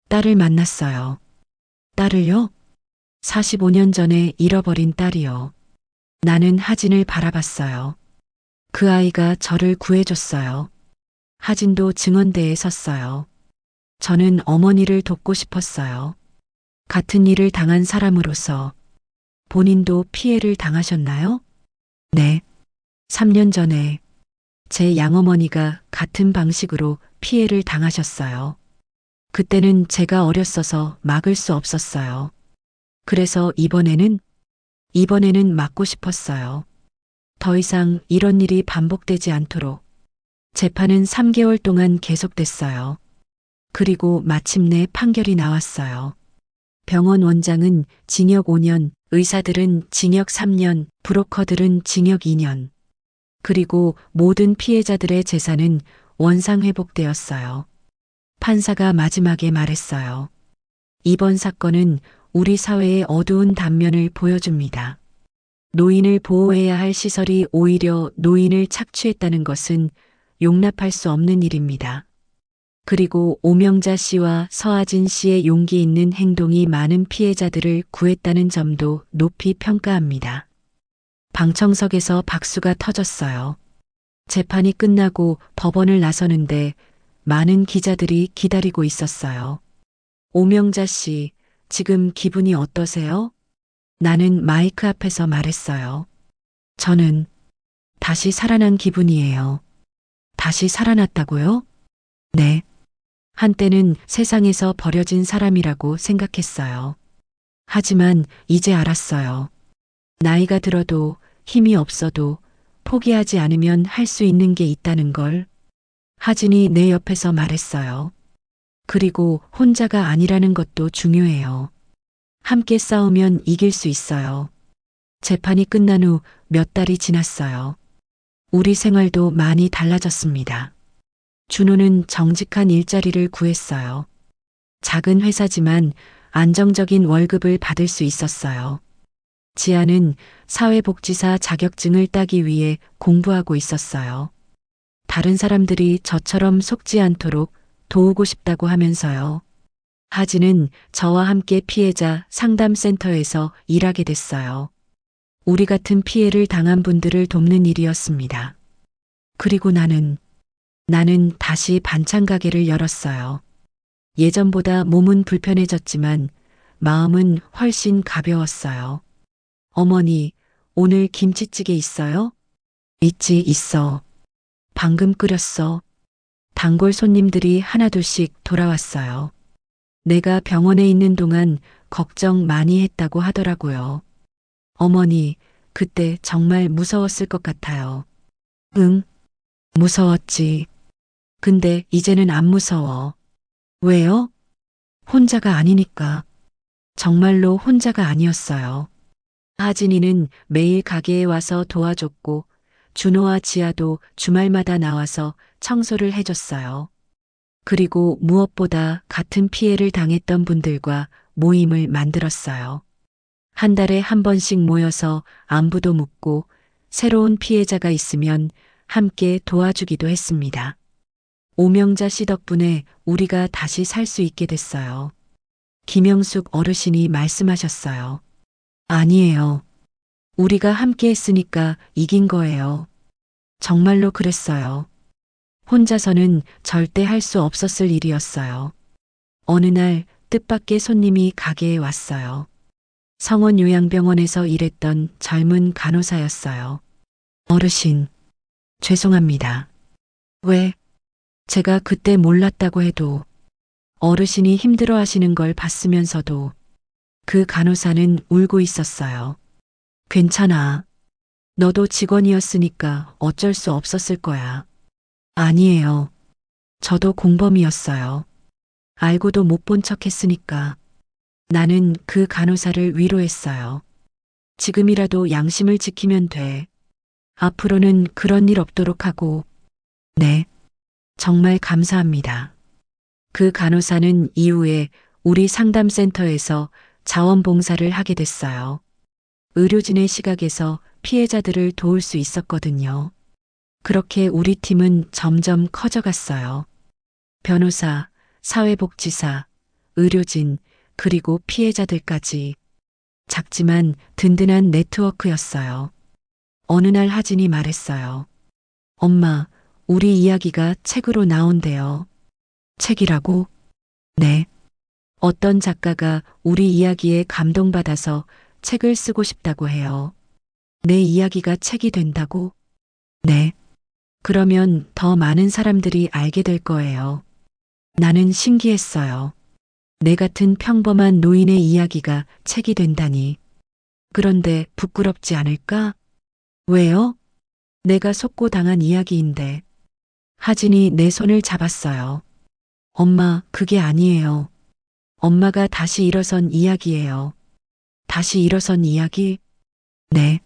딸을 만났어요. 딸을요? 45년 전에 잃어버린 딸이요. 나는 하진을 바라봤어요. 그 아이가 저를 구해줬어요. 하진도 증언대에 섰어요. 저는 어머니를 돕고 싶었어요. 같은 일을 당한 사람으로서 본인도 피해를 당하셨나요? 네. 3년 전에 제 양어머니가 같은 방식으로 피해를 당하셨어요. 그때는 제가 어렸어서 막을 수 없었어요. 그래서 이번에는 막고 싶었어요. 더 이상 이런 일이 반복되지 않도록. 재판은 3개월 동안 계속됐어요. 그리고 마침내 판결이 나왔어요. 병원 원장은 징역 5년, 의사들은 징역 3년, 브로커들은 징역 2년. 그리고 모든 피해자들의 재산은 원상회복되었어요. 판사가 마지막에 말했어요. 이번 사건은 우리 사회의 어두운 단면을 보여줍니다. 노인을 보호해야 할 시설이 오히려 노인을 착취했다는 것은 용납할 수 없는 일입니다. 그리고 오명자 씨와 서하진 씨의 용기 있는 행동이 많은 피해자들을 구했다는 점도 높이 평가합니다. 방청석에서 박수가 터졌어요. 재판이 끝나고 법원을 나서는데 많은 기자들이 기다리고 있었어요. 오명자 씨, 지금 기분이 어떠세요? 나는 마이크 앞에서 말했어요. 저는 다시 살아난 기분이에요. 다시 살아났다고요? 네. 한때는 세상에서 버려진 사람이라고 생각했어요. 하지만 이제 알았어요. 나이가 들어도 힘이 없어도 포기하지 않으면 할 수 있는 게 있다는 걸. 하진이 내 옆에서 말했어요. 그리고 혼자가 아니라는 것도 중요해요. 함께 싸우면 이길 수 있어요. 재판이 끝난 후 몇 달이 지났어요. 우리 생활도 많이 달라졌습니다. 준호는 정직한 일자리를 구했어요. 작은 회사지만 안정적인 월급을 받을 수 있었어요. 지아는 사회복지사 자격증을 따기 위해 공부하고 있었어요. 다른 사람들이 저처럼 속지 않도록 도우고 싶다고 하면서요. 하진은 저와 함께 피해자 상담센터에서 일하게 됐어요. 우리 같은 피해를 당한 분들을 돕는 일이었습니다. 그리고 나는 다시 반찬 가게를 열었어요. 예전보다 몸은 불편해졌지만 마음은 훨씬 가벼웠어요. 어머니, 오늘 김치찌개 있어요? 있어. 방금 끓였어. 단골 손님들이 하나둘씩 돌아왔어요. 내가 병원에 있는 동안 걱정 많이 했다고 하더라고요. 어머니, 그때 정말 무서웠을 것 같아요. 응, 무서웠지. 근데 이제는 안 무서워. 왜요? 혼자가 아니니까. 정말로 혼자가 아니었어요. 하진이는 매일 가게에 와서 도와줬고, 준호와 지아도 주말마다 나와서 청소를 해줬어요. 그리고 무엇보다 같은 피해를 당했던 분들과 모임을 만들었어요. 한 달에 한 번씩 모여서 안부도 묻고 새로운 피해자가 있으면 함께 도와주기도 했습니다. 오명자 씨 덕분에 우리가 다시 살 수 있게 됐어요. 김영숙 어르신이 말씀하셨어요. 아니에요. 우리가 함께 했으니까 이긴 거예요. 정말로 그랬어요. 혼자서는 절대 할 수 없었을 일이었어요. 어느 날 뜻밖의 손님이 가게에 왔어요. 성원 요양병원에서 일했던 젊은 간호사였어요. 어르신, 죄송합니다. 왜? 제가 그때 몰랐다고 해도 어르신이 힘들어 하시는 걸 봤으면서도 그 간호사는 울고 있었어요. 괜찮아. 너도 직원이었으니까 어쩔 수 없었을 거야. 아니에요. 저도 공범이었어요. 알고도 못 본 척 했으니까. 나는 그 간호사를 위로했어요. 지금이라도 양심을 지키면 돼. 앞으로는 그런 일 없도록 하고. 네. 정말 감사합니다. 그 간호사는 이후에 우리 상담센터에서 자원봉사를 하게 됐어요. 의료진의 시각에서 피해자들을 도울 수 있었거든요. 그렇게 우리 팀은 점점 커져갔어요. 변호사, 사회복지사, 의료진, 그리고 피해자들까지. 작지만 든든한 네트워크였어요. 어느 날 하진이 말했어요. 엄마, 우리 이야기가 책으로 나온대요. 책이라고? 네. 어떤 작가가 우리 이야기에 감동받아서 책을 쓰고 싶다고 해요. 내 이야기가 책이 된다고? 네. 그러면 더 많은 사람들이 알게 될 거예요. 나는 신기했어요. 내 같은 평범한 노인의 이야기가 책이 된다니. 그런데 부끄럽지 않을까? 왜요? 내가 속고 당한 이야기인데. 하진이 내 손을 잡았어요. 엄마, 그게 아니에요. 엄마가 다시 일어선 이야기예요. 다시 일어선 이야기? 네.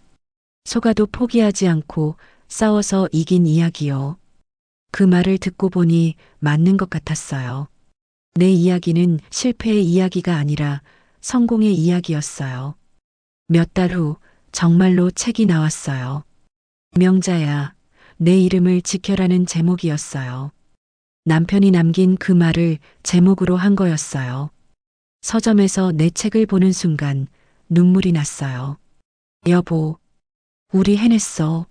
속아도 포기하지 않고 싸워서 이긴 이야기요. 그 말을 듣고 보니 맞는 것 같았어요. 내 이야기는 실패의 이야기가 아니라 성공의 이야기였어요. 몇 달 후 정말로 책이 나왔어요. 명자야, 내 이름을 지켜라는 제목이었어요. 남편이 남긴 그 말을 제목으로 한 거였어요. 서점에서 내 책을 보는 순간 눈물이 났어요. 여보, 우리 해냈어.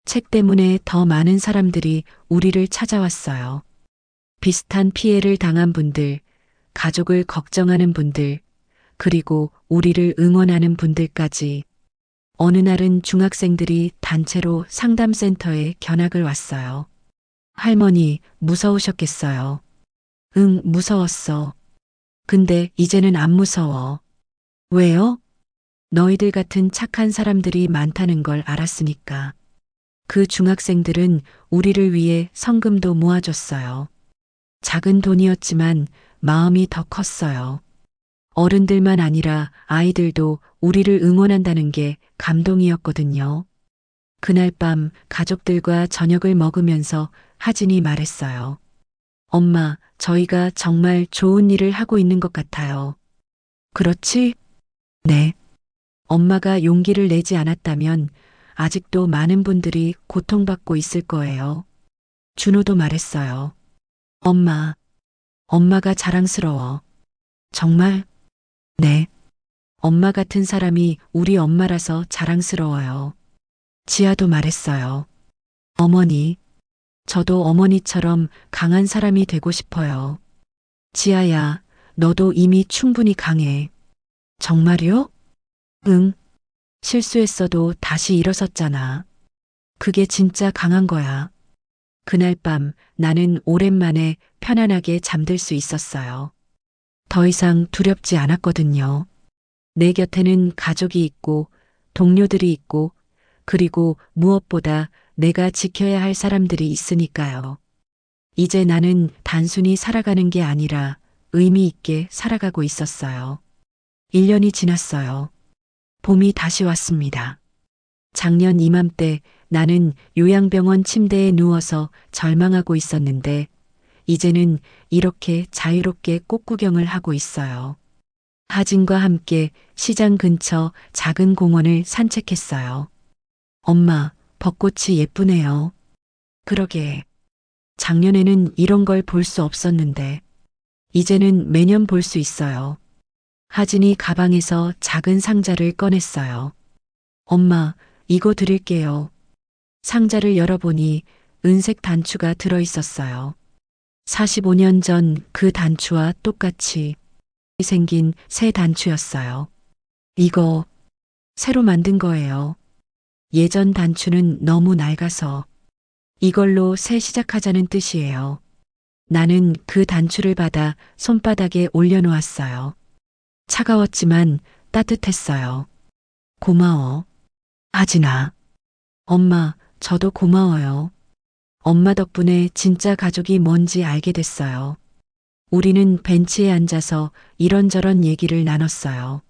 책 때문에 더 많은 사람들이 우리를 찾아왔어요. 비슷한 피해를 당한 분들, 가족을 걱정하는 분들, 그리고 우리를 응원하는 분들까지. 어느 날은 중학생들이 단체로 상담센터에 견학을 왔어요. 할머니, 무서우셨겠어요. 응, 무서웠어. 근데 이제는 안 무서워. 왜요? 너희들 같은 착한 사람들이 많다는 걸 알았으니까. 그 중학생들은 우리를 위해 성금도 모아줬어요. 작은 돈이었지만 마음이 더 컸어요. 어른들만 아니라 아이들도 우리를 응원한다는 게 감동이었거든요. 그날 밤 가족들과 저녁을 먹으면서 하진이 말했어요. 엄마, 저희가 정말 좋은 일을 하고 있는 것 같아요. 그렇지? 네. 엄마가 용기를 내지 않았다면 아직도 많은 분들이 고통받고 있을 거예요. 준호도 말했어요. 엄마, 엄마가 자랑스러워. 정말? 네. 엄마 같은 사람이 우리 엄마라서 자랑스러워요. 지아도 말했어요. 어머니, 저도 어머니처럼 강한 사람이 되고 싶어요. 지아야, 너도 이미 충분히 강해. 정말요? 응. 실수했어도 다시 일어섰잖아. 그게 진짜 강한 거야. 그날 밤 나는 오랜만에 편안하게 잠들 수 있었어요. 더 이상 두렵지 않았거든요. 내 곁에는 가족이 있고 동료들이 있고 그리고 무엇보다 내가 지켜야 할 사람들이 있으니까요. 이제 나는 단순히 살아가는 게 아니라 의미 있게 살아가고 있었어요. 1년이 지났어요. 봄이 다시 왔습니다. 작년 이맘때 나는 요양병원 침대에 누워서 절망하고 있었는데 이제는 이렇게 자유롭게 꽃구경을 하고 있어요. 하진과 함께 시장 근처 작은 공원을 산책했어요. 엄마, 벚꽃이 예쁘네요. 그러게. 작년에는 이런 걸 볼 수 없었는데 이제는 매년 볼 수 있어요. 하진이 가방에서 작은 상자를 꺼냈어요. 엄마, 이거 드릴게요. 상자를 열어보니 은색 단추가 들어 있었어요. 45년 전 그 단추와 똑같이 생긴 새 단추였어요. 이거 새로 만든 거예요. 예전 단추는 너무 낡아서 이걸로 새 시작하자는 뜻이에요. 나는 그 단추를 받아 손바닥에 올려놓았어요. 차가웠지만 따뜻했어요. 고마워. 하진아. 엄마, 저도 고마워요. 엄마 덕분에 진짜 가족이 뭔지 알게 됐어요. 우리는 벤치에 앉아서 이런저런 얘기를 나눴어요.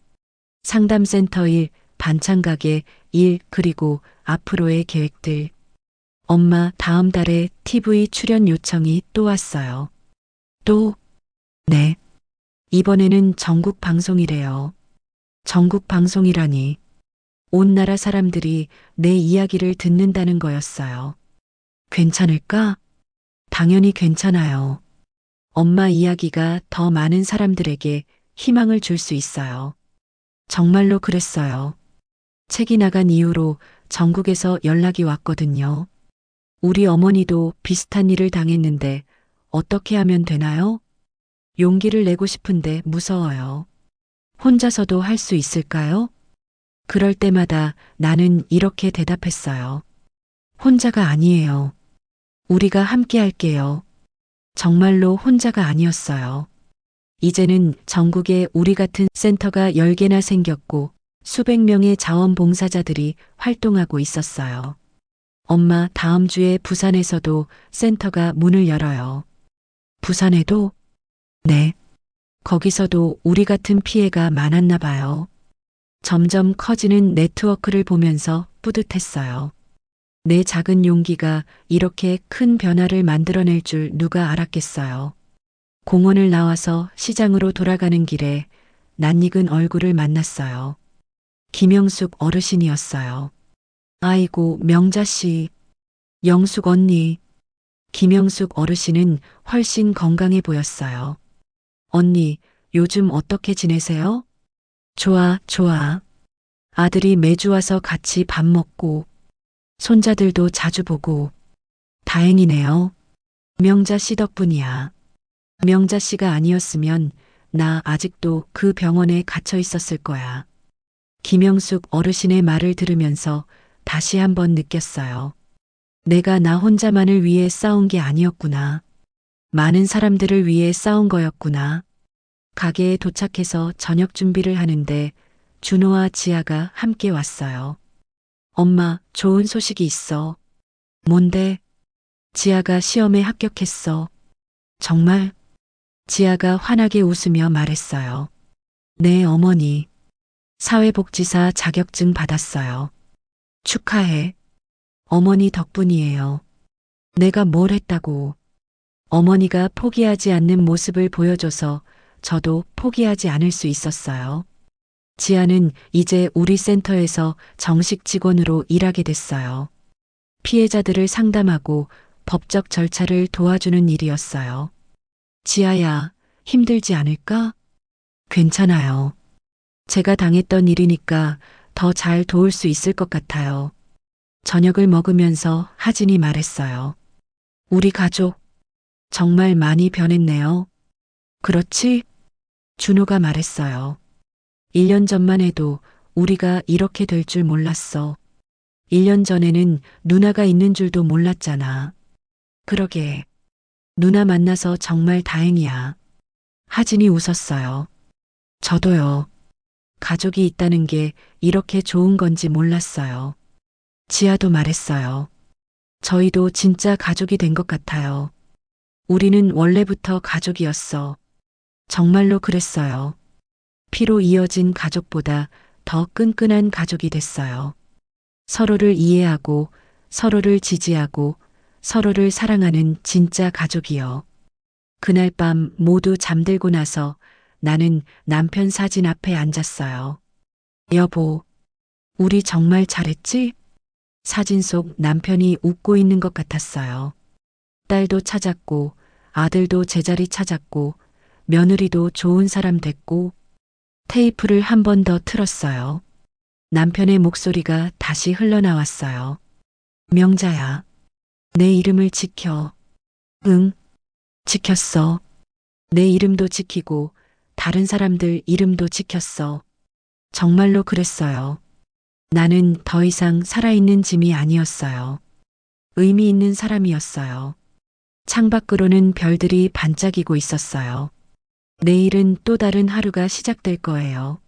상담센터 일, 반찬 가게 일, 그리고 앞으로의 계획들. 엄마 다음 달에 TV 출연 요청이 또 왔어요. 또? 네. 이번에는 전국 방송이래요. 전국 방송이라니. 온 나라 사람들이 내 이야기를 듣는다는 거였어요. 괜찮을까? 당연히 괜찮아요. 엄마 이야기가 더 많은 사람들에게 희망을 줄 수 있어요. 정말로 그랬어요. 책이 나간 이후로 전국에서 연락이 왔거든요. 우리 어머니도 비슷한 일을 당했는데 어떻게 하면 되나요? 용기를 내고 싶은데 무서워요. 혼자서도 할 수 있을까요? 그럴 때마다 나는 이렇게 대답했어요. 혼자가 아니에요. 우리가 함께 할게요. 정말로 혼자가 아니었어요. 이제는 전국에 우리 같은 센터가 10개나 생겼고 수백 명의 자원봉사자들이 활동하고 있었어요. 엄마, 다음 주에 부산에서도 센터가 문을 열어요. 부산에도? 네. 거기서도 우리 같은 피해가 많았나 봐요. 점점 커지는 네트워크를 보면서 뿌듯했어요. 내 작은 용기가 이렇게 큰 변화를 만들어낼 줄 누가 알았겠어요. 공원을 나와서 시장으로 돌아가는 길에 낯익은 얼굴을 만났어요. 김영숙 어르신이었어요. 아이고, 명자 씨, 영숙 언니. 김영숙 어르신은 훨씬 건강해 보였어요. 언니, 요즘 어떻게 지내세요? 좋아, 좋아. 아들이 매주 와서 같이 밥 먹고, 손자들도 자주 보고, 다행이네요. 명자 씨 덕분이야. 명자 씨가 아니었으면 나 아직도 그 병원에 갇혀 있었을 거야. 김영숙 어르신의 말을 들으면서 다시 한번 느꼈어요. 내가 나 혼자만을 위해 싸운 게 아니었구나. 많은 사람들을 위해 싸운 거였구나. 가게에 도착해서 저녁 준비를 하는데 준호와 지아가 함께 왔어요. 엄마, 좋은 소식이 있어. 뭔데? 지아가 시험에 합격했어. 정말? 지아가 환하게 웃으며 말했어요. 네, 어머니. 사회복지사 자격증 받았어요. 축하해. 어머니 덕분이에요. 내가 뭘 했다고. 어머니가 포기하지 않는 모습을 보여줘서 저도 포기하지 않을 수 있었어요. 지아는 이제 우리 센터에서 정식 직원으로 일하게 됐어요. 피해자들을 상담하고 법적 절차를 도와주는 일이었어요. 지아야, 힘들지 않을까? 괜찮아요. 제가 당했던 일이니까 더 잘 도울 수 있을 것 같아요. 저녁을 먹으면서 하진이 말했어요. 우리 가족 정말 많이 변했네요. 그렇지? 준호가 말했어요. 1년 전만 해도 우리가 이렇게 될 줄 몰랐어. 1년 전에는 누나가 있는 줄도 몰랐잖아. 그러게. 누나 만나서 정말 다행이야. 하진이 웃었어요. 저도요. 가족이 있다는 게 이렇게 좋은 건지 몰랐어요. 지아도 말했어요. 저희도 진짜 가족이 된 것 같아요. 우리는 원래부터 가족이었어. 정말로 그랬어요. 피로 이어진 가족보다 더 끈끈한 가족이 됐어요. 서로를 이해하고 서로를 지지하고 서로를 사랑하는 진짜 가족이요. 그날 밤 모두 잠들고 나서 나는 남편 사진 앞에 앉았어요. 여보, 우리 정말 잘했지? 사진 속 남편이 웃고 있는 것 같았어요. 딸도 찾았고 아들도 제자리 찾았고 며느리도 좋은 사람 됐고 테이프를 한 번 더 틀었어요. 남편의 목소리가 다시 흘러나왔어요. 명자야, 내 이름을 지켜. 응, 지켰어. 내 이름도 지키고 다른 사람들 이름도 지켰어. 정말로 그랬어요. 나는 더 이상 살아있는 짐이 아니었어요. 의미 있는 사람이었어요. 창밖으로는 별들이 반짝이고 있었어요. 내일은 또 다른 하루가 시작될 거예요.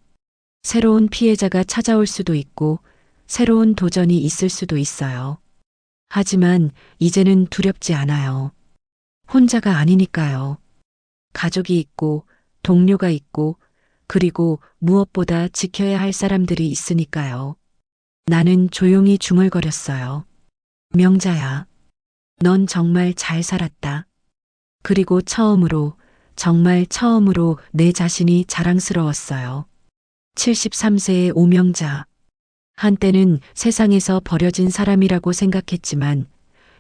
새로운 피해자가 찾아올 수도 있고 새로운 도전이 있을 수도 있어요. 하지만 이제는 두렵지 않아요. 혼자가 아니니까요. 가족이 있고 동료가 있고 그리고 무엇보다 지켜야 할 사람들이 있으니까요. 나는 조용히 중얼거렸어요. 명자야, 넌 정말 잘 살았다. 그리고 정말 처음으로 내 자신이 자랑스러웠어요. 73세의 오명자. 한때는 세상에서 버려진 사람이라고 생각했지만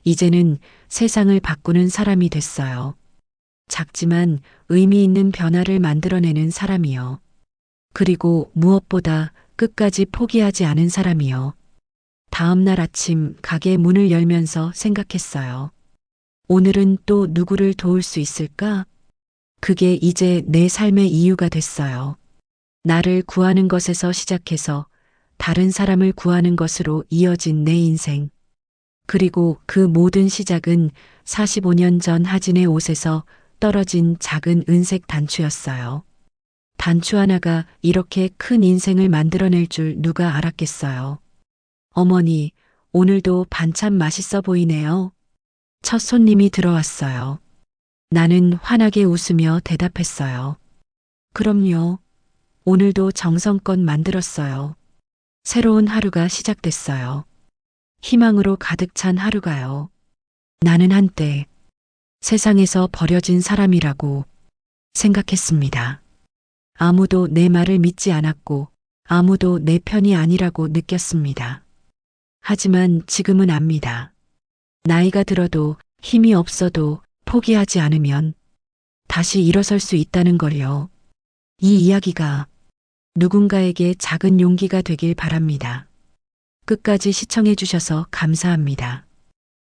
이제는 세상을 바꾸는 사람이 됐어요. 작지만 의미 있는 변화를 만들어내는 사람이요. 그리고 무엇보다 끝까지 포기하지 않은 사람이요. 다음 날 아침 가게 문을 열면서 생각했어요. 오늘은 또 누구를 도울 수 있을까? 그게 이제 내 삶의 이유가 됐어요. 나를 구하는 것에서 시작해서 다른 사람을 구하는 것으로 이어진 내 인생. 그리고 그 모든 시작은 45년 전 하진의 옷에서 떨어진 작은 은색 단추였어요. 단추 하나가 이렇게 큰 인생을 만들어낼 줄 누가 알았겠어요. 어머니, 오늘도 반찬 맛있어 보이네요. 첫 손님이 들어왔어요. 나는 환하게 웃으며 대답했어요. 그럼요. 오늘도 정성껏 만들었어요. 새로운 하루가 시작됐어요. 희망으로 가득 찬 하루가요. 나는 한때 세상에서 버려진 사람이라고 생각했습니다. 아무도 내 말을 믿지 않았고 아무도 내 편이 아니라고 느꼈습니다. 하지만 지금은 압니다. 나이가 들어도 힘이 없어도 포기하지 않으면 다시 일어설 수 있다는 걸요. 이 이야기가 누군가에게 작은 용기가 되길 바랍니다. 끝까지 시청해 주셔서 감사합니다.